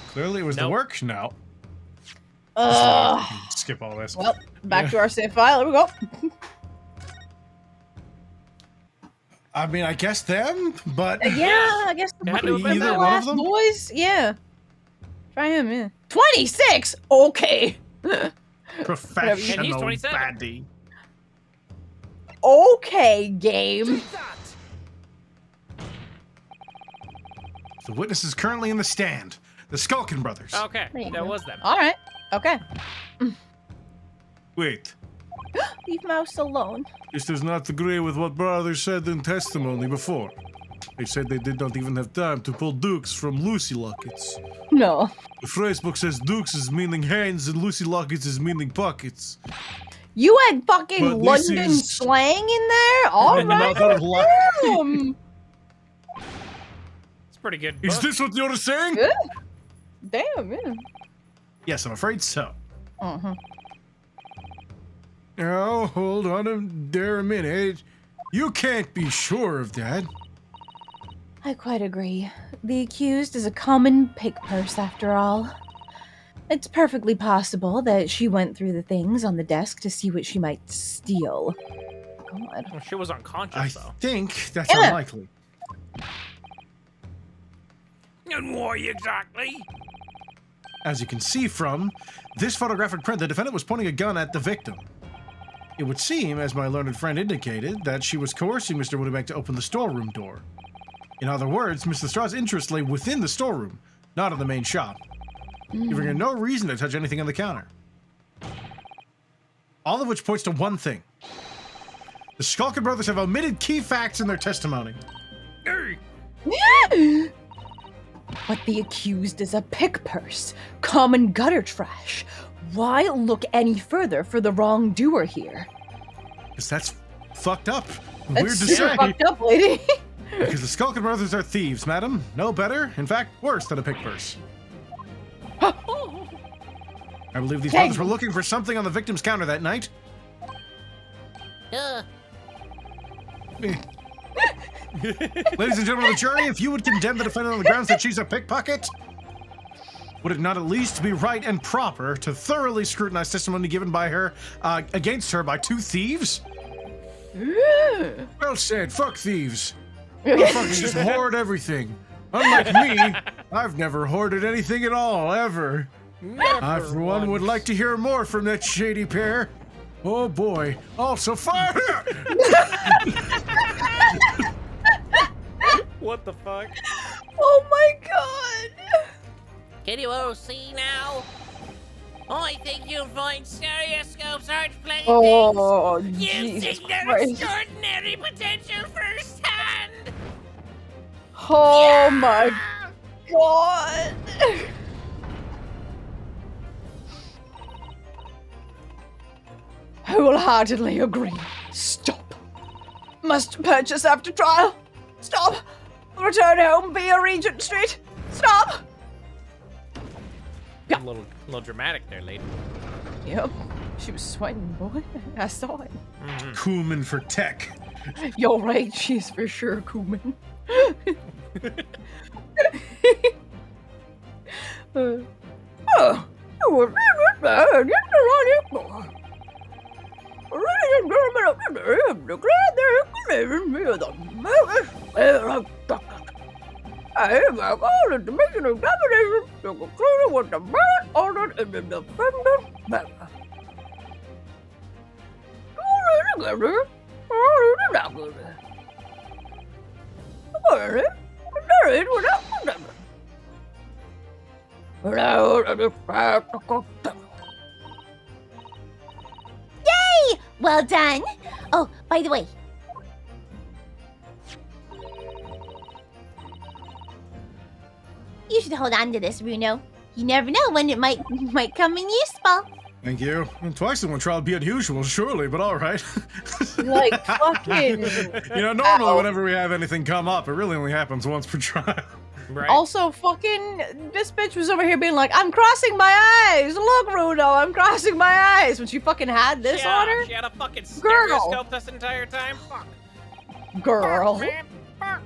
Clearly it was the Nope. work. No. Ugh. Skip all this. Well, back to our save file. Here we go. I mean, I guess them, but Yeah, I guess the, Yeah, no, the either one of last them? boys. Yeah. Try him, yeah. 26? Okay. professional And he's 27. baddie. Okay, game. The witness is currently in the stand. The Skulkin brothers. Okay, There you that go. was them. All right. Okay. Wait. Leave Mouse alone. This does not agree with what brothers said in testimony before. They said they did not even have time to pull dukes from Lucy lockets. No. The phrasebook says dukes is meaning hands and Lucy lockets is meaning pockets. You had fucking But this London is- slang in there? All right. Another lie. Damn. It's pretty good. Is book. this what you're saying? Good. Damn, yeah. Yes, I'm afraid so. Uh-huh. Oh, hold on there a minute. You can't be sure of that. I quite agree. The accused is a common pig purse, after all. It's perfectly possible that she went through the things on the desk to see what she might steal. God. Well, she was unconscious, I though. think that's Yeah. unlikely. And why exactly? As you can see from this photographic print, the defendant was pointing a gun at the victim. It would seem, as my learned friend indicated, that she was coercing Mr. Windybank to open the storeroom door. In other words, Mr. Straw's interest lay within the storeroom, not in the main shop, giving her no reason to touch anything on the counter. All of which points to one thing. The Skulkin brothers have omitted key facts in their testimony. But the accused is a pick purse, common gutter trash. Why look any further for the wrongdoer here? Because that's fucked up. That's Weird to super say. fucked up, lady. Because the Skulkin brothers are thieves, madam. No better, in fact, worse than a pick purse. I believe these brothers were looking for something on the victim's counter that night. Ladies and gentlemen of the jury, if you would condemn the defendant on the grounds that she's a pickpocket, would it not at least be right and proper to thoroughly scrutinize testimony given by her against her by two thieves? Well said. Fuck thieves. Motherfuckers just hoard everything. Unlike me, I've never hoarded anything at all, ever. I, for one, would like to hear more from that shady pair. Oh boy. Also, fire! What the fuck? Oh my god. Can you all see now? I think you'll find stereoscopes aren't playing Oh, things. You've Jesus seen their Christ. extraordinary potential firsthand. Oh my god. I will heartedly agree. Stop. Must purchase after trial. Stop. Return home via Regent Street. Stop. A little dramatic there, lady. Yep. She was sweating, boy. I saw it. Cumin for tech. You're right. She's for sure Kuman. the mission examination to conclude with the ballot ordered in the defendant's favor. Yay! Well done. Oh, by the way, you should hold on to this, Bruno. You never know when it might come in useful. Thank you. Twice in one trial would be unusual, surely, but all right. Like fucking. You know, normally whenever we have anything come up, it really only happens once per trial. Right. Also, fucking, this bitch was over here being like, I'm crossing my eyes. Look, Bruno, I'm crossing my eyes. When she fucking had this on her. She had a fucking Girl. stereoscope this entire time. Fuck. Girl. Fuck, man. Fuck.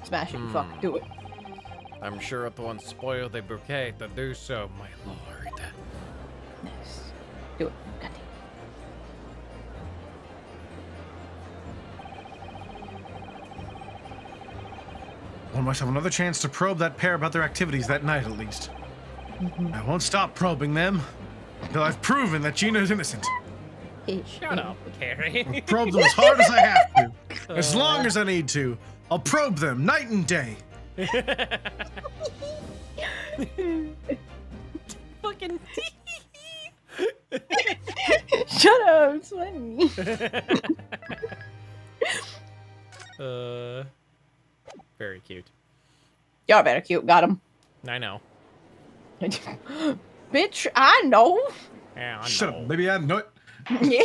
Smash it, fuck, do it. I'm sure it won't spoil the bouquet to do so, my lord. Nice. Do it. Goddamn. I might have another chance to probe that pair about their activities that night, at least. I won't stop probing them until I've proven that Gina's innocent. Shut up, Carrie. I'll probe them as hard as I have to, as long as I need to. I'll probe them night and day. Fucking. Shut up, it's funny. Very cute. Y'all better cute, got him. I know. Bitch, I know. Yeah, I Shut know. up, baby, I know it. Yeah.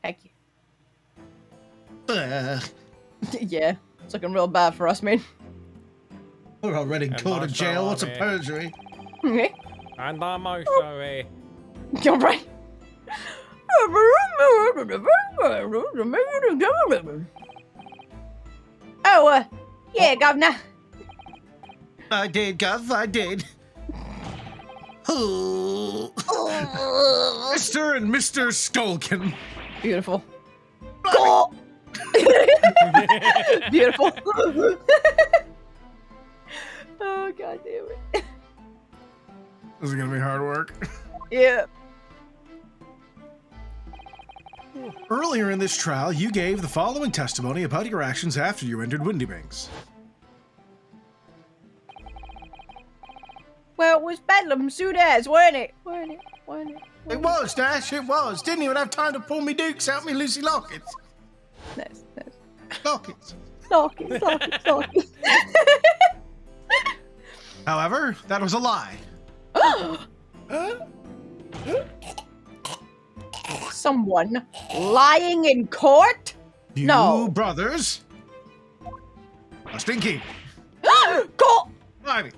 Thank you. Yeah, it's looking real bad for us, man. We're already And going to my jail. What's a salami. perjury? Okay. And I'm sorry. You're right. Oh, yeah, Governor. I did, Gov. I did. Ooh. Mr. and Mr. Stolkin. Beautiful. Go! Beautiful. Oh, god damn it. This is gonna be hard work. Yeah. Earlier in this trial, you gave the following testimony about your actions after you entered Windybanks. Well, it was Bedlam suit as, wasn't it? It was, Dash. It was. Didn't even have time to pull me dukes out me Lucy Lockets. Nice. Lockets. Lockets. However, that was a lie. Someone lying in court? You No. brothers are stinky. Go! Ivy.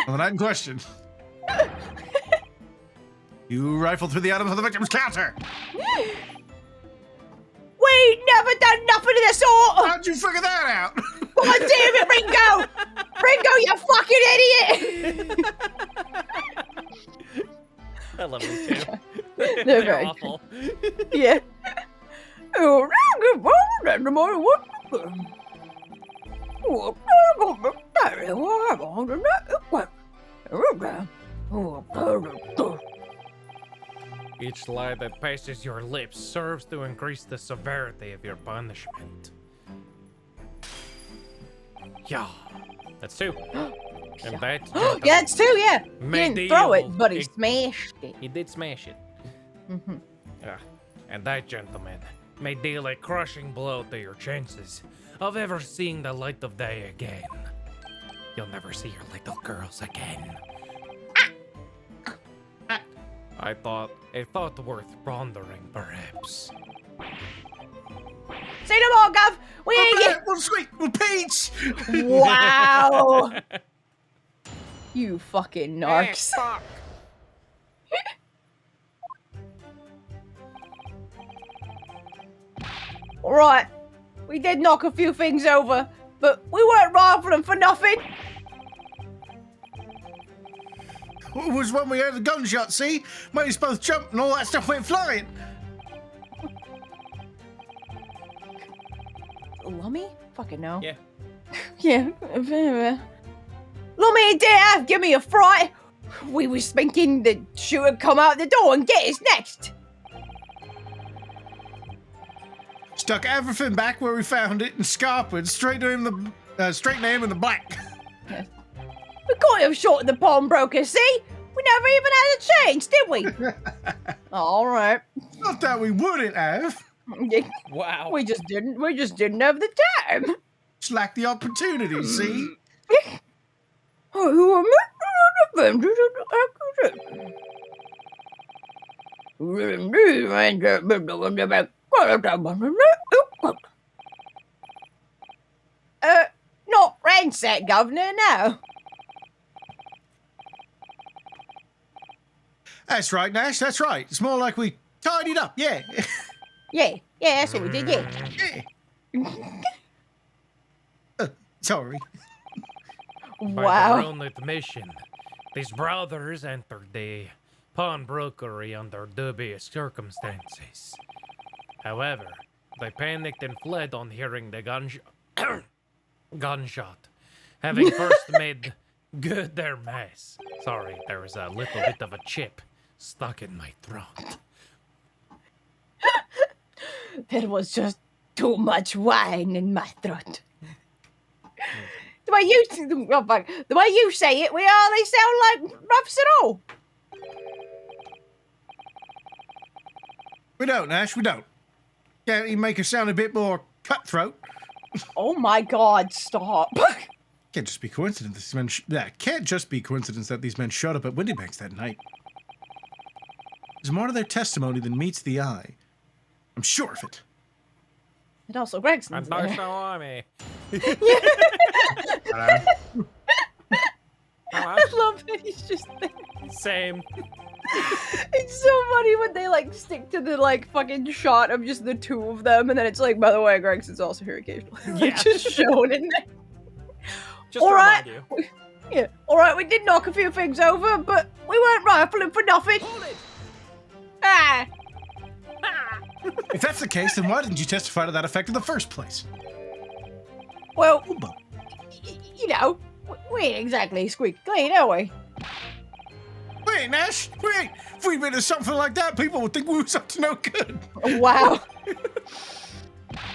On the night in question, you rifled through the items of the victim's counter. We never done nothing of the sort! How'd you figure that out? God damn it, Ringo! Ringo, you fucking idiot! I love them too. They're They're very awful. Yeah. Each lie that passes your lips serves to increase the severity of your punishment. Yeah. That's two. And that Yeah, it's two, yeah. He May didn't throw deal it, but he ex- smashed it. He did smash it. And that, gentleman, may deal a crushing blow to your chances of ever seeing the light of day again. You'll never see your little girls again. I thought a thought worth pondering, perhaps. Say no more, Gov! We ain't get... Well, sweet. Well, Peach. Wow! You fucking narcs. Fuck. Alright, we did knock a few things over, but we weren't rifling for nothing. It was when we heard the gunshot, see? Made us both jump and all that stuff went flying. Lummy? Fucking no. Yeah. Yeah. Lummy and Dad, give me a fright. We was thinking that she would come out the door and get us next. Stuck everything back where we found it and scarpered straight to him in the black. We got him short of the pawnbroker, see? We never even had a change, did we? Alright. Not that we wouldn't have. Wow. We just didn't have the time. Just lacked the opportunity, see? Not ransack, Governor, no. That's right, Nash, that's right. It's more like we tidied up, yeah. Yeah, that's what we did, yeah. Sorry. By Wow. their own admission, these brothers entered the pawnbrokery under dubious circumstances. However, they panicked and fled on hearing the gunshot, having first made good their mess. Sorry, there was a little bit of a chip stuck in my throat. There was just too much wine in my throat. The way you say it, we hardly sound like roughs at all. We don't, Nash, we don't. Can't you make us sound a bit more cutthroat? Oh my God! Stop. Can't just be coincidence these men. Can't just be coincidence that these men showed up at Windybanks that night. There's more to their testimony than meets the eye. I'm sure of it. And also Gregson's And there. so am I. I love that he's just there. Same. It's so funny when they like stick to the like fucking shot of just the two of them, and then it's like, by the way, Gregson's also here occasionally. Like, Yeah. just shown in there. Just All to right. remind you. Yeah. Alright, we did knock a few things over, but we weren't rifling for nothing. Ah. If that's the case, then why didn't you testify to that effect in the first place? Well, Oomba. you know, we ain't exactly squeaky clean, are we? Wait, Nash, wait. If we'd been to something like that, people would think we was up to no good. Wow.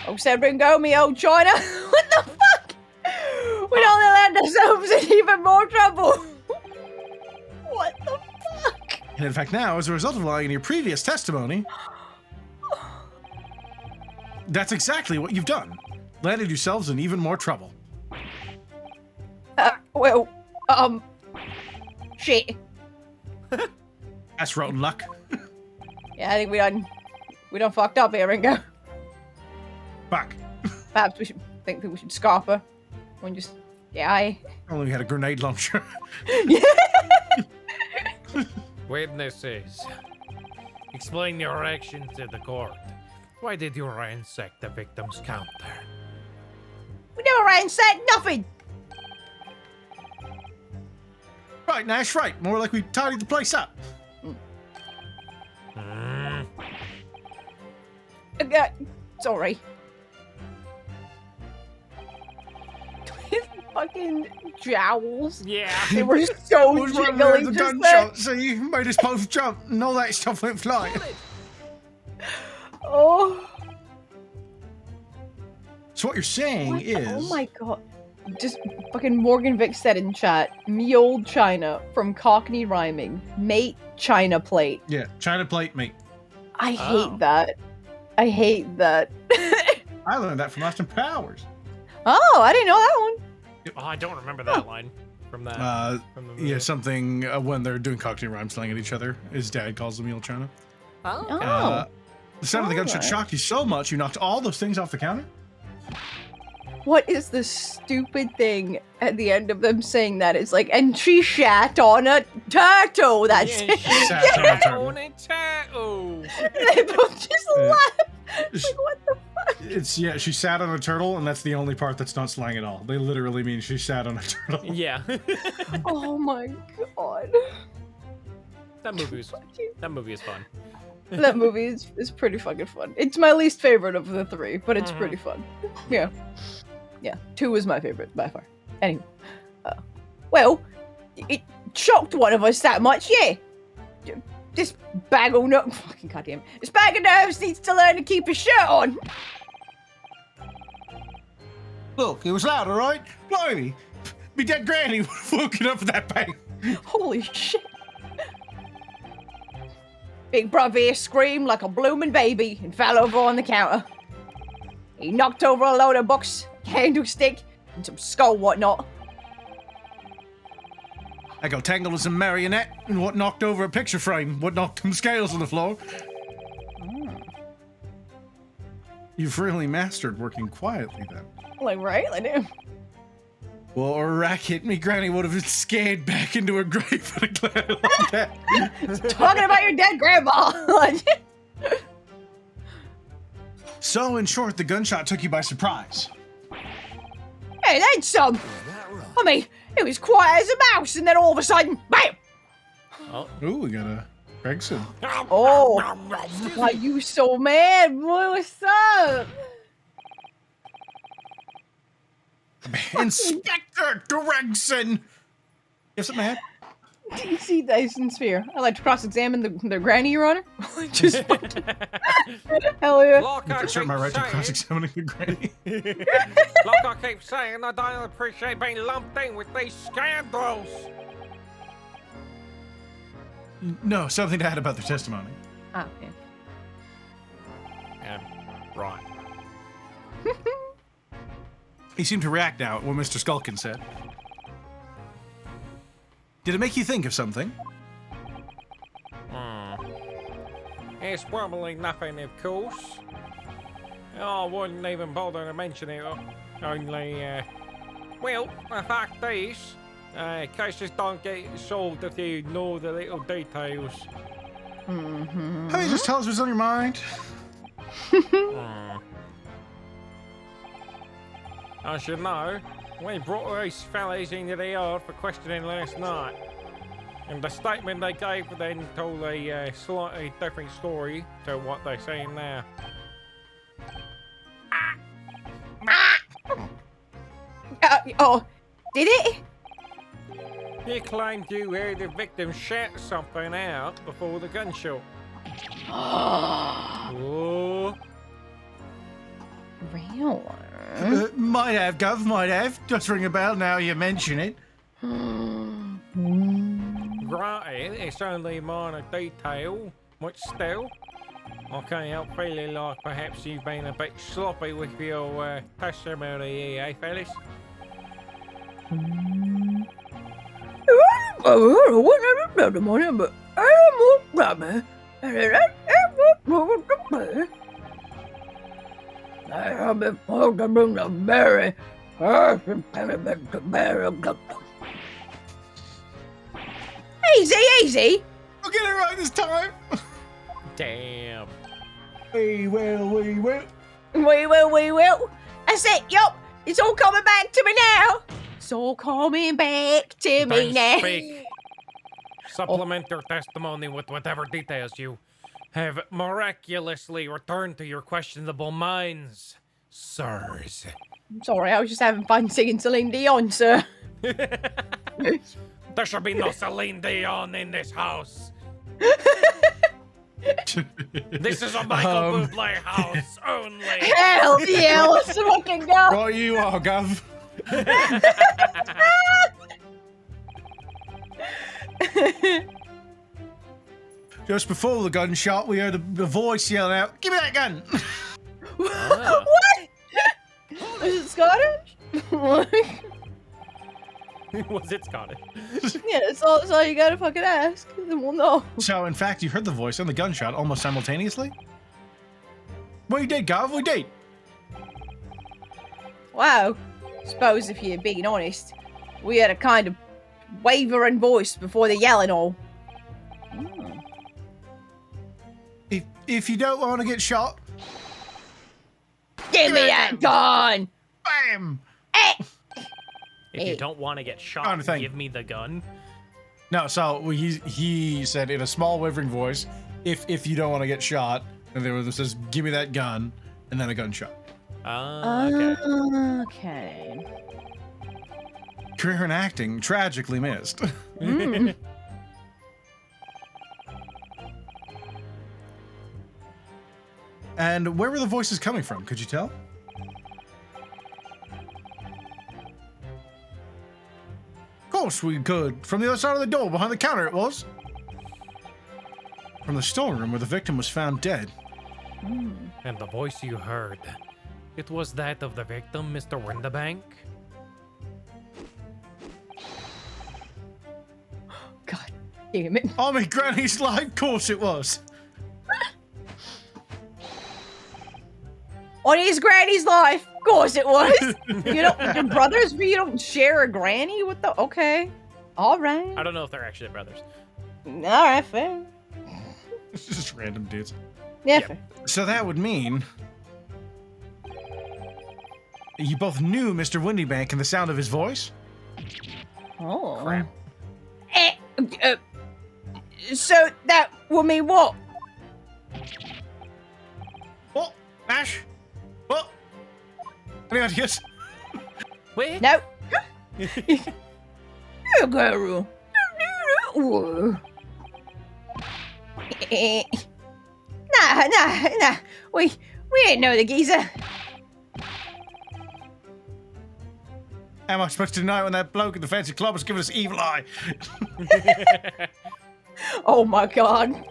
Oh, Ringo, me old China. What the fuck? We'd only land ourselves in even more trouble. What the fuck? And in fact, now, as a result of lying in your previous testimony, that's exactly what you've done. Landed yourselves in even more trouble. Well, shit. That's rotten luck. Yeah, I think we done fucked up here, Ringo. Fuck. Perhaps we should scarf her. And just, yeah, Only we had a grenade launcher. Witnesses, explain your actions to the court. Why did you ransack the victim's counter? We never ransacked nothing. Right, Nash, right. More like we tidied the place up. Sorry. His fucking jowls. Yeah. They were so It was when we heard jiggly the just gunshot, see? Made us both jump and all that stuff went flying. then. Oh. So what you're saying is... Oh my god. Just fucking Morgan Vic said in chat, me old China from Cockney rhyming, mate China plate. Yeah, China plate, mate. I hate that. I hate that. I learned that from Austin Powers. Oh, I didn't know that one. Oh, I don't remember that line from that. From the movie. Yeah, something when they're doing Cockney rhyme slang at each other. His dad calls them old China. Oh. The sound of the gunshot Alright. shocked you so much you knocked all those things off the counter? What is the stupid thing at the end of them saying that? It's like, and she shat on a turtle. That's it. Sat on a turtle. On a turtle. They both just laugh. Like, what the fuck? Yeah, she sat on a turtle, and that's the only part that's not slang at all. They literally mean she sat on a turtle. Yeah. Oh my god. That movie is fun. That movie is pretty fucking fun. It's my least favorite of the 3, but it's pretty fun. Yeah. Yeah, 2 is my favorite by far. Anyway. Well, it shocked one of us that much, yeah. This bag of nerves, fucking goddamn. This bag of nerves needs to learn to keep his shirt on. Look, it was loud, all right? Blimey. Me dead granny would have woken up with that bang. Holy shit. Big brother here screamed like a blooming baby and fell over on the counter. He knocked over a load of books, candlestick, and some skull whatnot. I got tangled with some marionette and what knocked over a picture frame, what knocked them scales on the floor. You've really mastered working quietly then. Like, right? I do. Well, a racket, me granny would have been scared back into her grave at a glare like that. Talking about your dead grandma. So, in short, the gunshot took you by surprise. Hey, that's some. I mean, it was quiet as a mouse, and then all of a sudden, BAM! Oh. Ooh, we got a Gregson. Oh, why you so mad? Boy, what's up? Inspector Gregson! Yes, I'm mad. DC Dyson Sphere. I like to cross-examine the granny, Your Honor. Just hell yeah. Like I Assert my keep right to saying- cross-examining the granny. Like I keep saying, I don't appreciate being lumped in with these scandals. No, something to add about their testimony. Oh, yeah. Right. He seemed to react now at what Mr. Skulkin said. Did it make you think of something? It's probably nothing, of course. I wouldn't even bother to mention it. Only, well, the fact is, cases don't get solved if you know the little details. How about you just tell us what's on your mind? As you know, we brought these fellas into the yard for questioning last night. And the statement they gave then told a slightly different story to what they're saying now. Oh, did it? You claimed you heard the victim shout something out before the gunshot. Oh. Real? Might have, Gov, might have. Just ring a bell now you mention it. Granted, it's only a minor detail, but still, I can't help feeling like perhaps you've been a bit sloppy with your testimony here, eh, fellas? Easy, easy. I'll get it right this time. Damn. We will. We will. That's it, yup. It's all coming back to me now. It's all coming back to me Then now. speak. Supplement your testimony with whatever details you have miraculously returned to your questionable minds, sirs. I'm sorry, I was just having fun singing Celine Dion, sir. There should be no Celine Dion in this house. This is a Michael Bublé house only. Hell yeah, let's fucking go. Right you are, Gov. Just before the gunshot, we heard a voice yelling out, "Give me that gun!" What? Was it Scottish? Was it Scottish? Yeah, that's all you gotta fucking ask. Then we'll know. So, in fact, you heard the voice and the gunshot almost simultaneously? We did, Gov, we did. Wow. Suppose if you're being honest, we had a kind of wavering voice before the yelling all. If you don't want to get shot, Give me that gun! Bam! If you don't want to get shot, Trying to think. give me the gun. No, so he said in a small wavering voice, if you don't want to get shot, and there was says, give me that gun, and then a gunshot. Okay. Okay. Career in acting tragically missed. Mm. And where were the voices coming from? Could you tell? Of course we could. From the other side of the door, behind the counter it was. From the storeroom where the victim was found dead. And the voice you heard, it was that of the victim, Mr. Windibank? God damn it. Oh, my granny's life, of course it was. On his granny's life. Of course it was. You don't, your brothers, but you don't share a granny? What the? Okay. All right. I don't know if they're actually brothers. All right, fair. It's just random dudes. Yeah, Yep. fair. So that would mean you both knew Mr. Windibank and the sound of his voice? Oh. Crap. So that will mean what? What? Ash? What? Any ideas? Wait. No. Girl. Nah. We ain't know the geezer. How am I supposed to deny when that bloke at the fancy club was giving us evil eye? Oh my god.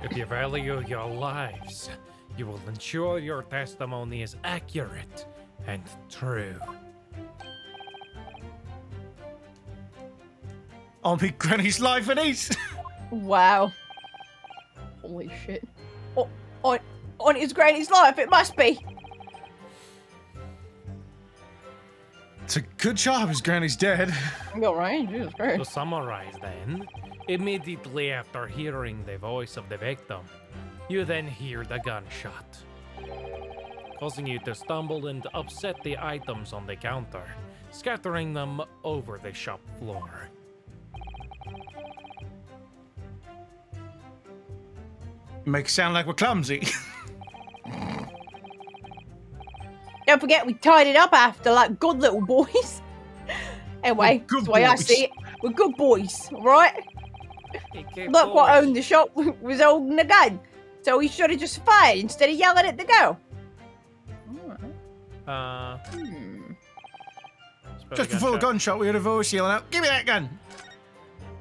If you value your lives, you will ensure your testimony is accurate and true. On me granny's life it is. Wow. Holy shit. On his granny's life, it must be. It's a good job his granny's dead. Go right, Jesus To Christ. summarize then, immediately after hearing the voice of the victim, you then hear the gunshot, causing you to stumble and upset the items on the counter, scattering them over the shop floor. Make it sound like we're clumsy. Don't forget we tied it up after like good little boys. Anyway, We're good that's the way I boys. see it. We're good boys, right? Look what owned the shop was holding the gun. So he should have just fired instead of yelling at the girl. Just before the gunshot, we heard a voice yelling out, give me that gun!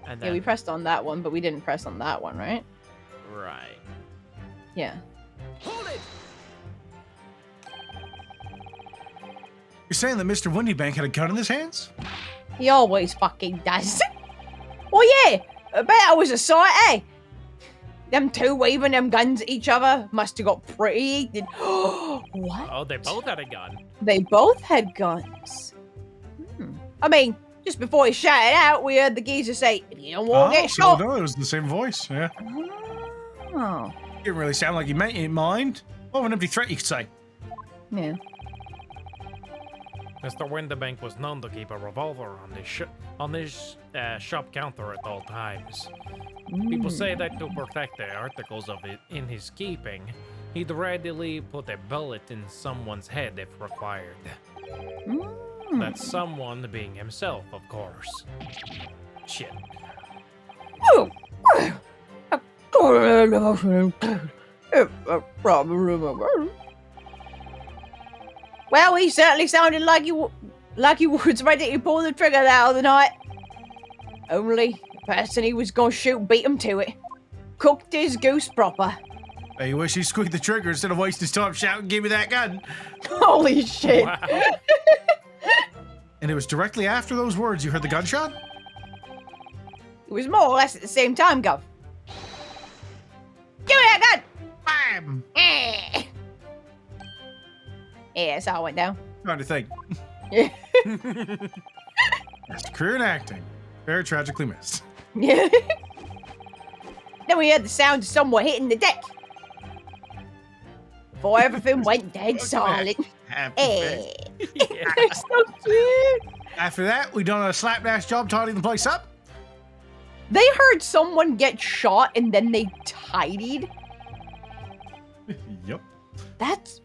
And Yeah, then, we pressed on that one, but we didn't press on that one, right? right. Yeah. Hold it! You're saying that Mr. Windibank had a gun in his hands? He always fucking does. Oh yeah, I bet that was a sight, eh? Them two waving them guns at each other must have got pretty heated. What? Oh, they both had a gun. They both had guns. I mean, just before he shouted out, we heard the geezer say, if you don't want to get so shot. no, it was the same voice, yeah. Oh. Didn't really sound like you meant it in mind. More of an empty threat, you could say. Yeah. Mr. Windibank was known to keep a revolver on his shop counter at all times. People say that to protect the articles of it in his keeping, he'd readily put a bullet in someone's head if required. That someone being himself, of course. Shit. Well, he certainly sounded like he was ready to pull the trigger that other night. Only the person he was gonna shoot beat him to it. Cooked his goose proper. I wish he squeaked the trigger instead of wasting his time shouting, give me that gun. Holy shit. Wow. And it was directly after those words you heard the gunshot? It was more or less at the same time, Gov. Give me that gun! Bam! Eh. Yeah, that's how it went down. Trying to think. Yeah. That's career in acting. Very tragically missed. Yeah. Then we heard the sound of someone hitting the deck. before everything went dead silent. Happy Hey. face. So cute. After that, we done a slapdash job tidying the place up. They heard someone get shot and then they tidied. Yep. That's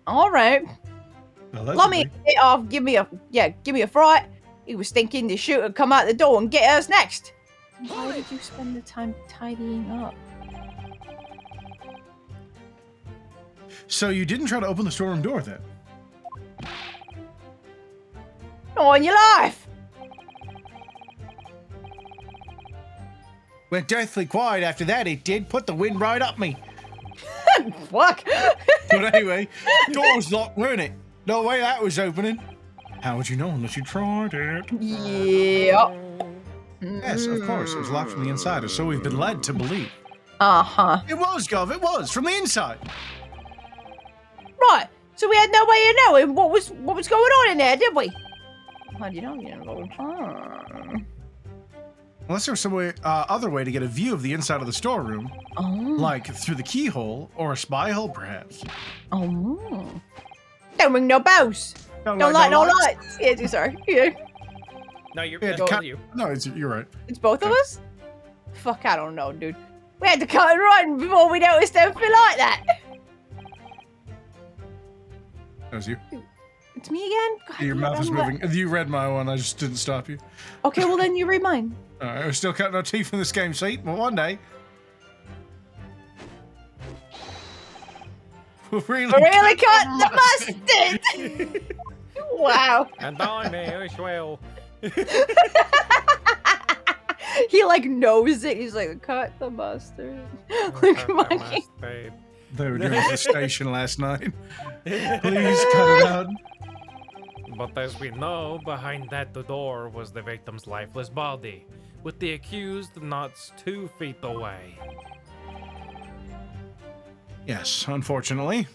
all right. Let me get off. Give me a fright. He was thinking the shooter would come out the door and get us next. Why did you spend the time tidying up? So you didn't try to open the storeroom door then? Not on your life. Went deathly quiet after that, it did. Put the wind right up me. Fuck. But anyway, door was locked, weren't it? No way that was opening. How would you know unless you tried it? Yeah. Yes, of course. It was locked from the inside, or so we've been led to believe. Uh-huh. It was, Gov. It was from the inside. Right. So we had no way of knowing what was going on in there, did we? How do you know? You know. Unless there was some way, other way to get a view of the inside of the storeroom, like through the keyhole or a spy hole, perhaps. Oh. Don't ring no bells. Don't light no lights. Yeah, sorry. Yeah. No, you're Yeah, both of you. No, you're right. It's both of us? Fuck, I don't know, dude. We had to cut and run before we noticed anything like that. That was you. It's me again? God, Your mouth is moving. You read my one. I just didn't stop you. Okay, well then you read mine. All right, we're still cutting our teeth in this game, see? But one day, we'll really cut the mustard. Wow. And I may as well. He like knows it. He's like, cut the mustard. Like, monkey. They were doing the station last night. Please cut it out. But as we know, behind that door was the victim's lifeless body, with the accused not 2 feet away. Yes, unfortunately.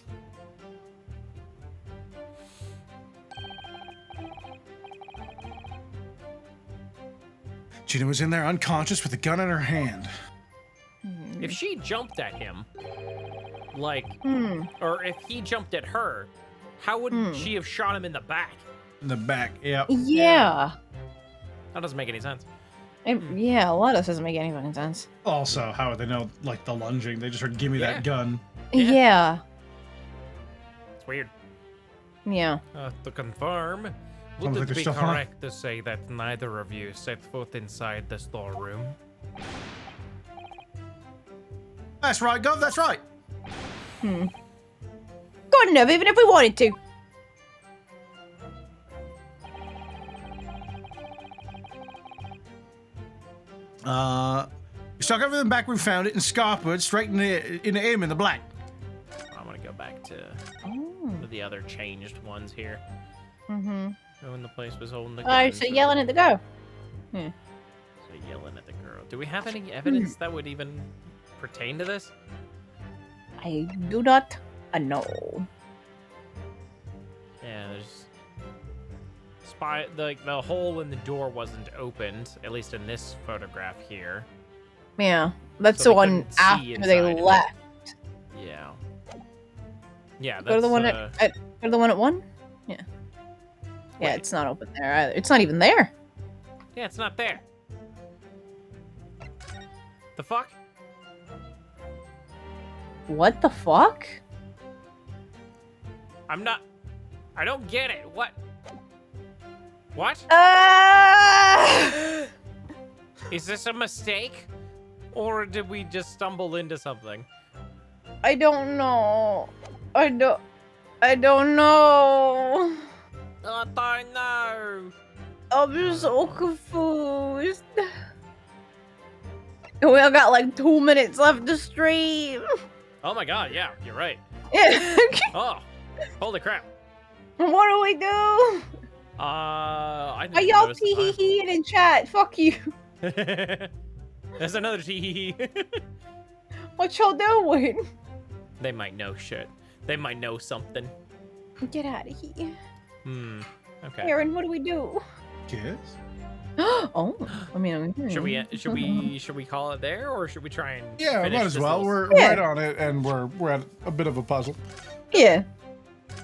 Gina was in there unconscious with a gun in her hand. If she jumped at him, like, or if he jumped at her, how would she have shot him in the back? In the back, yep. Yeah. That doesn't make any sense. Yeah, a lot of this doesn't make any fucking sense. Also, how would they know, like, the lunging? They just heard, give me that gun. Yeah. It's weird. Yeah. To confirm, would Sounds like it they're be still hot. correct to say that neither of you set foot inside the storeroom? That's right, Gov, that's right. Good enough, even if we wanted to. We stuck everything back where we found it in Scarpwood, straight in the aim in the black. I'm gonna go back to the other changed ones here. Mm-hmm. When the place was holding the Oh, so yelling at the girl. So yelling at the girl. Do we have any evidence that would even pertain to this? I do not know. Yeah, there's the hole in the door wasn't opened, at least in this photograph here. Yeah, that's So the they one couldn't see after they inside of it. left. Yeah. Yeah, that's Go to the one at go to the one at 1? Yeah. Yeah, Wait. it's not open there either. It's not even there. Yeah, it's not there. The fuck? What the fuck? I don't get it. What? What? Is this a mistake? Or did we just stumble into something? I don't know. I don't know. I don't know. I'm so confused. We only got like 2 minutes left to stream. Oh my god, yeah, you're right. Yeah. Oh, holy crap. What do we do? I Are didn't y'all notice the time. tee-hee-hee in chat? Fuck you. There's another tee. What y'all doing? They might know shit. They might know something. Get out of here. Okay. Aaron, what do we do? Yes? Oh, I mean, Should we call it there, or should we try and Yeah, finish might as this well. little- We're Yeah. right on it, and we're at a bit of a puzzle. Yeah,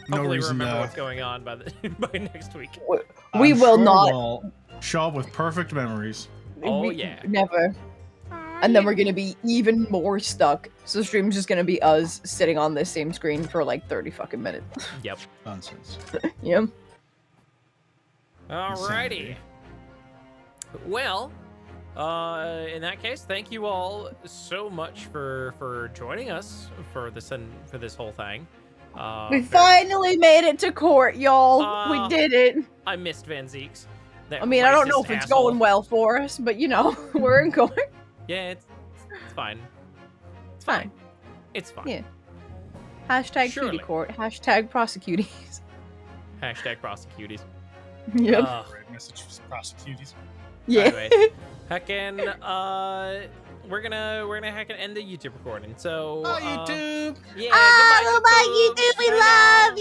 No Hopefully reason remember to. what's going on by the by next week. we I'm will sure not. we'll show up with perfect memories. Oh, we- yeah. never. And then we're gonna be even more stuck. So stream's just gonna be us sitting on this same screen for like 30 fucking minutes. Yep. Nonsense. Yeah. Alrighty. Well, in that case, thank you all so much for joining us for this whole thing. We finally made it to court, y'all. We Uh, did it. I missed Van Zeek's. That I mean, I don't know racist if it's asshole. going well for us, but you know, we're in court. Yeah, it's fine. It's fine. It's fine. Yeah. Hashtag Surely. cutie court. Hashtag prosecutees. Hashtag prosecutees. Yep. Great message for prosecutors. Yeah. Anyway, heckin', we're gonna heckin' end the YouTube recording. So, Bye, YouTube. yeah, Oh, goodbye, goodbye, YouTube. We Bye now. love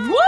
you. Woo!